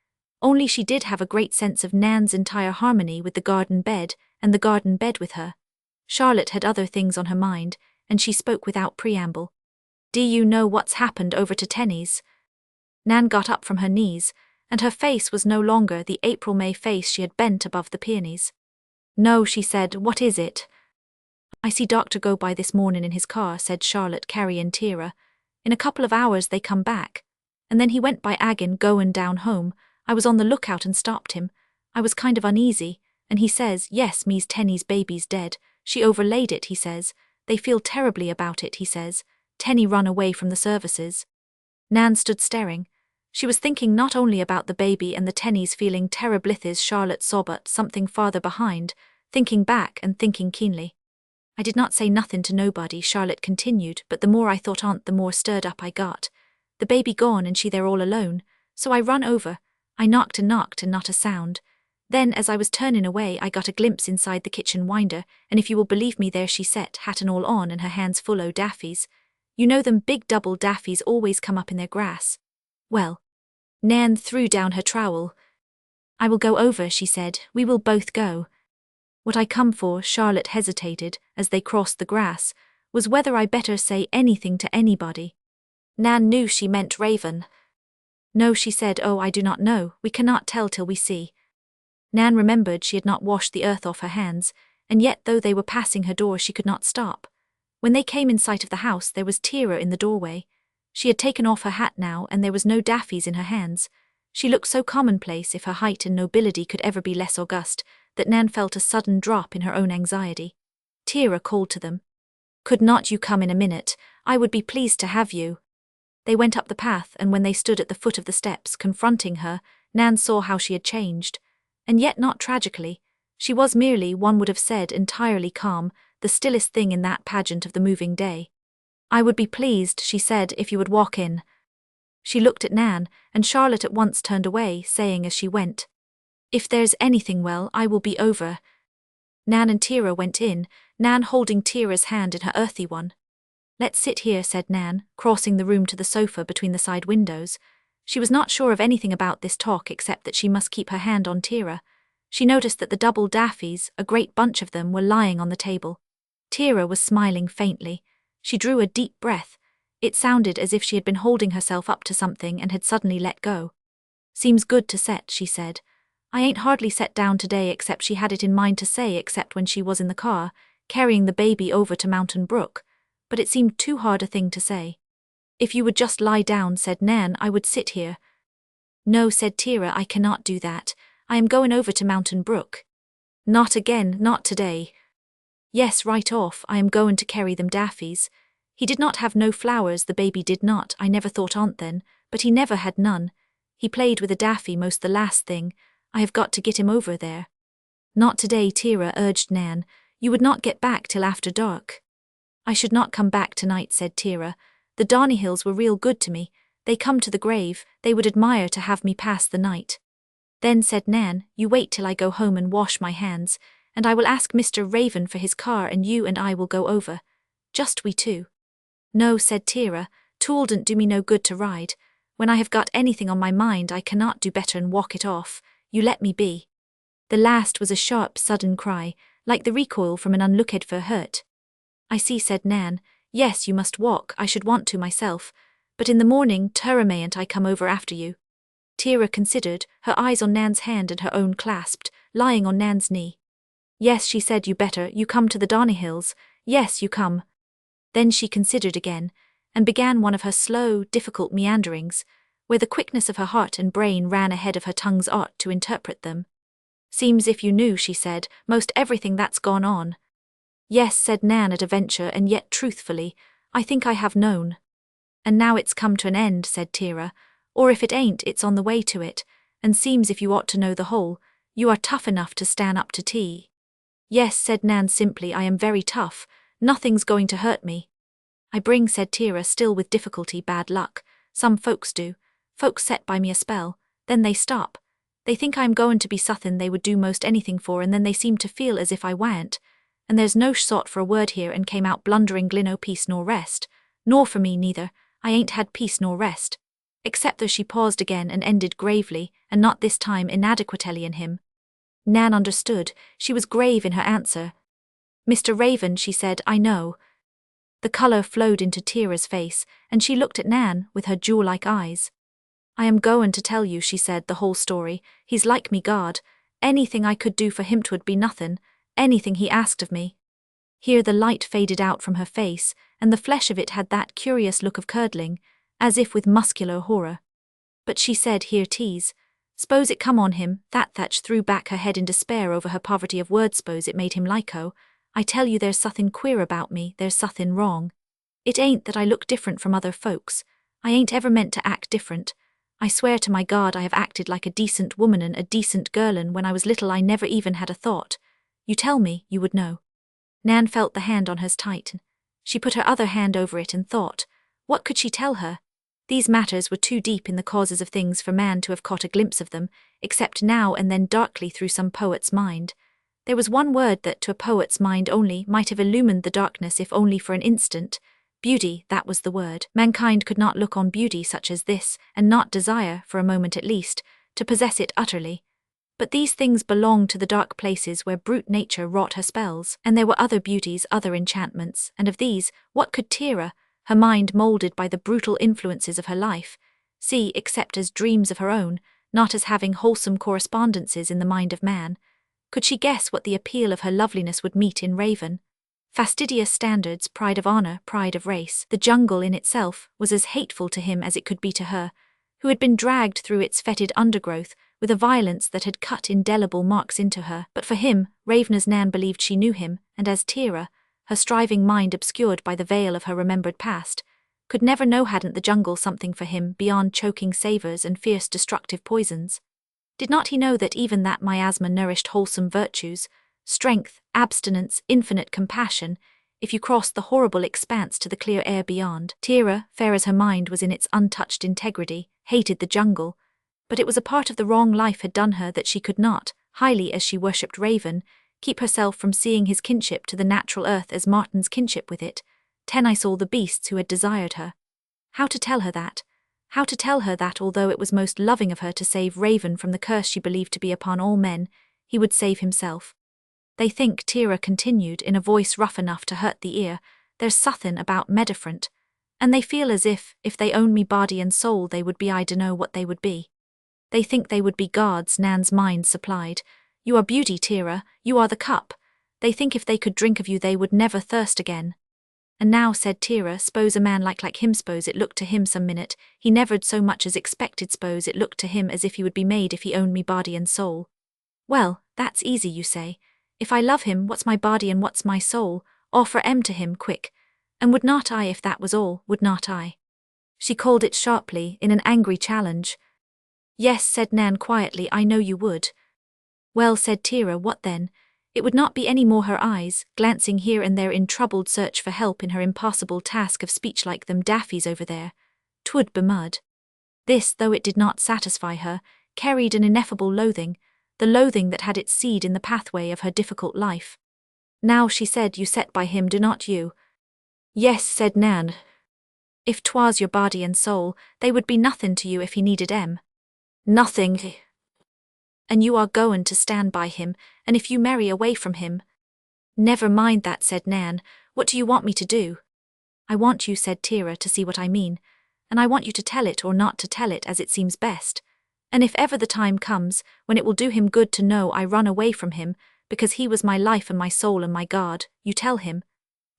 Only she did have a great sense of Nan's entire harmony with the garden bed, and the garden bed with her. Charlotte had other things on her mind, and she spoke without preamble. "Do you know what's happened over to Tenny's?" Nan got up from her knees, and her face was no longer the April-May face she had bent above the peonies. "No," she said, "what is it?" "I see Doctor go by this morning in his car," said Charlotte, Carrie and Tira. "In a couple of hours they come back. And then he went by Agin goin' down home. I was on the lookout and stopped him. I was kind of uneasy, and he says, yes, me's Tenny's baby's dead. She overlaid it, he says. They feel terribly about it, he says. Tenny run away from the services." Nan stood staring. She was thinking not only about the baby and the tennies feeling terror blithis Charlotte saw but something farther behind, thinking back and thinking keenly. I did not say nothing to nobody, Charlotte continued, but the more I thought on't the more stirred up I got. The baby gone and she there all alone, so I run over. I knocked and not a sound. Then as I was turning away I got a glimpse inside the kitchen winder, and if you will believe me there she set, hat and all on, and her hands full o' daffies. You know them big double daffies always come up in their grass. Well, Nan threw down her trowel. I will go over, she said, we will both go. What I come for, Charlotte hesitated, as they crossed the grass, was whether I better say anything to anybody. Nan knew she meant Raven. No, she said, oh, I do not know, we cannot tell till we see. Nan remembered she had not washed the earth off her hands, and yet though they were passing her door she could not stop. When they came in sight of the house there was Tira in the doorway. She had taken off her hat now, and there was no daffies in her hands. She looked so commonplace, if her height and nobility could ever be less august, that Nan felt a sudden drop in her own anxiety. Tira called to them. Could not you come in a minute? I would be pleased to have you. They went up the path, and when they stood at the foot of the steps, confronting her, Nan saw how she had changed. And yet not tragically. She was merely, one would have said, entirely calm, the stillest thing in that pageant of the moving day. I would be pleased, she said, if you would walk in. She looked at Nan, and Charlotte at once turned away, saying as she went, if there's anything, well, I will be over. Nan and Tira went in, Nan holding Tira's hand in her earthy one. Let's sit here, said Nan, crossing the room to the sofa between the side windows. She was not sure of anything about this talk except that she must keep her hand on Tira. She noticed that the double daffies, a great bunch of them, were lying on the table. Tira was smiling faintly. She drew a deep breath. It sounded as if she had been holding herself up to something and had suddenly let go. Seems good to set, she said. I ain't hardly set down today except she had it in mind to say except when she was in the car, carrying the baby over to Mountain Brook, but it seemed too hard a thing to say. If you would just lie down, said Nan, I would sit here. No, said Tira, I cannot do that. I am going over to Mountain Brook. Not again, not today. Yes, right off, I am going to carry them daffies. He did not have no flowers, the baby did not, I never thought on't then, but he never had none. He played with a daffy most the last thing. I have got to get him over there. Not today, Tira, urged Nan. You would not get back till after dark. I should not come back tonight, said Tira. The Donnyhills were real good to me. They come to the grave, they would admire to have me pass the night. Then, said Nan, you wait till I go home and wash my hands, and I will ask Mr. Raven for his car and you and I will go over. Just we two. No, said Tira, "'Twouldn't do me no good to ride. When I have got anything on my mind I cannot do better'n walk it off. You let me be." The last was a sharp, sudden cry, like the recoil from an unlooked-for hurt. I see, said Nan. Yes, you must walk, I should want to myself. But in the morning, Tira mayn't I come over after you? Tira considered, her eyes on Nan's hand and her own clasped, lying on Nan's knee. Yes, she said, you better, you come to the Donnyhills. Yes, you come. Then she considered again, and began one of her slow, difficult meanderings, where the quickness of her heart and brain ran ahead of her tongue's art to interpret them. Seems if you knew, she said, most everything that's gone on. Yes, said Nan at a venture, and yet truthfully, I think I have known. And now it's come to an end, said Tira, or if it ain't, it's on the way to it, and seems if you ought to know the whole, you are tough enough to stand up to tea. Yes, said Nan simply, I am very tough, nothing's going to hurt me. I bring, said Tira, still with difficulty, bad luck. Some folks do. Folks set by me a spell, then they stop. They think I am going to be suthin they would do most anything for, and then they seem to feel as if I warn't. And there's no sought for a word here and came out blundering glin no peace nor rest. Nor for me neither, I ain't had peace nor rest. Except though she paused again and ended gravely, and not this time inadequately in him. Nan understood, she was grave in her answer. Mr. Raven, she said, I know. The colour flowed into Tira's face, and she looked at Nan with her jewel-like eyes. I am goin' to tell you, she said, the whole story. He's like me God. Anything I could do for him 'twould be nothin', anything he asked of me. Here the light faded out from her face, and the flesh of it had that curious look of curdling, as if with muscular horror. But she said, here tease. S'pose it come on him, that Thatch threw back her head in despair over her poverty of words, s'pose it made him like ho. I tell you there's suthin queer about me, there's suthin wrong. It ain't that I look different from other folks. I ain't ever meant to act different. I swear to my God I have acted like a decent woman and a decent girl, and when I was little I never even had a thought. You tell me, you would know. Nan felt the hand on hers tighten. She put her other hand over it and thought, what could she tell her? These matters were too deep in the causes of things for man to have caught a glimpse of them, except now and then darkly through some poet's mind. There was one word that, to a poet's mind only, might have illumined the darkness if only for an instant. Beauty, that was the word. Mankind could not look on beauty such as this, and not desire, for a moment at least, to possess it utterly. But these things belonged to the dark places where brute nature wrought her spells, and there were other beauties, other enchantments, and of these, what could Tira, her mind moulded by the brutal influences of her life, see except as dreams of her own, not as having wholesome correspondences in the mind of man? Could she guess what the appeal of her loveliness would meet in Raven? Fastidious standards, pride of honor, pride of race, the jungle in itself was as hateful to him as it could be to her, who had been dragged through its fetid undergrowth with a violence that had cut indelible marks into her. But for him, Raven, as Nan believed she knew him, and as Tira, her striving mind obscured by the veil of her remembered past, could never know, hadn't the jungle something for him beyond choking savors and fierce destructive poisons? Did not he know that even that miasma nourished wholesome virtues, strength, abstinence, infinite compassion, if you crossed the horrible expanse to the clear air beyond? Tira, fair as her mind was in its untouched integrity, hated the jungle, but it was a part of the wrong life had done her that she could not, highly as she worshipped Raven, keep herself from seeing his kinship to the natural earth as Martin's kinship with it. I saw the beasts who had desired her. How to tell her that? How to tell her that although it was most loving of her to save Raven from the curse she believed to be upon all men, he would save himself? They think, Tira continued in a voice rough enough to hurt the ear, there's suthin about me different, and they feel as if they own me body and soul they would be, I dunno what they would be. They think they would be gods, Nan's mind supplied. You are beauty, Tira, you are the cup. They think if they could drink of you they would never thirst again. And now, said Tira, s'pose a man like him, s'pose it looked to him some minute, he never'd so much as expected, s'pose it looked to him as if he would be made if he owned me body and soul. Well, that's easy, you say. If I love him, what's my body and what's my soul? Offer to him, quick. And would not I, if that was all, would not I? She called it sharply, in an angry challenge. Yes, said Nan quietly, I know you would. Well, said Tira, what then? It would not be any more. Her eyes, glancing here and there in troubled search for help in her impossible task of speech, like them Daffy's over there. 'Twould be mud. This, though it did not satisfy her, carried an ineffable loathing, the loathing that had its seed in the pathway of her difficult life. Now, she said, you set by him, do not you? Yes, said Nan. If 'twas your body and soul, they would be nothing to you if he needed 'em. Nothing. And you are goin' to stand by him, and if you marry away from him. Never mind that, said Nan. What do you want me to do? I want you, said Tira, to see what I mean, and I want you to tell it or not to tell it as it seems best. And if ever the time comes when it will do him good to know I run away from him, because he was my life and my soul and my God, you tell him.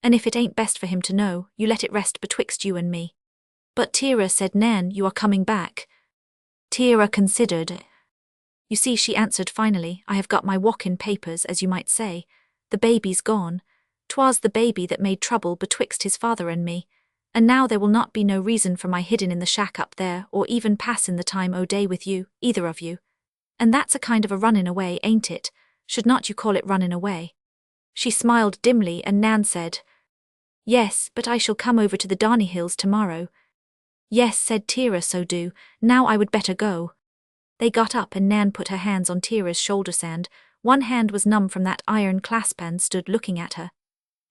And if it ain't best for him to know, you let it rest betwixt you and me. But Tira, said Nan, you are coming back. Tira considered. You see, she answered finally, I have got my walk-in papers, as you might say. The baby's gone. 'Twas the baby that made trouble betwixt his father and me. And now there will not be no reason for my hidden in the shack up there, or even passin' the time o' day with you, either of you. And that's a kind of a runnin' away, ain't it? Should not you call it runnin' away? She smiled dimly, and Nan said, Yes, but I shall come over to the Darney Hills tomorrow. Yes, said Tira, so do. Now I would better go. They got up and Nan put her hands on Tira's shoulders and one hand was numb from that iron clasp and stood looking at her.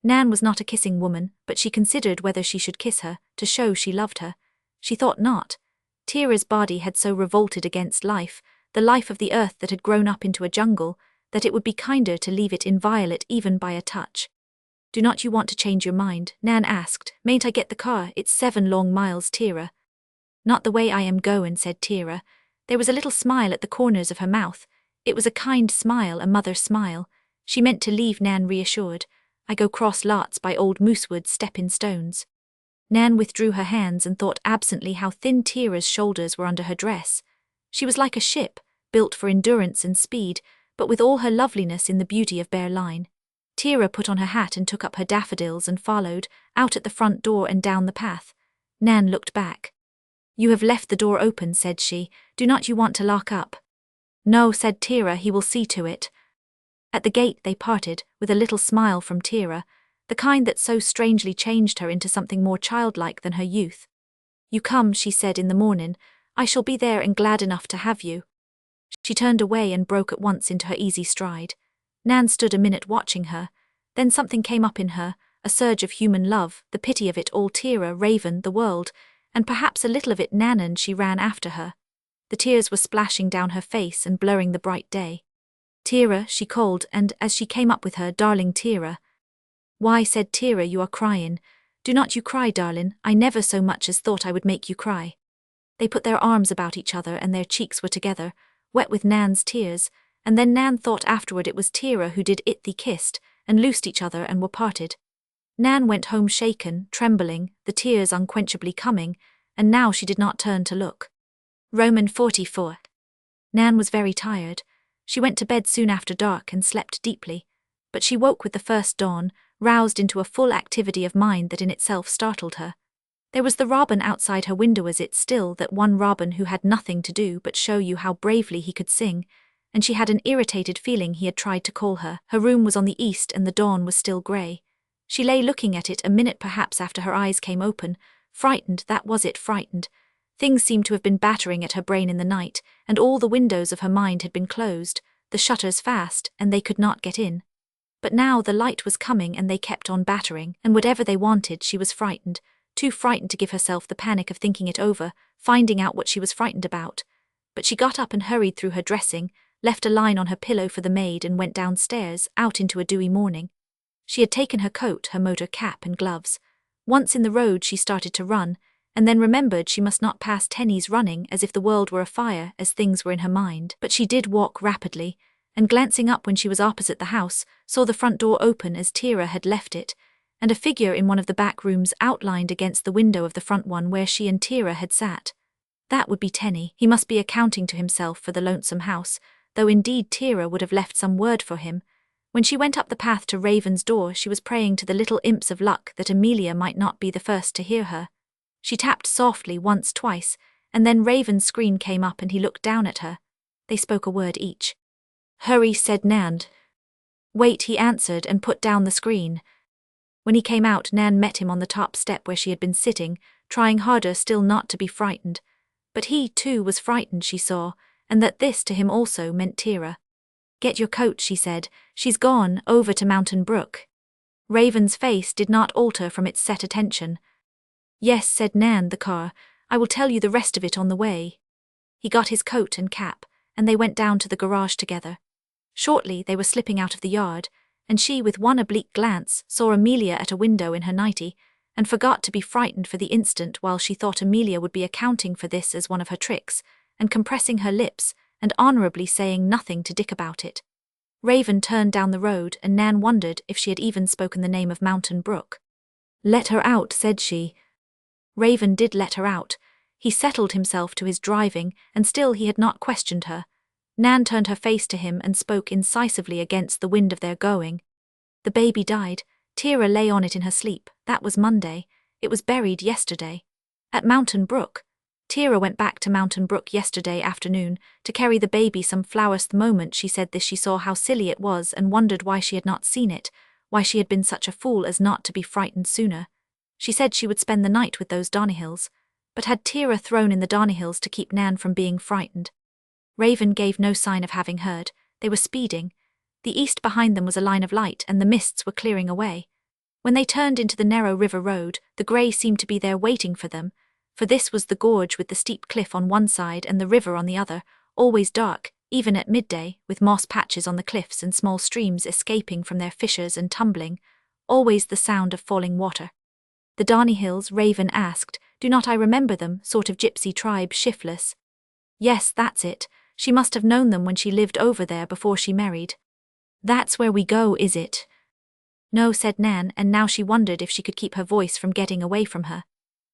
Nan was not a kissing woman, but she considered whether she should kiss her, to show she loved her. She thought not. Tira's body had so revolted against life, the life of the earth that had grown up into a jungle, that it would be kinder to leave it inviolate even by a touch. Do not you want to change your mind? Nan asked. Mayn't I get the car? It's 7 long miles, Tira. Not the way I am goin', said Tira. There was a little smile at the corners of her mouth. It was a kind smile, a mother's smile. She meant to leave Nan reassured. I go cross lots by old Moosewood's stepping stones. Nan withdrew her hands and thought absently how thin Tira's shoulders were under her dress. She was like a ship, built for endurance and speed, but with all her loveliness in the beauty of bare line. Tira put on her hat and took up her daffodils and followed, out at the front door and down the path. Nan looked back. You have left the door open, said she. Do not you want to lock up? No, said Tira, he will see to it. At the gate they parted, with a little smile from Tira, the kind that so strangely changed her into something more childlike than her youth. You come, she said, in the morning. I shall be there and glad enough to have you. She turned away and broke at once into her easy stride. Nan stood a minute watching her. Then something came up in her, a surge of human love, the pity of it all, Tira, Raven, the world, and perhaps a little of it Nan, and she ran after her. The tears were splashing down her face and blurring the bright day. Tira, she called, and as she came up with her, darling Tira. Why, said Tira, you are crying. Do not you cry, darling, I never so much as thought I would make you cry. They put their arms about each other and their cheeks were together, wet with Nan's tears, and then Nan thought afterward it was Tira who did it. They kissed, and loosed each other and were parted. Nan went home shaken, trembling, the tears unquenchably coming, and now she did not turn to look. Roman 44. Nan was very tired. She went to bed soon after dark and slept deeply, but she woke with the first dawn, roused into a full activity of mind that in itself startled her. There was the robin outside her window, as it still that one robin who had nothing to do but show you how bravely he could sing, and she had an irritated feeling he had tried to call her. Her room was on the east and the dawn was still grey. She lay looking at it a minute perhaps after her eyes came open, frightened, that was it, frightened. Things seemed to have been battering at her brain in the night, and all the windows of her mind had been closed, the shutters fast, and they could not get in. But now the light was coming and they kept on battering, and whatever they wanted, she was frightened, too frightened to give herself the panic of thinking it over, finding out what she was frightened about. But she got up and hurried through her dressing, left a line on her pillow for the maid and went downstairs, out into a dewy morning. She had taken her coat, her motor cap and gloves. Once in the road she started to run, and then remembered she must not pass Tenny's running as if the world were afire as things were in her mind. But she did walk rapidly, and glancing up when she was opposite the house, saw the front door open as Tira had left it, and a figure in one of the back rooms outlined against the window of the front one where she and Tira had sat. That would be Tenny. He must be accounting to himself for the lonesome house, though indeed Tira would have left some word for him. When she went up the path to Raven's door, she was praying to the little imps of luck that Amelia might not be the first to hear her. She tapped softly once, twice, and then Raven's screen came up and he looked down at her. They spoke a word each. Hurry, said Nan. Wait, he answered and put down the screen. When he came out, Nan met him on the top step where she had been sitting, trying harder still not to be frightened. But he, too, was frightened, she saw, and that this to him also meant Tira. Get your coat, she said. She's gone, over to Mountain Brook. Raven's face did not alter from its set attention. Yes, said Nan, the car. I will tell you the rest of it on the way. He got his coat and cap, and they went down to the garage together. Shortly they were slipping out of the yard, and she, with one oblique glance, saw Amelia at a window in her nightie, and forgot to be frightened for the instant while she thought Amelia would be accounting for this as one of her tricks, and compressing her lips, and honourably saying nothing to Dick about it. Raven turned down the road, and Nan wondered if she had even spoken the name of Mountain Brook. Let her out, said she. Raven did let her out. He settled himself to his driving, and still he had not questioned her. Nan turned her face to him and spoke incisively against the wind of their going. The baby died. Tira lay on it in her sleep. That was Monday. It was buried yesterday. At Mountain Brook. Tira went back to Mountain Brook yesterday afternoon to carry the baby some flowers. The moment she said this she saw how silly it was and wondered why she had not seen it, why she had been such a fool as not to be frightened sooner. She said she would spend the night with those Donihills, but had Tira thrown in the Donihills to keep Nan from being frightened? Raven gave no sign of having heard. They were speeding. The east behind them was a line of light and the mists were clearing away. When they turned into the narrow river road, the grey seemed to be there waiting for them, for this was the gorge with the steep cliff on one side and the river on the other, always dark, even at midday, with moss patches on the cliffs and small streams escaping from their fissures and tumbling, always the sound of falling water. The Donihills, Raven asked, do not I remember them, sort of gypsy tribe, shiftless? Yes, that's it. She must have known them when she lived over there before she married. That's where we go, is it? No, said Nan, and now she wondered if she could keep her voice from getting away from her.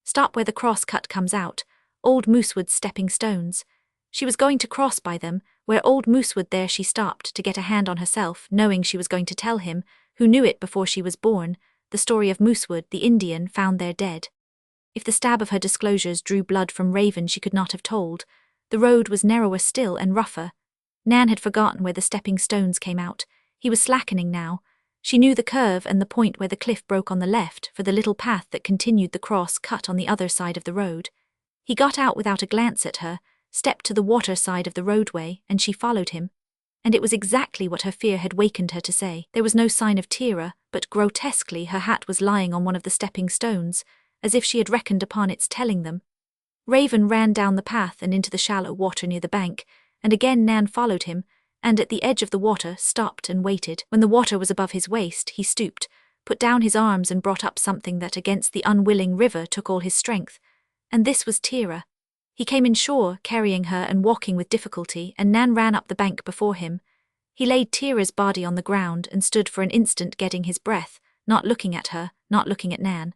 Stop where the cross-cut comes out, old Moosewood's stepping stones. She was going to cross by them, where old Moosewood there she stopped to get a hand on herself, knowing she was going to tell him, who knew it before she was born, the story of Moosewood, the Indian, found there dead. If the stab of her disclosures drew blood from Raven, she could not have told. The road was narrower still and rougher. Nan had forgotten where the stepping stones came out. He was slackening now. She knew the curve and the point where the cliff broke on the left for the little path that continued the cross cut on the other side of the road. He got out without a glance at her, stepped to the water side of the roadway, and she followed him. And it was exactly what her fear had wakened her to say. There was no sign of Tira, but grotesquely her hat was lying on one of the stepping stones, as if she had reckoned upon its telling them. Raven ran down the path and into the shallow water near the bank, and again Nan followed him, and at the edge of the water stopped and waited. When the water was above his waist, he stooped, put down his arms and brought up something that against the unwilling river took all his strength. And this was Tira. He came inshore, carrying her and walking with difficulty, and Nan ran up the bank before him. He laid Tira's body on the ground and stood for an instant getting his breath, not looking at her, not looking at Nan.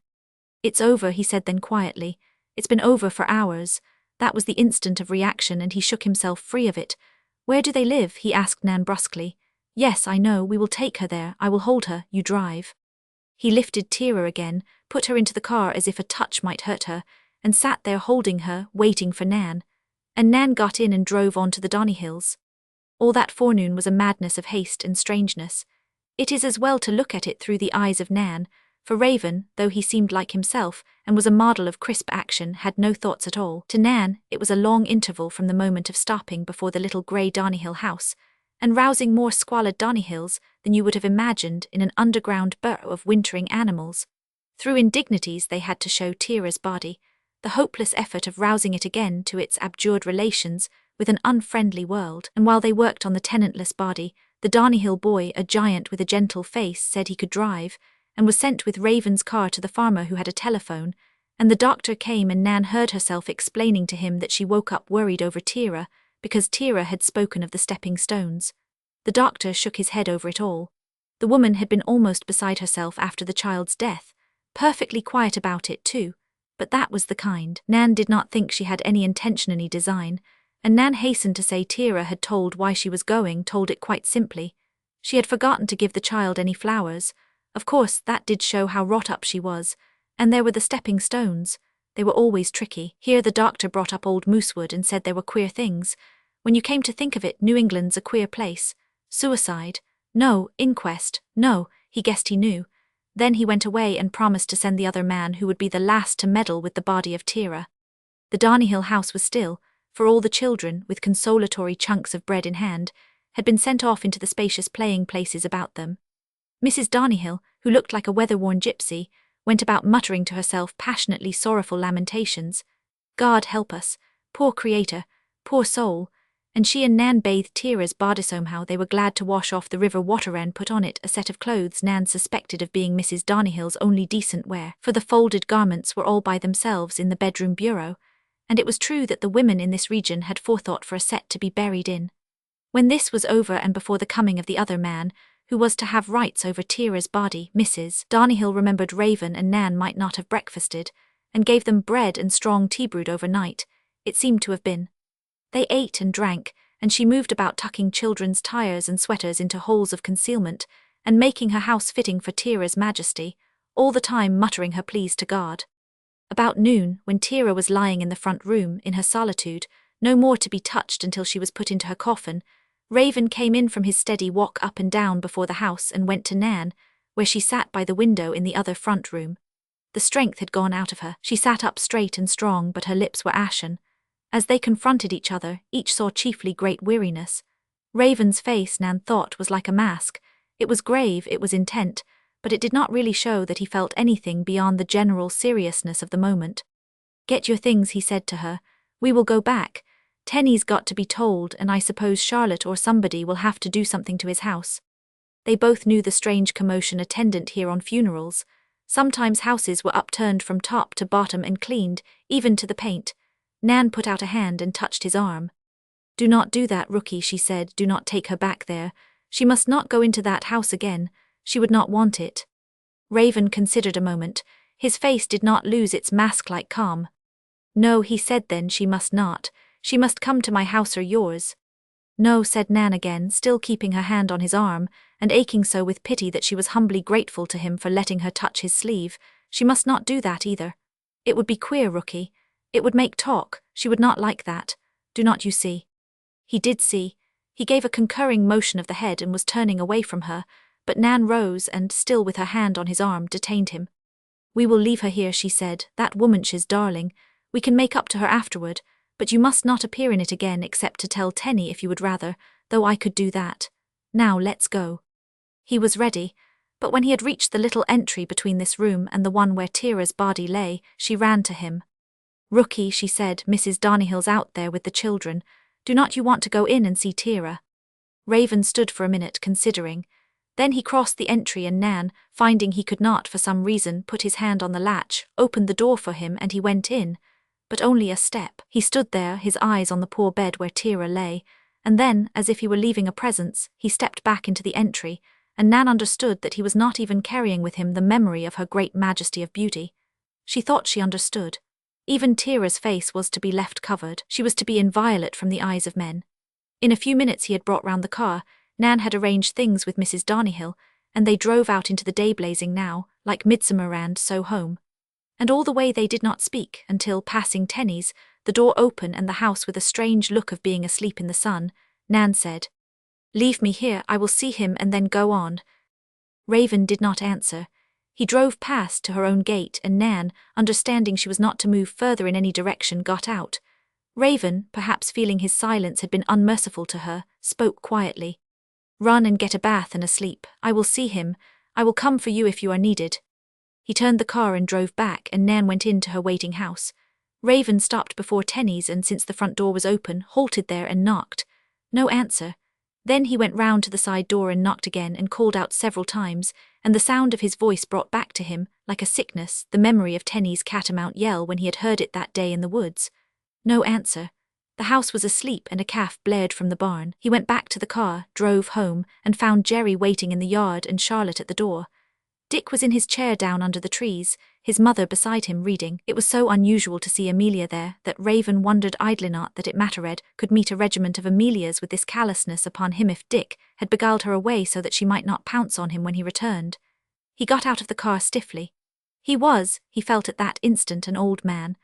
"It's over," he said then quietly. "It's been over for hours." That was the instant of reaction, and he shook himself free of it. "Where do they live?" he asked Nan brusquely. "Yes, I know, we will take her there. I will hold her, you drive." He lifted Tira again, put her into the car as if a touch might hurt her, and sat there holding her, waiting for Nan. And Nan got in and drove on to the Donnyhills. All that forenoon was a madness of haste and strangeness. It is as well to look at it through the eyes of Nan, for Raven, though he seemed like himself, and was a model of crisp action, had no thoughts at all. To Nan, it was a long interval from the moment of stopping before the little grey Donnyhill house, and rousing more squalid Donnyhills than you would have imagined in an underground burrow of wintering animals. Through indignities they had to show Tira's body, the hopeless effort of rousing it again to its abjured relations with an unfriendly world, and while they worked on the tenantless body, the Donnyhill boy, a giant with a gentle face, said he could drive, and was sent with Raven's car to the farmer who had a telephone, and the doctor came, and Nan heard herself explaining to him that she woke up worried over Tira, because Tira had spoken of the stepping stones. The doctor shook his head over it all. The woman had been almost beside herself after the child's death, perfectly quiet about it too, but that was the kind. Nan did not think she had any intention, any design, and Nan hastened to say Tira had told why she was going, told it quite simply. She had forgotten to give the child any flowers. Of course, that did show how wrought up she was, and there were the stepping stones. They were always tricky. Here the doctor brought up old Moosewood and said there were queer things. When you came to think of it, New England's a queer place. Suicide? No. Inquest? No. He guessed he knew. Then he went away and promised to send the other man who would be the last to meddle with the body of Tira. The Donnyhill house was still, for all the children, with consolatory chunks of bread in hand, had been sent off into the spacious playing places about them. Mrs. Donnyhill, who looked like a weather-worn gypsy, went about muttering to herself passionately sorrowful lamentations. God help us, poor creator, poor soul, and she and Nan bathed Tira's body. Somehow they were glad to wash off the river water and put on it a set of clothes Nan suspected of being Mrs. Donnyhill's only decent wear, for the folded garments were all by themselves in the bedroom bureau, and it was true that the women in this region had forethought for a set to be buried in. When this was over and before the coming of the other man, who was to have rights over Tira's body, Mrs. Donnyhill remembered Raven and Nan might not have breakfasted, and gave them bread and strong tea brewed overnight, it seemed to have been. They ate and drank, and she moved about tucking children's tires and sweaters into holes of concealment, and making her house fitting for Tira's majesty, all the time muttering her pleas to God. About noon, when Tira was lying in the front room, in her solitude, no more to be touched until she was put into her coffin, Raven came in from his steady walk up and down before the house and went to Nan, where she sat by the window in the other front room. The strength had gone out of her. She sat up straight and strong, but her lips were ashen. As they confronted each other, each saw chiefly great weariness. Raven's face, Nan thought, was like a mask. It was grave, it was intent, but it did not really show that he felt anything beyond the general seriousness of the moment. "Get your things," he said to her. "We will go back. Tenny's got to be told, and I suppose Charlotte or somebody will have to do something to his house." They both knew the strange commotion attendant here on funerals. Sometimes houses were upturned from top to bottom and cleaned, even to the paint. Nan put out a hand and touched his arm. "Do not do that, rookie," she said. "Do not take her back there. She must not go into that house again. She would not want it." Raven considered a moment. His face did not lose its mask-like calm. "No," he said then, "she must not. She must come to my house or yours." "No," said Nan again, still keeping her hand on his arm, and aching so with pity that she was humbly grateful to him for letting her touch his sleeve. "She must not do that either. It would be queer, Rookie. It would make talk. She would not like that. Do not you see? He did see. He gave a concurring motion of the head and was turning away from her, but Nan rose and, still with her hand on his arm, detained him. We will leave her here, she said. That woman's darling. We can make up to her afterward, but you must not appear in it again except to tell Tenny if you would rather, though I could do that. Now let's go. He was ready, but when he had reached the little entry between this room and the one where Tira's body lay, she ran to him. Rookie, she said, Mrs. Darnihill's out there with the children. Do not you want to go in and see Tira? Raven stood for a minute considering. Then he crossed the entry and Nan, finding he could not for some reason put his hand on the latch, opened the door for him and he went in. But only a step. He stood there, his eyes on the poor bed where Tira lay, and then, as if he were leaving a presence, he stepped back into the entry, and Nan understood that he was not even carrying with him the memory of her great majesty of beauty. She thought she understood. Even Tira's face was to be left covered. She was to be inviolate from the eyes of men. In a few minutes he had brought round the car. Nan had arranged things with Mrs. Darnihill, and they drove out into the day blazing now, like midsummer and so home. And all the way they did not speak, until, passing Tenny's, the door open and the house with a strange look of being asleep in the sun, Nan said, "Leave me here, I will see him and then go on." Raven did not answer. He drove past to her own gate and Nan, understanding she was not to move further in any direction, got out. Raven, perhaps feeling his silence had been unmerciful to her, spoke quietly. "Run and get a bath and a sleep. I will see him. I will come for you if you are needed." He turned the car and drove back and Nan went into her waiting house. Raven stopped before Tenny's and since the front door was open, halted there and knocked. No answer. Then he went round to the side door and knocked again and called out several times, and the sound of his voice brought back to him, like a sickness, the memory of Tenny's catamount yell when he had heard it that day in the woods. No answer. The house was asleep and a calf blared from the barn. He went back to the car, drove home, and found Jerry waiting in the yard and Charlotte at the door. Dick was in his chair down under the trees, his mother beside him reading. It was so unusual to see Amelia there that Raven wondered idly not that it mattered could meet a regiment of Amelias with this callousness upon him if Dick had beguiled her away so that she might not pounce on him when he returned. He got out of the car stiffly. He felt at that instant an old man.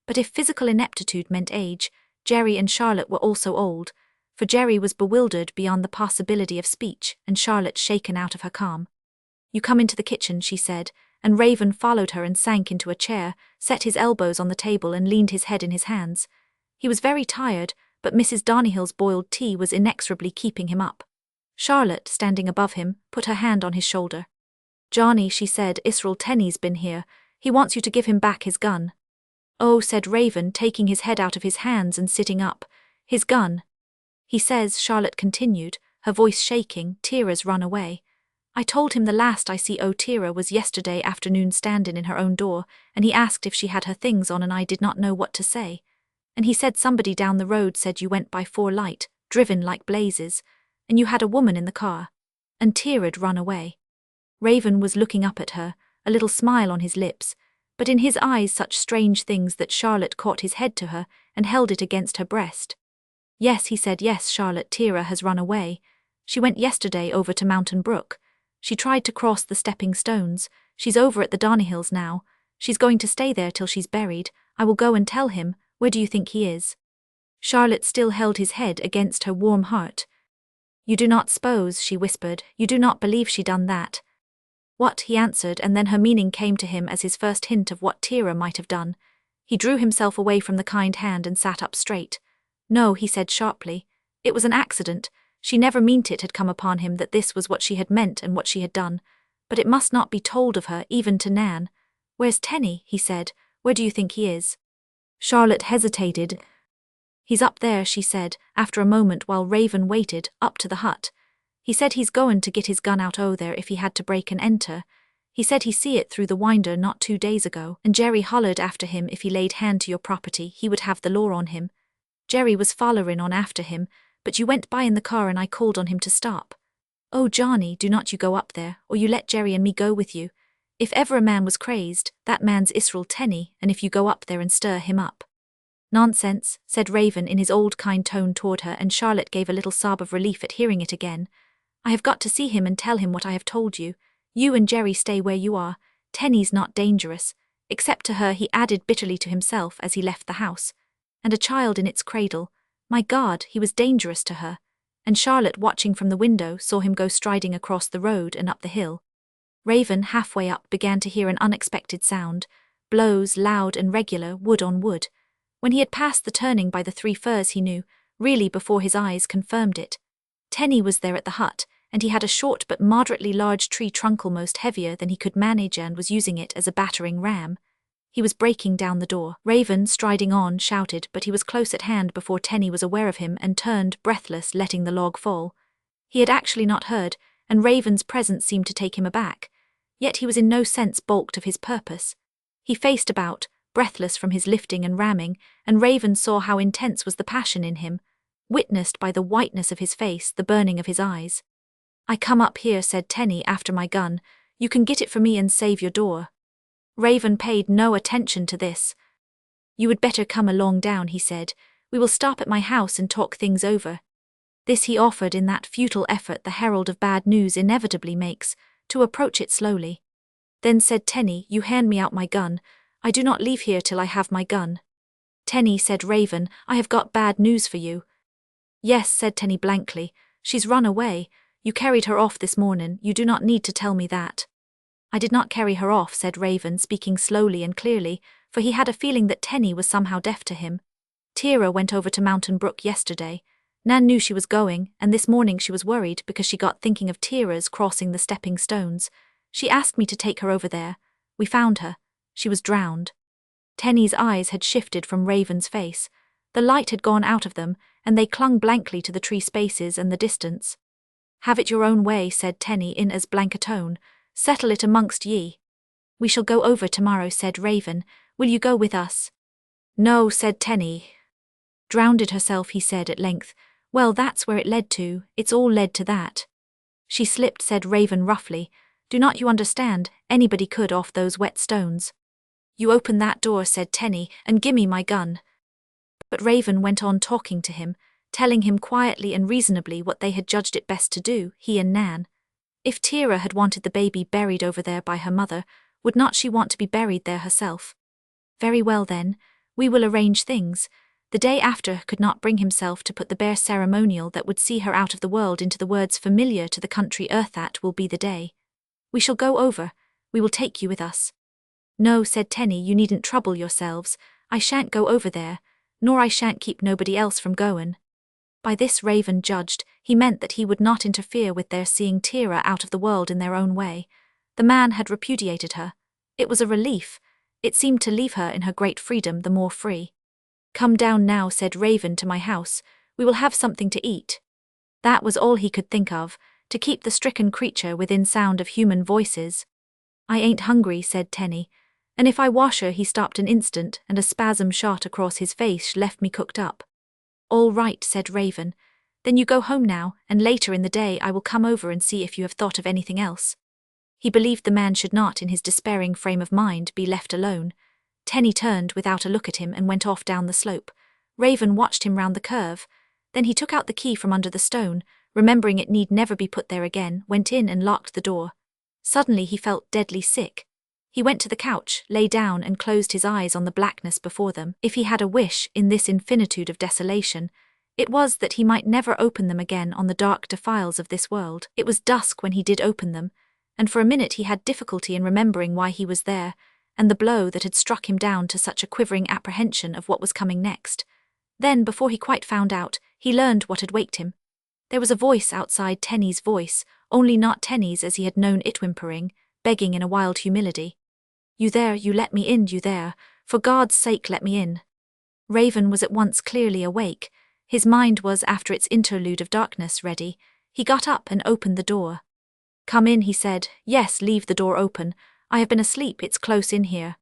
But if physical ineptitude meant age, Jerry and Charlotte were also old, for Jerry was bewildered beyond the possibility of speech and Charlotte shaken out of her calm. "You come into the kitchen," she said, and Raven followed her and sank into a chair, set his elbows on the table and leaned his head in his hands. He was very tired, but Mrs. Darnihill's boiled tea was inexorably keeping him up. Charlotte, standing above him, put her hand on his shoulder. "Johnny," she said, "Israel Tenny's been here. He wants you to give him back his gun." "Oh," said Raven, taking his head out of his hands and sitting up. "His gun." "He says," Charlotte continued, her voice shaking, "Tira's run away. I told him the last I see Tira was yesterday afternoon standin' in her own door, and he asked if she had her things on and I did not know what to say. And he said somebody down the road said you went by 4 light, driven like blazes, and you had a woman in the car. And Tira'd run away." Raven was looking up at her, a little smile on his lips, but in his eyes such strange things that Charlotte caught his head to her and held it against her breast. "Yes," he said, "yes, Charlotte, Tira has run away. She went yesterday over to Mountain Brook. She tried to cross the stepping stones. She's over at the Darnihills now. She's going to stay there till she's buried. I will go and tell him. Where do you think he is?" Charlotte still held his head against her warm heart. "You do not suppose," she whispered, "you do not believe she done that?" "What?" he answered, and then her meaning came to him as his first hint of what Tira might have done. He drew himself away from the kind hand and sat up straight. "No," he said sharply. "It was an accident. She never meant it had come upon him that this was what she had meant and what she had done. But it must not be told of her, even to Nan." "Where's Tenny?" he said. "Where do you think he is?" Charlotte hesitated. "He's up there," she said, after a moment while Raven waited, "up to the hut. He said he's goin' to get his gun out there if he had to break and enter. He said he see it through the winder not 2 days ago, and Jerry hollered after him if he laid hand to your property he would have the law on him. Jerry was follerin' on after him, but you went by in the car and I called on him to stop. Oh, Johnny, do not you go up there, or you let Jerry and me go with you. If ever a man was crazed, that man's Israel Tenny, and if you go up there and stir him up." "Nonsense," said Raven in his old kind tone toward her, and Charlotte gave a little sob of relief at hearing it again. "I have got to see him and tell him what I have told you. You and Jerry stay where you are. Tenny's not dangerous. Except to her, he added bitterly to himself as he left the house. And a child in its cradle. My God, he was dangerous to her. And Charlotte, watching from the window, saw him go striding across the road and up the hill. Raven, halfway up, began to hear an unexpected sound, blows, loud and regular, wood on wood. When he had passed the turning by the 3 Firs, he knew, really before his eyes confirmed it. Tenny was there at the hut, and he had a short but moderately large tree trunk almost heavier than he could manage and was using it as a battering ram. He was breaking down the door. Raven, striding on, shouted, but he was close at hand before Tenny was aware of him and turned, breathless, letting the log fall. He had actually not heard, and Raven's presence seemed to take him aback. Yet he was in no sense balked of his purpose. He faced about, breathless from his lifting and ramming, and Raven saw how intense was the passion in him, witnessed by the whiteness of his face, the burning of his eyes. I come up here, said Tenny, after my gun. You can get it for me and save your door. Raven paid no attention to this. You would better come along down, he said. We will stop at my house and talk things over. This he offered in that futile effort the herald of bad news inevitably makes, to approach it slowly. Then said Tenny, you hand me out my gun. I do not leave here till I have my gun. Tenny, said Raven, I have got bad news for you. Yes, said Tenny blankly, she's run away. You carried her off this morning, you do not need to tell me that. I did not carry her off, said Raven, speaking slowly and clearly, for he had a feeling that Tenny was somehow deaf to him. Tira went over to Mountain Brook yesterday. Nan knew she was going, and this morning she was worried because she got thinking of Tira's crossing the stepping stones. She asked me to take her over there. We found her. She was drowned. Tenny's eyes had shifted from Raven's face. The light had gone out of them, and they clung blankly to the tree spaces and the distance. Have it your own way, said Tenny in as blank a tone. Settle it amongst ye. We shall go over tomorrow, said Raven. Will you go with us? No, said Tenny. Drowned herself, he said at length. Well, that's where it led to, it's all led to that. She slipped, said Raven roughly. Do not you understand, anybody could off those wet stones. You open that door, said Tenny, and gimme my gun. But Raven went on talking to him, telling him quietly and reasonably what they had judged it best to do, he and Nan. If Tira had wanted the baby buried over there by her mother, would not she want to be buried there herself? Very well then, we will arrange things. The day after could not bring himself to put the bare ceremonial that would see her out of the world into the words familiar to the country earth. That will be the day. We shall go over. We will take you with us. No, said Tenny, you needn't trouble yourselves. I shan't go over there, nor I shan't keep nobody else from goin'. By this Raven judged, he meant that he would not interfere with their seeing Tira out of the world in their own way. The man had repudiated her. It was a relief. It seemed to leave her in her great freedom the more free. Come down now, said Raven, to my house. We will have something to eat. That was all he could think of, to keep the stricken creature within sound of human voices. I ain't hungry, said Tenny. And if I wash her, he stopped an instant, and a spasm shot across his face left me cooked up. All right, said Raven. Then you go home now, and later in the day I will come over and see if you have thought of anything else. He believed the man should not, in his despairing frame of mind, be left alone. Tenny turned without a look at him and went off down the slope. Raven watched him round the curve. Then he took out the key from under the stone, remembering it need never be put there again, went in and locked the door. Suddenly he felt deadly sick. He went to the couch, lay down and closed his eyes on the blackness before them. If he had a wish, in this infinitude of desolation, it was that he might never open them again on the dark defiles of this world. It was dusk when he did open them, and for a minute he had difficulty in remembering why he was there, and the blow that had struck him down to such a quivering apprehension of what was coming next. Then, before he quite found out, he learned what had waked him. There was a voice outside Tenny's voice, only not Tenny's as he had known it, whimpering, begging in a wild humility. You there, you let me in, you there, for God's sake let me in. Raven was at once clearly awake. His mind was, after its interlude of darkness, ready. He got up and opened the door. Come in, he said. Yes, leave the door open. I have been asleep, it's close in here.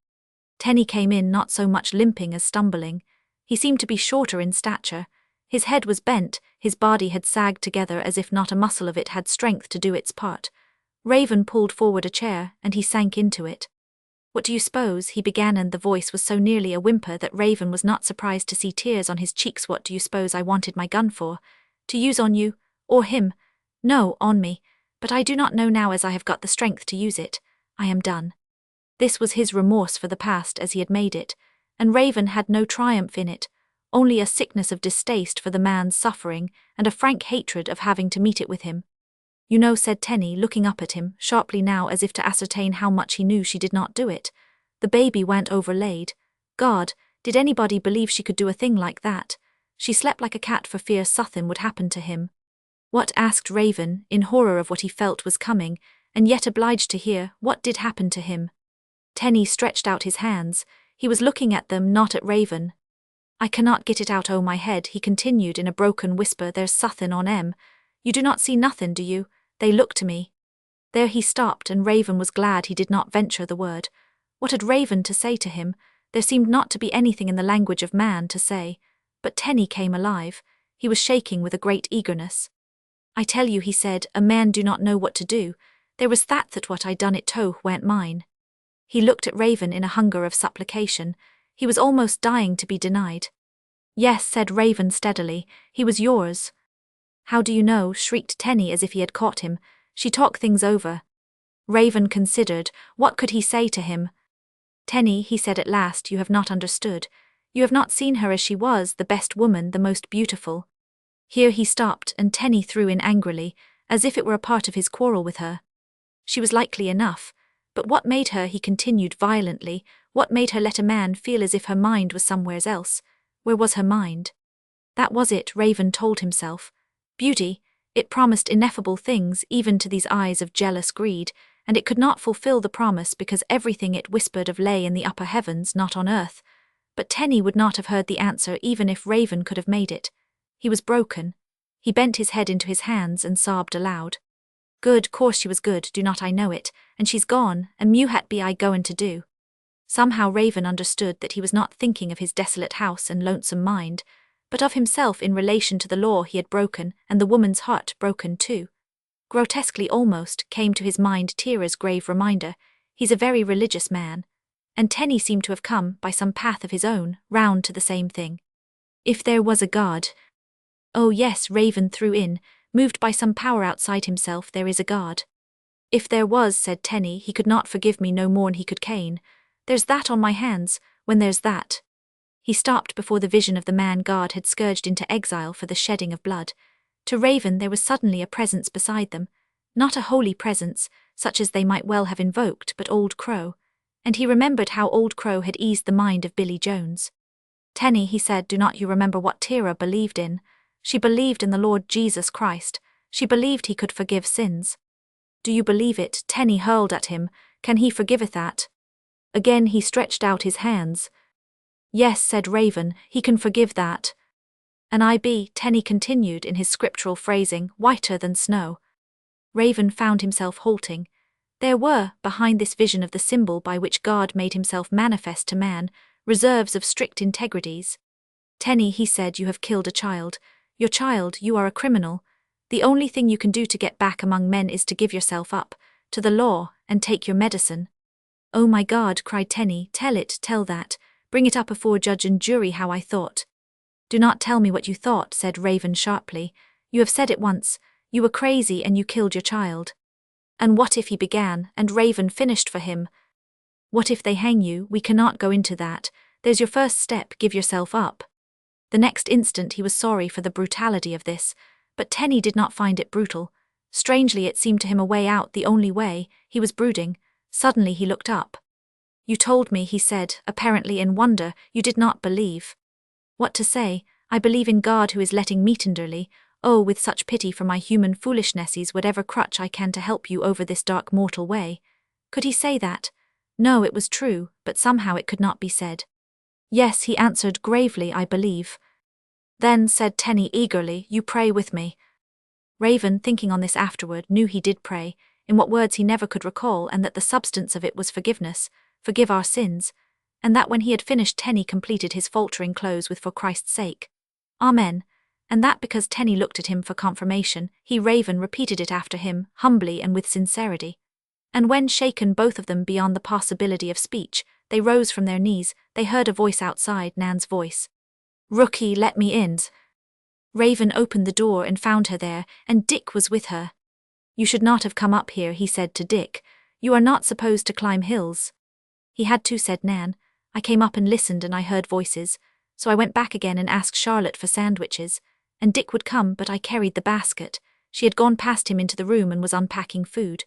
Tenny came in, not so much limping as stumbling. He seemed to be shorter in stature. His head was bent, his body had sagged together as if not a muscle of it had strength to do its part. Raven pulled forward a chair, and he sank into it. What do you suppose, he began, and the voice was so nearly a whimper that Raven was not surprised to see tears on his cheeks. What do you suppose I wanted my gun for? To use on you, or him? No, on me, but I do not know now as I have got the strength to use it. I am done. This was his remorse for the past as he had made it, and Raven had no triumph in it, only a sickness of distaste for the man's suffering and a frank hatred of having to meet it with him. You know, said Tenny, looking up at him, sharply now as if to ascertain how much he knew she did not do it. The baby wa'n't overlaid. God, did anybody believe she could do a thing like that? She slept like a cat for fear suthin would happen to him. What? Asked Raven, in horror of what he felt was coming, and yet obliged to hear. What did happen to him? Tenny stretched out his hands. He was looking at them, not at Raven. I cannot get it out o' my head, he continued in a broken whisper. There's suthin on 'em. You do not see nothin', do you? They look to me. There he stopped, and Raven was glad he did not venture the word. What had Raven to say to him? There seemed not to be anything in the language of man to say. But Tenny came alive. He was shaking with a great eagerness. I tell you, he said, a man do not know what to do. There was that what I done it to weren't mine. He looked at Raven in a hunger of supplication. He was almost dying to be denied. Yes, said Raven steadily, he was yours. How do you know? Shrieked Tenny as if he had caught him. She talked things over. Raven considered. What could he say to him? Tenny, he said at last, you have not understood. You have not seen her as she was, the best woman, the most beautiful. Here he stopped, and Tenny threw in angrily, as if it were a part of his quarrel with her. She was likely enough, but what made her, he continued violently, what made her let a man feel as if her mind was somewheres else? Where was her mind? That was it, Raven told himself. Beauty, it promised ineffable things even to these eyes of jealous greed, and it could not fulfill the promise because everything it whispered of lay in the upper heavens, not on earth. But Tenny would not have heard the answer even if Raven could have made it. He was broken. He bent his head into his hands and sobbed aloud. Good, course she was good, do not I know it, and she's gone, and Muhat be I goin' to do. Somehow Raven understood that he was not thinking of his desolate house and lonesome mind, but of himself in relation to the law he had broken and the woman's heart broken too. Grotesquely almost came to his mind Tira's grave reminder, he's a very religious man, and Tenny seemed to have come, by some path of his own, round to the same thing. If there was a God. Oh yes, Raven threw in, moved by some power outside himself, there is a God. If there was, said Tenny, he could not forgive me no more'n he could Cain. There's that on my hands, when there's that. He stopped before the vision of the man God had scourged into exile for the shedding of blood. To Raven there was suddenly a presence beside them, not a holy presence, such as they might well have invoked, but Old Crow, and he remembered how Old Crow had eased the mind of Billy Jones. Tenny, he said, do not you remember what Tira believed in? She believed in the Lord Jesus Christ. She believed he could forgive sins. Do you believe it? Tenny hurled at him. Can he forgiveth that? Again he stretched out his hands. Yes, said Raven, he can forgive that. And I be, Tenny continued in his scriptural phrasing, whiter than snow. Raven found himself halting. There were, behind this vision of the symbol by which God made himself manifest to man, reserves of strict integrities. Tenny, he said, you have killed a child. Your child, you are a criminal. The only thing you can do to get back among men is to give yourself up, to the law, and take your medicine. Oh my God, cried Tenny, tell that, bring it up afore judge and jury how I thought. Do not tell me what you thought, said Raven sharply. You have said it once, you were crazy and you killed your child. And what if he began, and Raven finished for him? What if they hang you? We cannot go into that. There's your first step, give yourself up. The next instant he was sorry for the brutality of this, but Tenny did not find it brutal. Strangely it seemed to him a way out, the only way. He was brooding. Suddenly he looked up. You told me, he said, apparently in wonder, you did not believe. What to say? I believe in God who is letting me tenderly, oh, with such pity for my human foolishnesses, whatever crutch I can to help you over this dark mortal way. Could he say that? No, it was true, but somehow it could not be said. Yes, he answered gravely, I believe. Then, said Tenny eagerly, you pray with me. Raven, thinking on this afterward, knew he did pray, in what words he never could recall, and that the substance of it was forgiveness, forgive our sins, and that when he had finished Tenny completed his faltering close with for Christ's sake. Amen. And that because Tenny looked at him for confirmation, he Raven repeated it after him, humbly and with sincerity. And when shaken both of them beyond the possibility of speech, they rose from their knees, they heard a voice outside, Nan's voice. Rookie, let me in. Raven opened the door and found her there, and Dick was with her. You should not have come up here, he said to Dick. You are not supposed to climb hills. He had to, said Nan. I came up and listened and I heard voices, so I went back again and asked Charlotte for sandwiches, and Dick would come but I carried the basket. She had gone past him into the room and was unpacking food.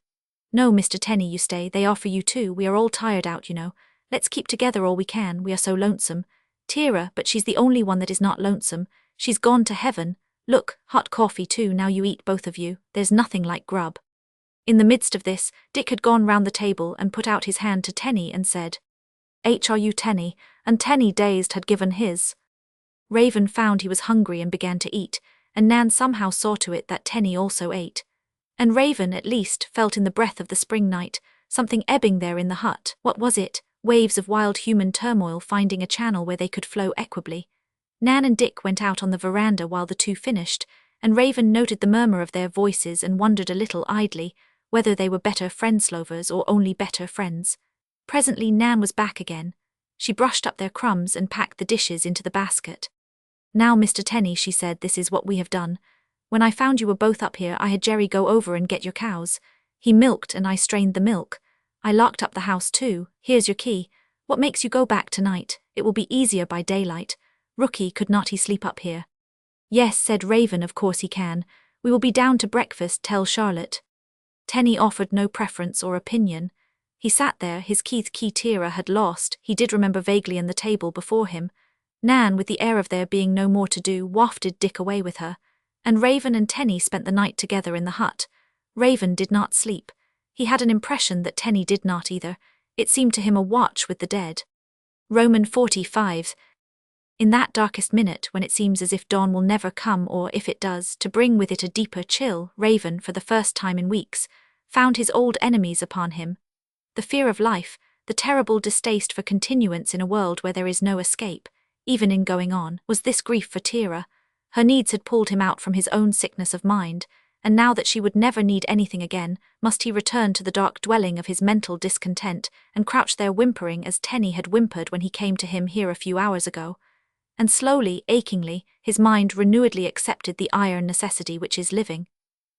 No, Mr. Tenney, you stay, they are for you too, we are all tired out, you know. Let's keep together all we can, we are so lonesome. Tira, but she's the only one that is not lonesome, she's gone to heaven. Look, hot coffee too, now you eat both of you, there's nothing like grub. In the midst of this, Dick had gone round the table and put out his hand to Tenny and said, "H.R.U. Tenny," and Tenny, dazed, had given his. Raven found he was hungry and began to eat, and Nan somehow saw to it that Tenny also ate. And Raven, at least, felt in the breath of the spring night, something ebbing there in the hut. What was it? Waves of wild human turmoil finding a channel where they could flow equably. Nan and Dick went out on the veranda while the two finished, and Raven noted the murmur of their voices and wondered a little idly whether they were better friendslovers or only better friends. Presently Nan was back again. She brushed up their crumbs and packed the dishes into the basket. "Now, Mr. Tenney," she said, "this is what we have done. When I found you were both up here, I had Jerry go over and get your cows. He milked and I strained the milk. I locked up the house too. Here's your key. What makes you go back tonight? It will be easier by daylight. Rookie, could not he sleep up here?" "Yes," said Raven, "of course he can. We will be down to breakfast, tell Charlotte." Tenny offered no preference or opinion. He sat there, his key Tira had lost, he did remember vaguely, in the table before him. Nan, with the air of there being no more to do, wafted Dick away with her, and Raven and Tenny spent the night together in the hut. Raven did not sleep. He had an impression that Tenny did not either. It seemed to him a watch with the dead. Roman 45. In that darkest minute, when it seems as if dawn will never come, or if it does, to bring with it a deeper chill, Raven, for the first time in weeks, found his old enemies upon him. The fear of life, the terrible distaste for continuance in a world where there is no escape, even in going on, was this grief for Tira. Her needs had pulled him out from his own sickness of mind, and now that she would never need anything again, must he return to the dark dwelling of his mental discontent, and crouch there whimpering as Tenny had whimpered when he came to him here a few hours ago. And slowly, achingly, his mind renewedly accepted the iron necessity which is living.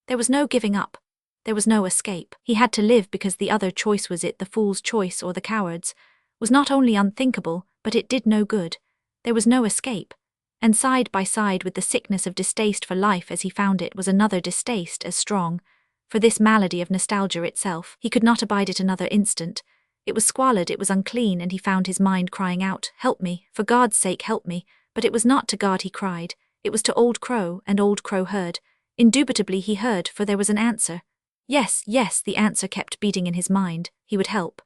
There was no giving up. There was no escape. He had to live because the other choice was it, the fool's choice or the coward's, was not only unthinkable, but it did no good. There was no escape. And side by side with the sickness of distaste for life as he found it was another distaste as strong, for this malady of nostalgia itself. He could not abide it another instant. It was squalid, it was unclean, and he found his mind crying out, "Help me, for God's sake help me," but it was not to God he cried, it was to Old Crow, and Old Crow heard. Indubitably he heard, for there was an answer. Yes, yes, the answer kept beating in his mind, he would help.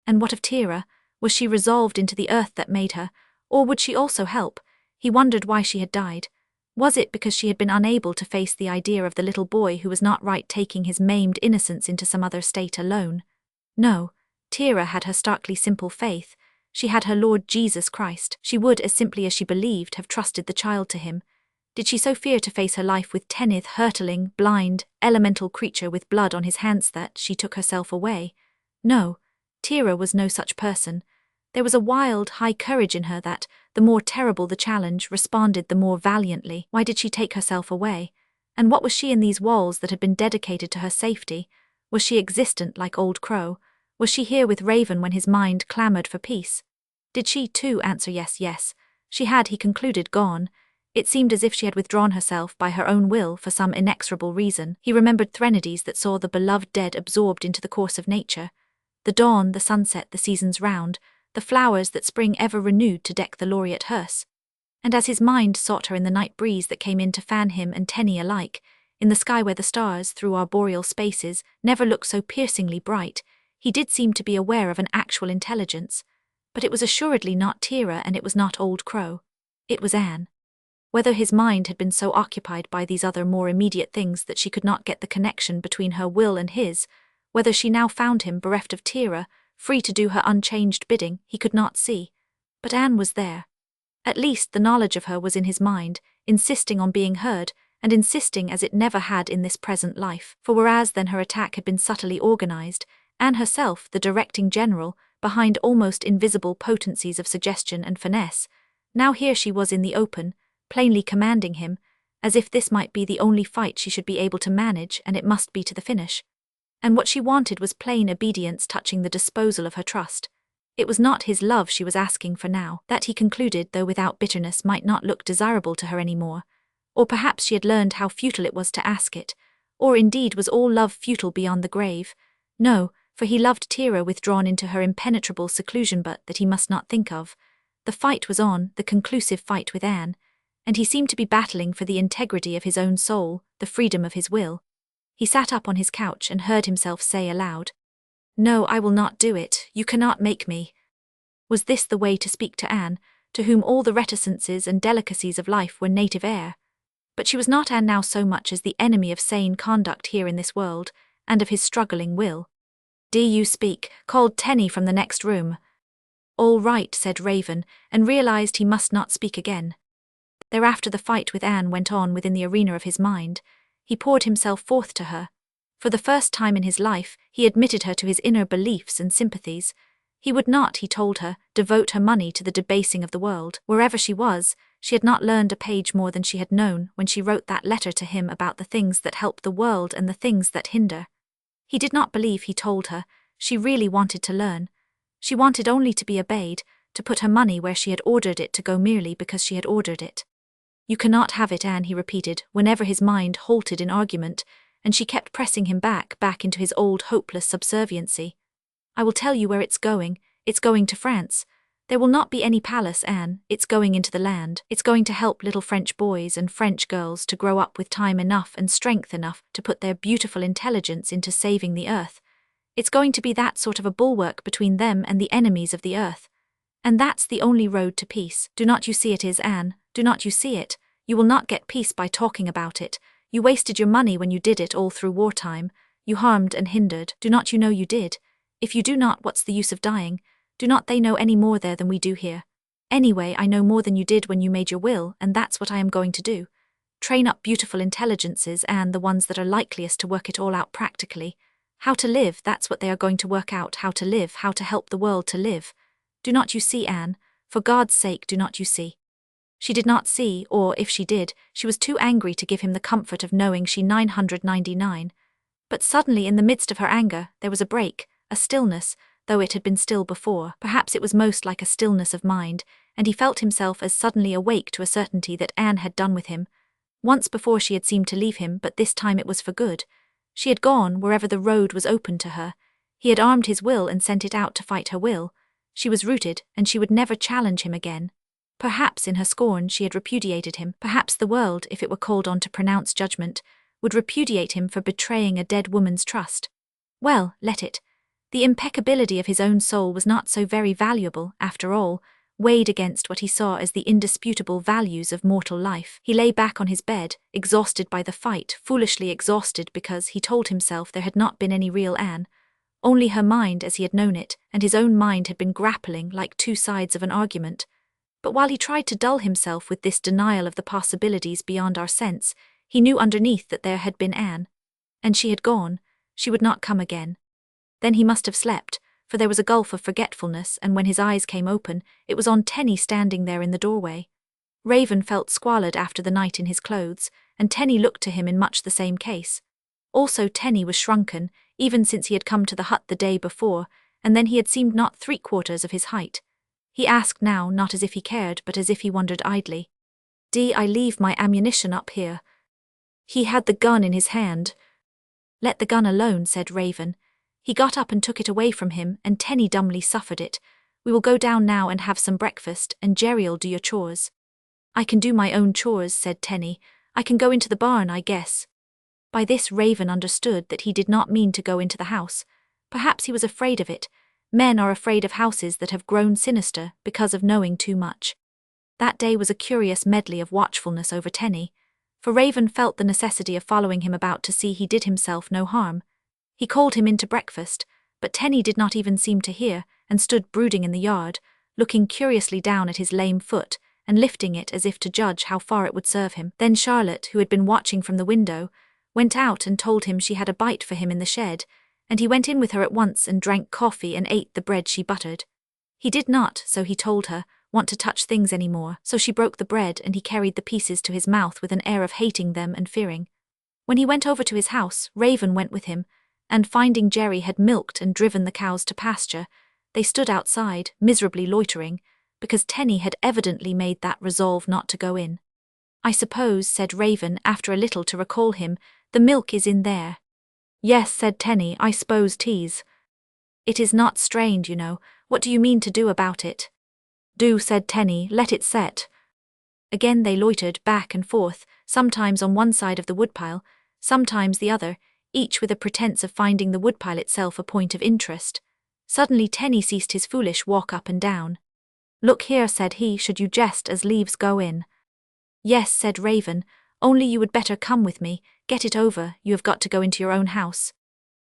And what of Tira? Was she resolved into the earth that made her, or would she also help? He wondered why she had died. Was it because she had been unable to face the idea of the little boy who was not right taking his maimed innocence into some other state alone? No. Tira had her starkly simple faith. She had her Lord Jesus Christ. She would, as simply as she believed, have trusted the child to him. Did she so fear to face her life with Tennith, hurtling, blind, elemental creature with blood on his hands that she took herself away? No, Tira was no such person. There was a wild, high courage in her that, the more terrible the challenge, responded the more valiantly. Why did she take herself away? And what was she in these walls that had been dedicated to her safety? Was she existent like Old Crow? Was she here with Raven when his mind clamoured for peace? Did she, too, answer yes, yes? She had, he concluded, gone. It seemed as if she had withdrawn herself by her own will for some inexorable reason. He remembered threnodies that saw the beloved dead absorbed into the course of nature. The dawn, the sunset, the seasons round, the flowers that spring ever renewed to deck the laureate hearse. And as his mind sought her in the night breeze that came in to fan him and Tenny alike, in the sky where the stars, through arboreal spaces, never looked so piercingly bright, he did seem to be aware of an actual intelligence. But it was assuredly not Tira, and it was not Old Crow. It was Anne. Whether his mind had been so occupied by these other more immediate things that she could not get the connection between her will and his, whether she now found him bereft of Tira, free to do her unchanged bidding, he could not see. But Anne was there. At least the knowledge of her was in his mind, insisting on being heard, and insisting as it never had in this present life. For whereas then her attack had been subtly organized, Anne herself, the directing general, behind almost invisible potencies of suggestion and finesse, now here she was in the open, plainly commanding him, as if this might be the only fight she should be able to manage, and it must be to the finish. And what she wanted was plain obedience touching the disposal of her trust. It was not his love she was asking for now, that he concluded, though without bitterness, might not look desirable to her any more. Or perhaps she had learned how futile it was to ask it. Or indeed was all love futile beyond the grave? No, for he loved Tira withdrawn into her impenetrable seclusion, but that he must not think of. The fight was on, the conclusive fight with Anne, and he seemed to be battling for the integrity of his own soul, the freedom of his will. He sat up on his couch and heard himself say aloud, "No, I will not do it, you cannot make me." Was this the way to speak to Anne, to whom all the reticences and delicacies of life were native air? But she was not Anne now so much as the enemy of sane conduct here in this world, and of his struggling will. "Do you speak?" called Tenny from the next room. "All right," said Raven, and realized he must not speak again. Thereafter the fight with Anne went on within the arena of his mind. He poured himself forth to her. For the first time in his life, he admitted her to his inner beliefs and sympathies. He would not, he told her, devote her money to the debasing of the world. Wherever she was, she had not learned a page more than she had known when she wrote that letter to him about the things that help the world and the things that hinder. He did not believe, he told her, she really wanted to learn. She wanted only to be obeyed, to put her money where she had ordered it to go merely because she had ordered it. "You cannot have it, Anne," he repeated, whenever his mind halted in argument, and she kept pressing him back into his old hopeless subserviency. "I will tell you where it's going to France. There will not be any palace, Anne, it's going into the land. It's going to help little French boys and French girls to grow up with time enough and strength enough to put their beautiful intelligence into saving the earth. It's going to be that sort of a bulwark between them and the enemies of the earth. And that's the only road to peace. Do not you see it is, Anne? Do not you see it? You will not get peace by talking about it. You wasted your money when you did it all through wartime. You harmed and hindered. Do not you know you did? If you do not, what's the use of dying? Do not they know any more there than we do here? Anyway, I know more than you did when you made your will, and that's what I am going to do. Train up beautiful intelligences, and the ones that are likeliest to work it all out practically. How to live, that's what they are going to work out, how to live, how to help the world to live. Do not you see, Anne? For God's sake, do not you see?" She did not see, or, if she did, she was too angry to give him the comfort of knowing she 999. But suddenly, in the midst of her anger, there was a break, a stillness, though it had been still before. Perhaps it was most like a stillness of mind, and he felt himself as suddenly awake to a certainty that Anne had done with him. Once before she had seemed to leave him, but this time it was for good. She had gone wherever the road was open to her. He had armed his will and sent it out to fight her will. She was rooted, and she would never challenge him again. Perhaps in her scorn she had repudiated him. Perhaps the world, if it were called on to pronounce judgment, would repudiate him for betraying a dead woman's trust. Well, let it. The impeccability of his own soul was not so very valuable, after all, weighed against what he saw as the indisputable values of mortal life. He lay back on his bed, exhausted by the fight, foolishly exhausted because, he told himself, there had not been any real Anne. Only her mind as he had known it, and his own mind had been grappling like two sides of an argument. But while he tried to dull himself with this denial of the possibilities beyond our sense, he knew underneath that there had been Anne. And she had gone. She would not come again. Then he must have slept, for there was a gulf of forgetfulness, and when his eyes came open, it was on Tenny standing there in the doorway. Raven felt squalid after the night in his clothes, and Tenny looked to him in much the same case. Also Tenny was shrunken, even since he had come to the hut the day before, and then he had seemed not 3/4 of his height. He asked now, not as if he cared, but as if he wondered idly. I leave my ammunition up here?" He had the gun in his hand. "Let the gun alone," said Raven. He got up and took it away from him, and Tenny dumbly suffered it. "We will go down now and have some breakfast, and Jerry'll do your chores." "I can do my own chores," said Tenny. "I can go into the barn, I guess." By this Raven understood that he did not mean to go into the house. Perhaps he was afraid of it. Men are afraid of houses that have grown sinister because of knowing too much. That day was a curious medley of watchfulness over Tenny, for Raven felt the necessity of following him about to see he did himself no harm. He called him in to breakfast, but Tenny did not even seem to hear, and stood brooding in the yard, looking curiously down at his lame foot, and lifting it as if to judge how far it would serve him. Then Charlotte, who had been watching from the window, went out and told him she had a bite for him in the shed, and he went in with her at once and drank coffee and ate the bread she buttered. He did not, so he told her, want to touch things any more, so she broke the bread and he carried the pieces to his mouth with an air of hating them and fearing. When he went over to his house, Raven went with him, and finding Jerry had milked and driven the cows to pasture, They stood outside, miserably loitering, because Tenny had evidently made that resolve not to go in. I suppose, said Raven after a little to recall him, the milk is in there. Yes, said Tenny, I suppose 'tis. It is not strained, you know. What do you mean to do about it? Do, said Tenny, let it set. Again they loitered back and forth, sometimes on one side of the woodpile, sometimes the other, each with a pretence of finding the woodpile itself a point of interest. Suddenly Tenny ceased his foolish walk up and down. Look here, said he, should you jest as leaves go in? Yes, said Raven, only you would better come with me, get it over, you have got to go into your own house.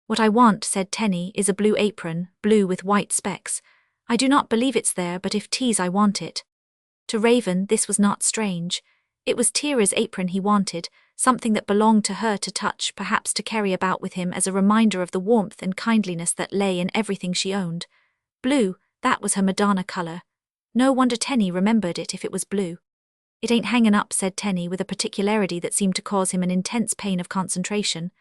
What I want, said Tenny, is a blue apron, blue with white specks. I do not believe it's there, but if 'tis I want it. To Raven this was not strange. It was Tira's apron he wanted, something that belonged to her to touch, perhaps to carry about with him as a reminder of the warmth and kindliness that lay in everything she owned. Blue, that was her Madonna colour. No wonder Tenny remembered it if it was blue. It ain't hangin' up, said Tenny with a particularity that seemed to cause him an intense pain of concentration.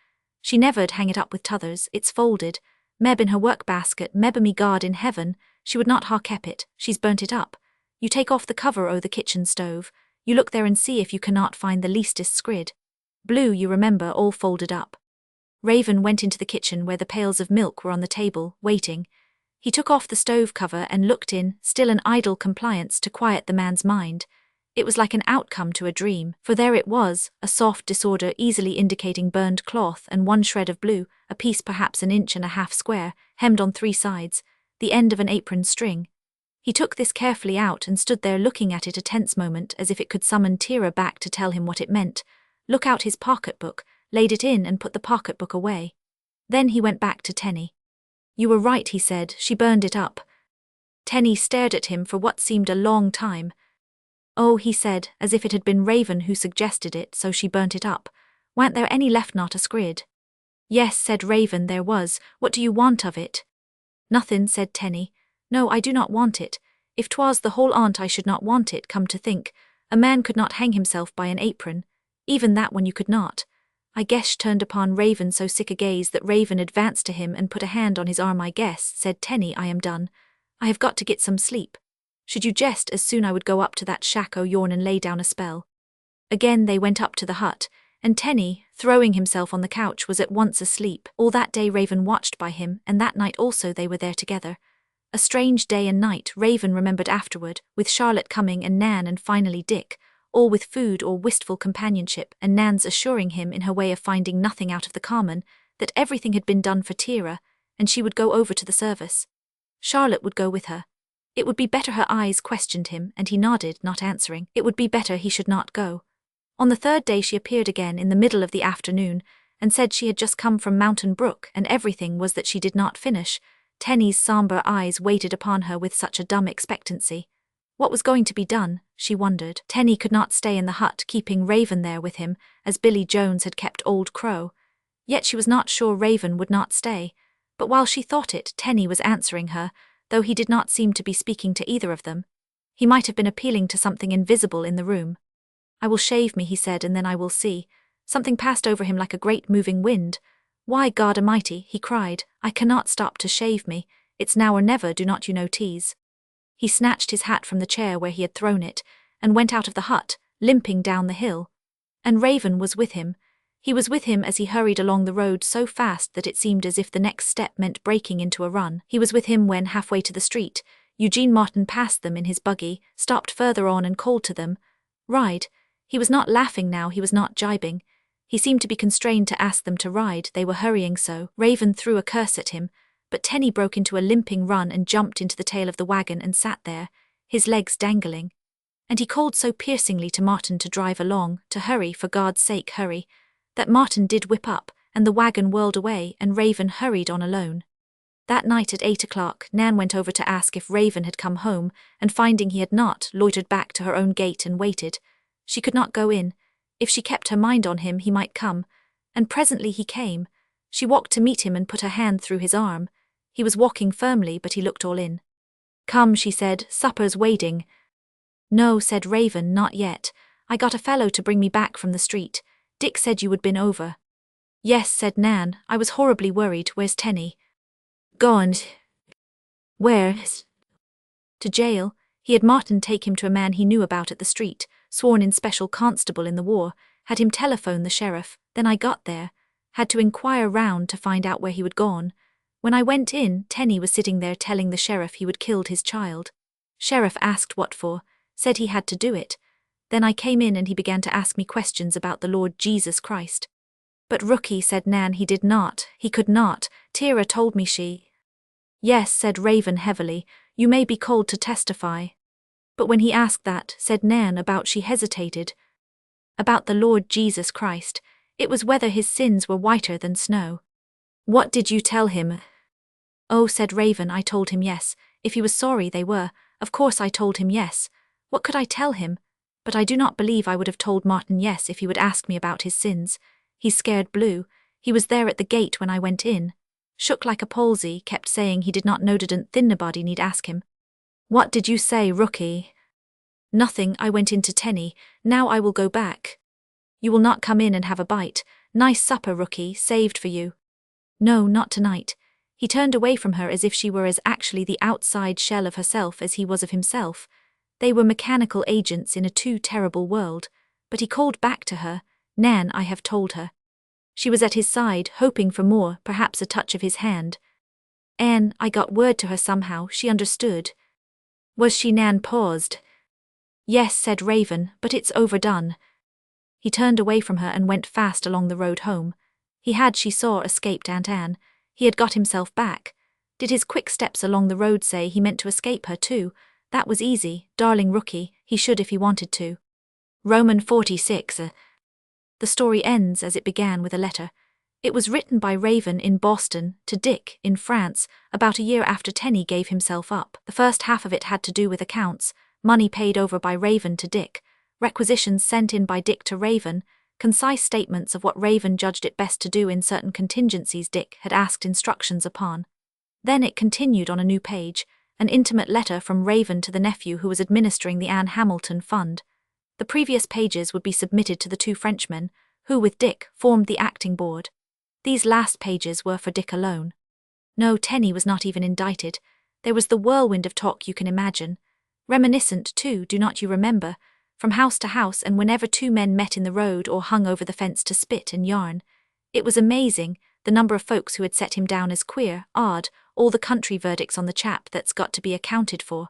She never'd hang it up with t'others, it's folded. Meb in her work-basket, meb o' me God in heaven, she would not ha kep it, she's burnt it up. You take off the cover o' the kitchen stove, you look there and see if you cannot find the leastest scrid. Blue, you remember, all folded up. Raven went into the kitchen where the pails of milk were on the table, waiting. He took off the stove cover and looked in, still an idle compliance to quiet the man's mind. It was like an outcome to a dream, for there it was, a soft disorder easily indicating burned cloth and one shred of blue, a piece perhaps 1.5 inches square, hemmed on 3 sides, the end of an apron string. He took this carefully out and stood there looking at it a tense moment as if it could summon Tira back to tell him what it meant. Look out his pocketbook, laid it in and put the pocketbook away. Then he went back to Tenny. You were right, he said, she burned it up. Tenny stared at him for what seemed a long time. Oh, he said, as if it had been Raven who suggested it, so she burnt it up. Wa'n't there any left not a scrid? Yes, said Raven, there was. What do you want of it? Nothin', said Tenny. No, I do not want it. If 'twas the whole on't I should not want it, come to think. A man could not hang himself by an apron. Even that one you could not. I guess turned upon Raven so sick a gaze that Raven advanced to him and put a hand on his arm. I guess, said Tenny, I am done. I have got to get some sleep. Should you jest as soon I would go up to that shack o' yourn and lay down a spell. Again they went up to the hut, and Tenny, throwing himself on the couch, was at once asleep. All that day Raven watched by him, and that night also they were there together. A strange day and night, Raven remembered afterward, with Charlotte coming and Nan and finally Dick, all with food or wistful companionship, and Nan's assuring him in her way of finding nothing out of the common, that everything had been done for Tira, and she would go over to the service. Charlotte would go with her. It would be better. Her eyes questioned him, and he nodded, not answering. It would be better he should not go. On the 3rd day she appeared again in the middle of the afternoon, and said she had just come from Mountain Brook, and everything was that she did not finish. Tenny's sombre eyes waited upon her with such a dumb expectancy. What was going to be done, she wondered. Tenny could not stay in the hut, keeping Raven there with him, as Billy Jones had kept Old Crow. Yet she was not sure Raven would not stay. But while she thought it, Tenny was answering her, though he did not seem to be speaking to either of them. He might have been appealing to something invisible in the room. I will shave me, he said, and then I will see. Something passed over him like a great moving wind. Why, God Almighty, he cried, I cannot stop to shave me. It's now or never, do not you know tease. He snatched his hat from the chair where he had thrown it, and went out of the hut, limping down the hill. And Raven was with him. He was with him as he hurried along the road so fast that it seemed as if the next step meant breaking into a run. He was with him when, halfway to the street, Eugene Martin passed them in his buggy, stopped further on and called to them, Ride. He was not laughing now, he was not jibing. He seemed to be constrained to ask them to ride, they were hurrying so. Raven threw a curse at him, but Tenny broke into a limping run and jumped into the tail of the wagon and sat there, his legs dangling. And he called so piercingly to Martin to drive along, to hurry, for God's sake hurry, that Martin did whip up, and the wagon whirled away, and Raven hurried on alone. That night at 8 o'clock, Nan went over to ask if Raven had come home, and finding he had not, loitered back to her own gate and waited. She could not go in. If she kept her mind on him, he might come. And presently he came. She walked to meet him and put her hand through his arm. He was walking firmly, but he looked all in. Come, she said, supper's waiting. No, said Raven, not yet. I got a fellow to bring me back from the street. Dick said you had been over. Yes, said Nan, I was horribly worried. Where's Tenny? Gone. Where? To jail. He had Martin take him to a man he knew about at the street, sworn in special constable in the war, had him telephone the sheriff, then I got there, had to inquire round to find out where he would gone. When I went in, Tenny was sitting there telling the sheriff he would killed his child. Sheriff asked what for, said he had to do it. Then I came in and he began to ask me questions about the Lord Jesus Christ. But Rookie, said Nan, he did not, he could not, Tira told me she. Yes, said Raven heavily, you may be called to testify. But when he asked that, said Nan, about, she hesitated. About the Lord Jesus Christ, it was whether his sins were whiter than snow. What did you tell him? Oh, said Raven, I told him yes, if he was sorry they were, of course I told him yes. What could I tell him? But I do not believe I would have told Martin yes if he would ask me about his sins. He's scared blue. He was there at the gate when I went in. Shook like a palsy, kept saying he did not know didn't think nobody need ask him. What did you say, Rookie? Nothing, I went in to Tenny, now I will go back. You will not come in and have a bite. Nice supper, Rookie, saved for you. No, not tonight. He turned away from her as if she were as actually the outside shell of herself as he was of himself. They were mechanical agents in a too terrible world, but he called back to her, Nan, I have told her. She was at his side, hoping for more, perhaps a touch of his hand. Anne, I got word to her somehow, she understood. Was she? Nan paused. Yes, said Raven, but it's overdone. He turned away from her and went fast along the road home. He had, she saw, escaped Aunt Anne. He had got himself back. Did his quick steps along the road say he meant to escape her too? That was easy, darling Rookie, he should if he wanted to. Roman 46. The story ends as it began, with a letter. It was written by Raven in Boston to Dick in France about a year after Tenny gave himself up. The first half of it had to do with accounts, money paid over by Raven to Dick, requisitions sent in by Dick to Raven, concise statements of what Raven judged it best to do in certain contingencies Dick had asked instructions upon. Then it continued on a new page, an intimate letter from Raven to the nephew who was administering the Anne Hamilton Fund. The previous pages would be submitted to the two Frenchmen, who with Dick formed the acting board. These last pages were for Dick alone. No, Tenny was not even indicted. There was the whirlwind of talk you can imagine. Reminiscent, too, do not you remember, from house to house and whenever two men met in the road or hung over the fence to spit and yarn. It was amazing, the number of folks who had set him down as queer, odd, all the country verdicts on the chap that's got to be accounted for.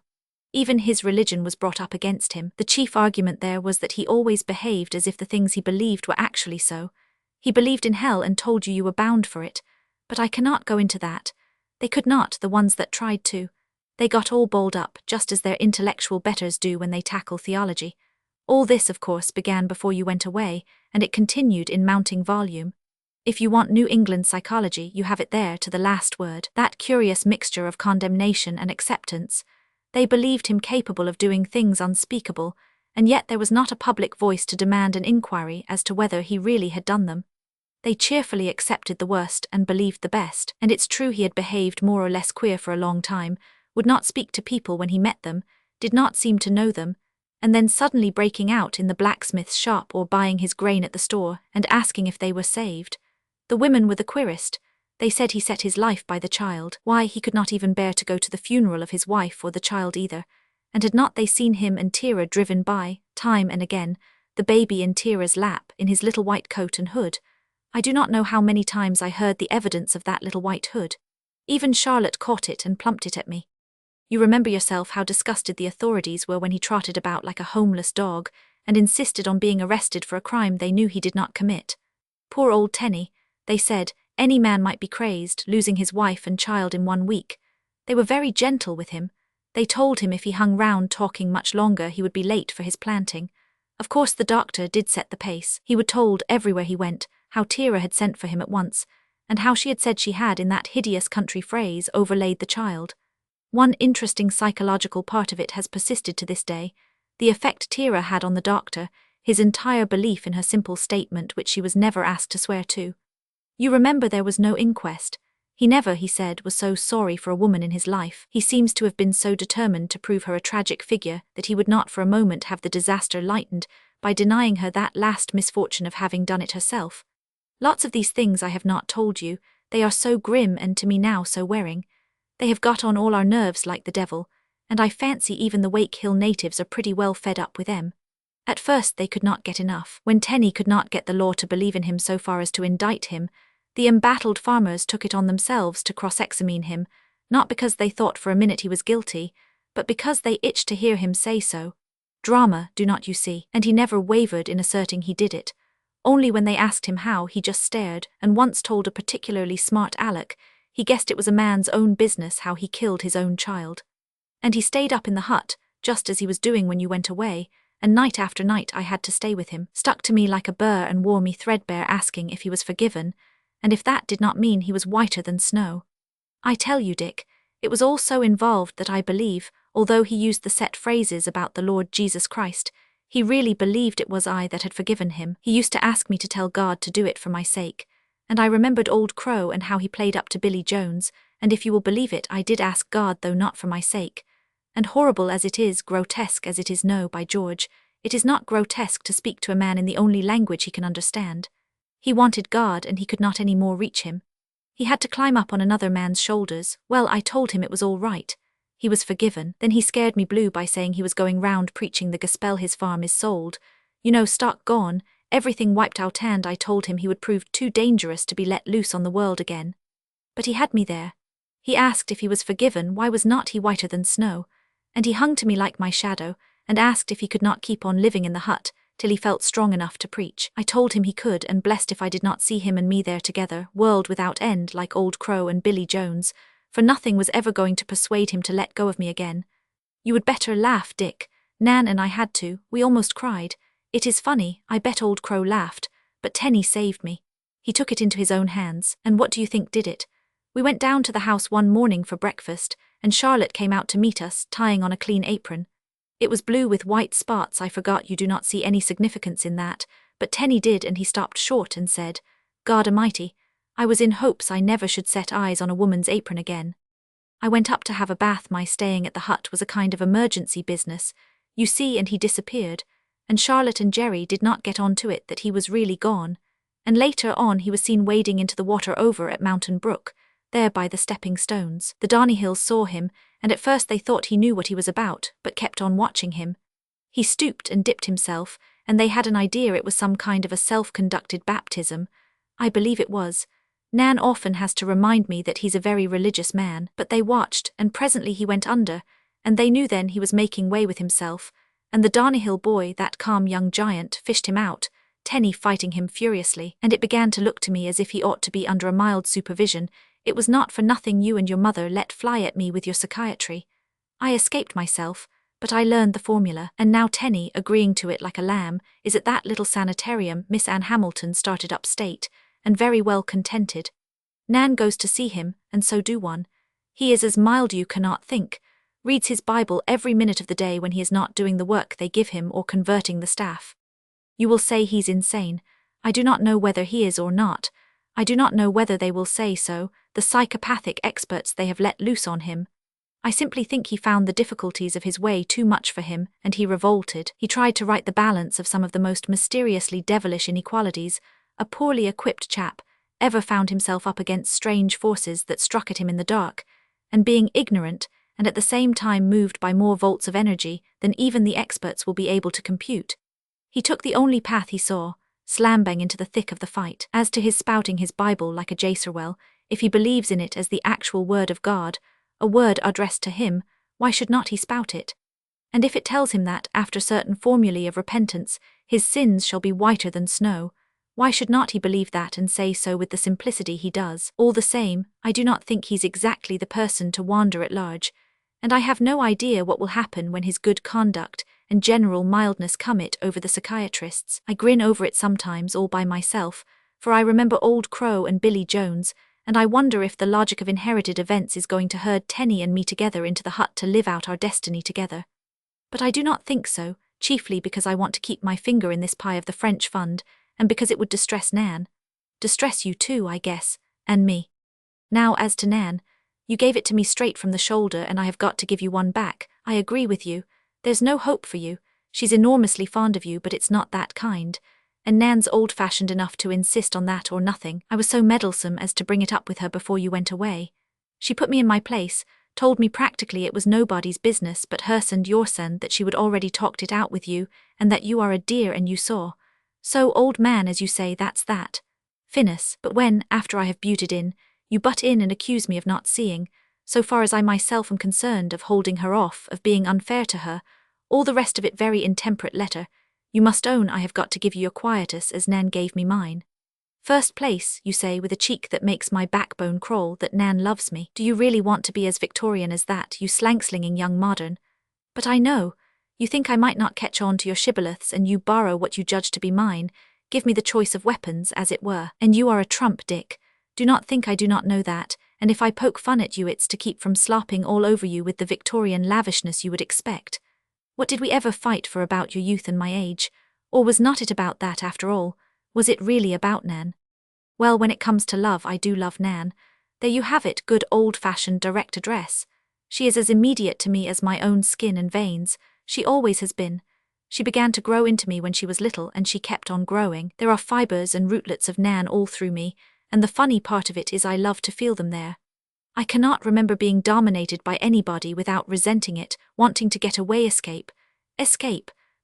Even his religion was brought up against him. The chief argument there was that he always behaved as if the things he believed were actually so. He believed in hell and told you were bound for it. But I cannot go into that. They could not, the ones that tried to. They got all balled up, just as their intellectual betters do when they tackle theology. All this, of course, began before you went away, and it continued in mounting volume. If you want New England psychology, you have it there to the last word, that curious mixture of condemnation and acceptance. They believed him capable of doing things unspeakable, and yet there was not a public voice to demand an inquiry as to whether he really had done them. They cheerfully accepted the worst and believed the best, and it's true he had behaved more or less queer for a long time, would not speak to people when he met them, did not seem to know them, and then suddenly breaking out in the blacksmith's shop or buying his grain at the store and asking if they were saved. The women were the queerest. They said he set his life by the child. Why, he could not even bear to go to the funeral of his wife or the child either. And had not they seen him and Tira driven by, time and again, the baby in Tira's lap, in his little white coat and hood? I do not know how many times I heard the evidence of that little white hood. Even Charlotte caught it and plumped it at me. You remember yourself how disgusted the authorities were when he trotted about like a homeless dog, and insisted on being arrested for a crime they knew he did not commit. Poor old Tenny, they said, any man might be crazed, losing his wife and child in 1 week. They were very gentle with him. They told him if he hung round talking much longer he would be late for his planting. Of course the doctor did set the pace. He was told everywhere he went how Tira had sent for him at once, and how she had said she had, in that hideous country phrase, overlaid the child. One interesting psychological part of it has persisted to this day, the effect Tira had on the doctor, his entire belief in her simple statement which she was never asked to swear to. You remember there was no inquest. He never, he said, was so sorry for a woman in his life. He seems to have been so determined to prove her a tragic figure that he would not for a moment have the disaster lightened by denying her that last misfortune of having done it herself. Lots of these things I have not told you, they are so grim and to me now so wearing. They have got on all our nerves like the devil, and I fancy even the Wake Hill natives are pretty well fed up with them. At first they could not get enough. When Tenny could not get the law to believe in him so far as to indict him, the embattled farmers took it on themselves to cross-examine him, not because they thought for a minute he was guilty, but because they itched to hear him say so. Drama, do not you see? And he never wavered in asserting he did it. Only when they asked him how, he just stared, and once told a particularly smart Alec he guessed it was a man's own business how he killed his own child. And he stayed up in the hut, just as he was doing when you went away, and night after night I had to stay with him, stuck to me like a burr and wore me threadbare, asking if he was forgiven, and if that did not mean he was whiter than snow. I tell you, Dick, it was all so involved that I believe, although he used the set phrases about the Lord Jesus Christ, he really believed it was I that had forgiven him. He used to ask me to tell God to do it for my sake, and I remembered Old Crow and how he played up to Billy Jones, and if you will believe it, I did ask God, though not for my sake. And horrible as it is, grotesque as it is, no, by George, it is not grotesque to speak to a man in the only language he can understand. He wanted God and he could not any more reach him. He had to climb up on another man's shoulders. Well, I told him it was all right. He was forgiven. Then he scared me blue by saying he was going round preaching the gospel, his farm is sold. You know, stock gone, everything wiped out, and I told him he would prove too dangerous to be let loose on the world again. But he had me there. He asked if he was forgiven, why was not he whiter than snow? And he hung to me like my shadow, and asked if he could not keep on living in the hut, till he felt strong enough to preach. I told him he could, and blessed if I did not see him and me there together, world without end, like Old Crow and Billy Jones, for nothing was ever going to persuade him to let go of me again. You would better laugh, Dick. Nan and I had to, we almost cried. It is funny, I bet Old Crow laughed, but Tenny saved me. He took it into his own hands, and what do you think did it? We went down to the house one morning for breakfast, and Charlotte came out to meet us, tying on a clean apron. It was blue with white spots. I forgot you do not see any significance in that, but Tenny did, and he stopped short and said, God Almighty, I was in hopes I never should set eyes on a woman's apron again. I went up to have a bath. My staying at the hut was a kind of emergency business, you see, and he disappeared, and Charlotte and Jerry did not get on to it that he was really gone, and later on he was seen wading into the water over at Mountain Brook, there by the stepping stones. The Donnyhills saw him, and at first they thought he knew what he was about, but kept on watching him. He stooped and dipped himself, and they had an idea it was some kind of a self-conducted baptism. I believe it was. Nan often has to remind me that he's a very religious man, but they watched, and presently he went under, and they knew then he was making way with himself, and the Donnyhill boy, that calm young giant, fished him out, Tenny fighting him furiously, and it began to look to me as if he ought to be under a mild supervision. It was not for nothing you and your mother let fly at me with your psychiatry. I escaped myself, but I learned the formula, and now Tenny, agreeing to it like a lamb, is at that little sanitarium Miss Ann Hamilton started upstate, and very well contented. Nan goes to see him, and so do one. He is as mild you cannot think, reads his Bible every minute of the day when he is not doing the work they give him or converting the staff. You will say he's insane. I do not know whether he is or not. I do not know whether they will say so, the psychopathic experts they have let loose on him. I simply think he found the difficulties of his way too much for him, and he revolted. He tried to right the balance of some of the most mysteriously devilish inequalities. A poorly equipped chap ever found himself up against strange forces that struck at him in the dark, and being ignorant, and at the same time moved by more volts of energy than even the experts will be able to compute. He took the only path he saw, slam-bang into the thick of the fight. As to his spouting his Bible like a jacerwell, if he believes in it as the actual word of God, a word addressed to him, why should not he spout it? And if it tells him that, after certain formulae of repentance, his sins shall be whiter than snow, why should not he believe that and say so with the simplicity he does? All the same, I do not think he's exactly the person to wander at large, and I have no idea what will happen when his good conduct and general mildness come it over the psychiatrists. I grin over it sometimes all by myself, for I remember Old Crow and Billy Jones, and I wonder if the logic of inherited events is going to herd Tenny and me together into the hut to live out our destiny together. But I do not think so, chiefly because I want to keep my finger in this pie of the French fund, and because it would distress Nan. Distress you too, I guess, and me. Now as to Nan, you gave it to me straight from the shoulder and I have got to give you one back. I agree with you. There's no hope for you. She's enormously fond of you, but it's not that kind. And Nan's old-fashioned enough to insist on that or nothing. I was so meddlesome as to bring it up with her before you went away. She put me in my place, told me practically it was nobody's business but hers and yours, and that she would already talked it out with you, and that you are a dear and you saw. So, old man, as you say, that's that. Finis, but when, after I have butted in, you butt in and accuse me of not seeing, so far as I myself am concerned, of holding her off, of being unfair to her, all the rest of it very intemperate letter, you must own I have got to give you your quietus as Nan gave me mine. First place, you say, with a cheek that makes my backbone crawl, that Nan loves me. Do you really want to be as Victorian as that, you slang-slinging young modern? But I know. You think I might not catch on to your shibboleths, and you borrow what you judge to be mine, give me the choice of weapons, as it were. And you are a trump, Dick. Do not think I do not know that, and if I poke fun at you it's to keep from slopping all over you with the Victorian lavishness you would expect. What did we ever fight for about your youth and my age? Or was not it about that after all? Was it really about Nan? Well, when it comes to love, I do love Nan. There you have it, good old-fashioned direct address. She is as immediate to me as my own skin and veins. She always has been. She began to grow into me when she was little, and she kept on growing. There are fibres and rootlets of Nan all through me, and the funny part of it is I love to feel them there. I cannot remember being dominated by anybody without resenting it, wanting to get away, escape,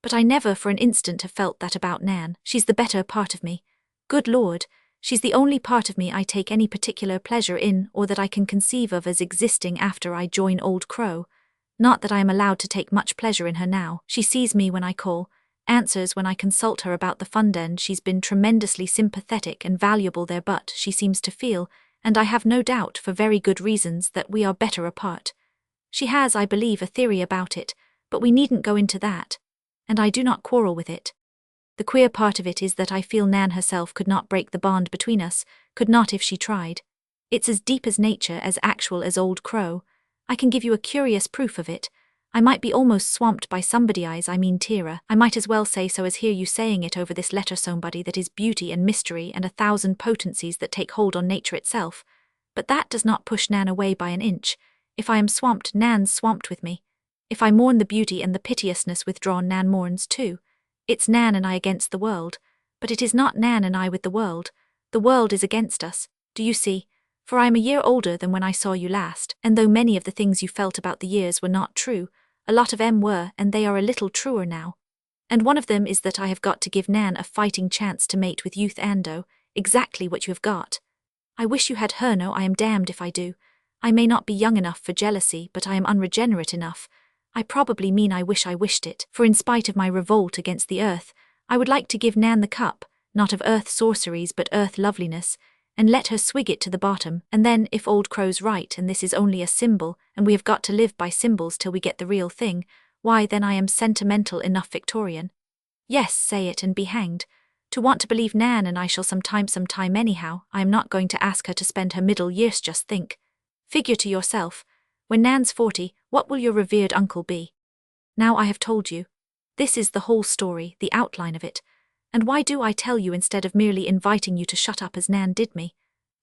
but I never for an instant have felt that about Nan. She's the better part of me. Good Lord, she's the only part of me I take any particular pleasure in, or that I can conceive of as existing after I join Old Crow. Not that I am allowed to take much pleasure in her now. She sees me when I call, answers when I consult her about the fund end. She's been tremendously sympathetic and valuable there, but she seems to feel, and I have no doubt for very good reasons, that we are better apart. She has, I believe, a theory about it, but we needn't go into that. And I do not quarrel with it. The queer part of it is that I feel Nan herself could not break the bond between us, could not if she tried. It's as deep as nature, as actual as Old Crow. I can give you a curious proof of it. I might be almost swamped by somebody eyes, I mean Tira. I might as well say so as hear you saying it over this letter, somebody that is beauty and mystery and 1,000 potencies that take hold on nature itself. But that does not push Nan away by an inch. If I am swamped, Nan's swamped with me. If I mourn the beauty and the piteousness withdrawn, Nan mourns too. It's Nan and I against the world, but it is not Nan and I with the world. The world is against us, do you see? For I am a year older than when I saw you last, and though many of the things you felt about the years were not true, a lot of them were, and they are a little truer now. And one of them is that I have got to give Nan a fighting chance to mate with youth Ando, exactly what you have got. I wish you had her, no, I am damned if I do. I may not be young enough for jealousy, but I am unregenerate enough. I probably mean I wish I wished it, for in spite of my revolt against the earth, I would like to give Nan the cup, not of earth sorceries but earth loveliness, and let her swig it to the bottom, and then, if Old Crow's right and this is only a symbol, and we have got to live by symbols till we get the real thing, why then I am sentimental enough Victorian. Yes, say it and be hanged. To want to believe Nan and I shall some time anyhow, I am not going to ask her to spend her middle years, just think. Figure to yourself. When Nan's 40, what will your revered uncle be? Now I have told you. This is the whole story, the outline of it. And why do I tell you instead of merely inviting you to shut up as Nan did me?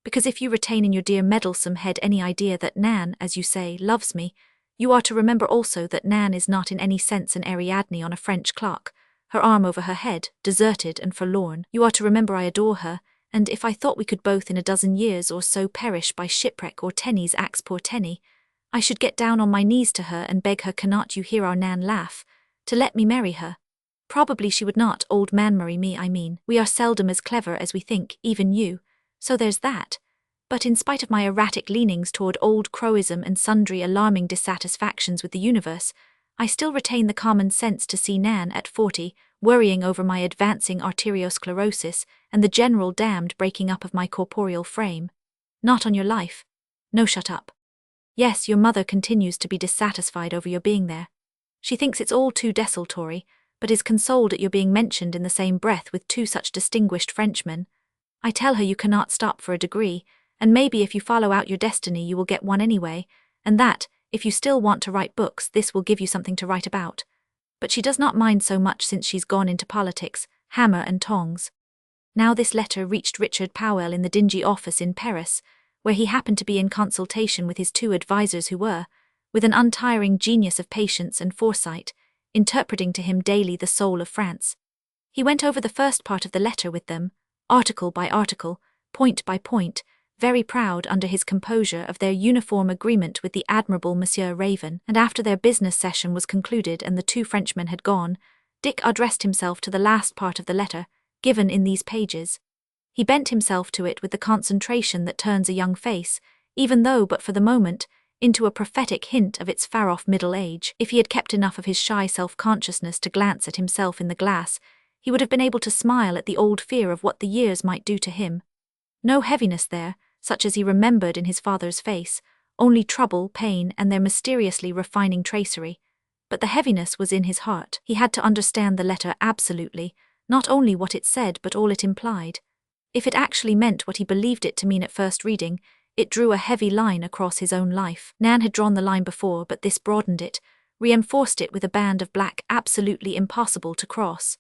Because if you retain in your dear meddlesome head any idea that Nan, as you say, loves me, you are to remember also that Nan is not in any sense an Ariadne on a French clock, her arm over her head, deserted and forlorn. You are to remember I adore her, and if I thought we could both in a dozen years or so perish by shipwreck or Tenny's axe poor Tenny, I should get down on my knees to her and beg her, cannot you hear our Nan laugh, to let me marry her. Probably she would not, old man, marry me, I mean. We are seldom as clever as we think, even you. So there's that. But in spite of my erratic leanings toward Old Crowism and sundry alarming dissatisfactions with the universe, I still retain the common sense to see Nan at 40, worrying over my advancing arteriosclerosis and the general damned breaking up of my corporeal frame. Not on your life. No, shut up. Yes, your mother continues to be dissatisfied over your being there. She thinks it's all too desultory, but is consoled at your being mentioned in the same breath with two such distinguished Frenchmen. I tell her you cannot stop for a degree, and maybe if you follow out your destiny you will get one anyway, and that, if you still want to write books, this will give you something to write about. But she does not mind so much since she's gone into politics, hammer and tongs. Now this letter reached Richard Powell in the dingy office in Paris, where he happened to be in consultation with his two advisers who were, with an untiring genius of patience and foresight, interpreting to him daily the soul of France. He went over the first part of the letter with them, article by article, point by point, very proud under his composure of their uniform agreement with the admirable Monsieur Raven, and after their business session was concluded and the two Frenchmen had gone, Dick addressed himself to the last part of the letter, given in these pages. He bent himself to it with the concentration that turns a young face, even though but for the moment, into a prophetic hint of its far-off middle age. If he had kept enough of his shy self-consciousness to glance at himself in the glass, he would have been able to smile at the old fear of what the years might do to him. No heaviness there, such as he remembered in his father's face, only trouble, pain, and their mysteriously refining tracery. But the heaviness was in his heart. He had to understand the letter absolutely, not only what it said but all it implied. If it actually meant what he believed it to mean at first reading, it drew a heavy line across his own life. Nan had drawn the line before, but this broadened it, reinforced it with a band of black absolutely impossible to cross.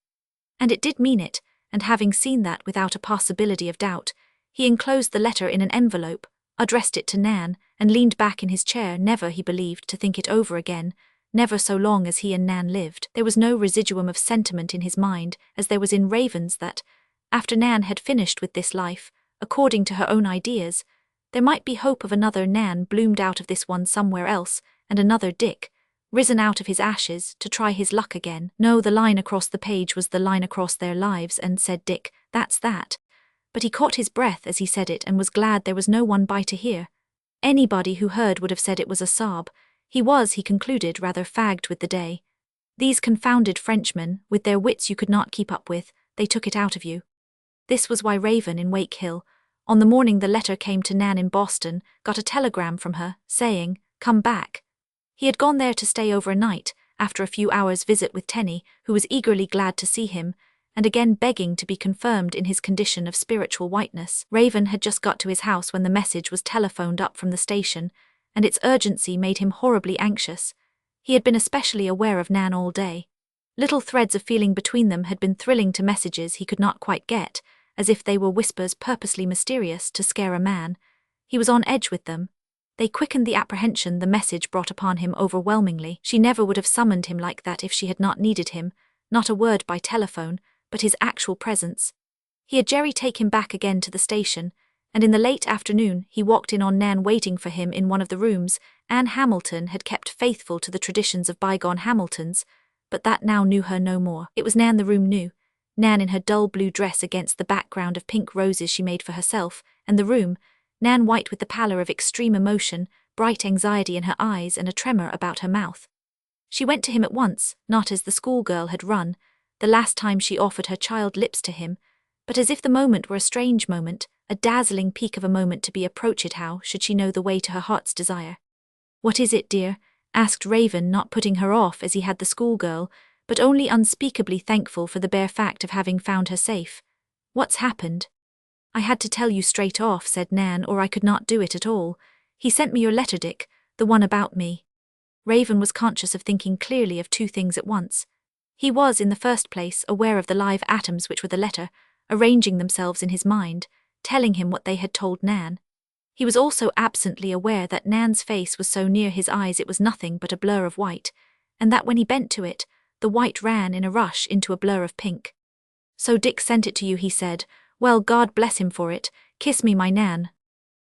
And it did mean it, and having seen that without a possibility of doubt, he enclosed the letter in an envelope, addressed it to Nan, and leaned back in his chair, never, he believed, to think it over again, never so long as he and Nan lived. There was no residuum of sentiment in his mind, as there was in Raven's, that, after Nan had finished with this life, according to her own ideas, there might be hope of another Nan bloomed out of this one somewhere else, and another Dick, risen out of his ashes, to try his luck again. No, the line across the page was the line across their lives, and said Dick, that's that. But he caught his breath as he said it and was glad there was no one by to hear. Anybody who heard would have said it was a sob. He was, he concluded, rather fagged with the day. These confounded Frenchmen, with their wits you could not keep up with, they took it out of you. This was why Raven in Wake Hill, on the morning the letter came to Nan in Boston, got a telegram from her, saying, "Come back." He had gone there to stay overnight, after a few hours' visit with Tenny, who was eagerly glad to see him, and again begging to be confirmed in his condition of spiritual whiteness. Raven had just got to his house when the message was telephoned up from the station, and its urgency made him horribly anxious. He had been especially aware of Nan all day. Little threads of feeling between them had been thrilling to messages he could not quite get, as if they were whispers purposely mysterious to scare a man. He was on edge with them. They quickened the apprehension the message brought upon him overwhelmingly. She never would have summoned him like that if she had not needed him, not a word by telephone, but his actual presence. He had Jerry take him back again to the station, and in the late afternoon he walked in on Nan waiting for him in one of the rooms. Anne Hamilton had kept faithful to the traditions of bygone Hamiltons, but that now knew her no more. It was Nan the room knew. Nan in her dull blue dress against the background of pink roses she made for herself, and the room, Nan white with the pallor of extreme emotion, bright anxiety in her eyes and a tremor about her mouth. She went to him at once, not as the schoolgirl had run, the last time she offered her child lips to him, but as if the moment were a strange moment, a dazzling peak of a moment to be approached. How should she know the way to her heart's desire? "What is it, dear?" asked Raven, not putting her off as he had the schoolgirl, but only unspeakably thankful for the bare fact of having found her safe. "What's happened?" "I had to tell you straight off," said Nan, "or I could not do it at all. He sent me your letter, Dick, the one about me." Raven was conscious of thinking clearly of two things at once. He was, in the first place, aware of the live atoms which were the letter, arranging themselves in his mind, telling him what they had told Nan. He was also absently aware that Nan's face was so near his eyes it was nothing but a blur of white, and that when he bent to it, the white ran in a rush into a blur of pink. "So Dick sent it to you," he said. "Well, God bless him for it. Kiss me, my Nan,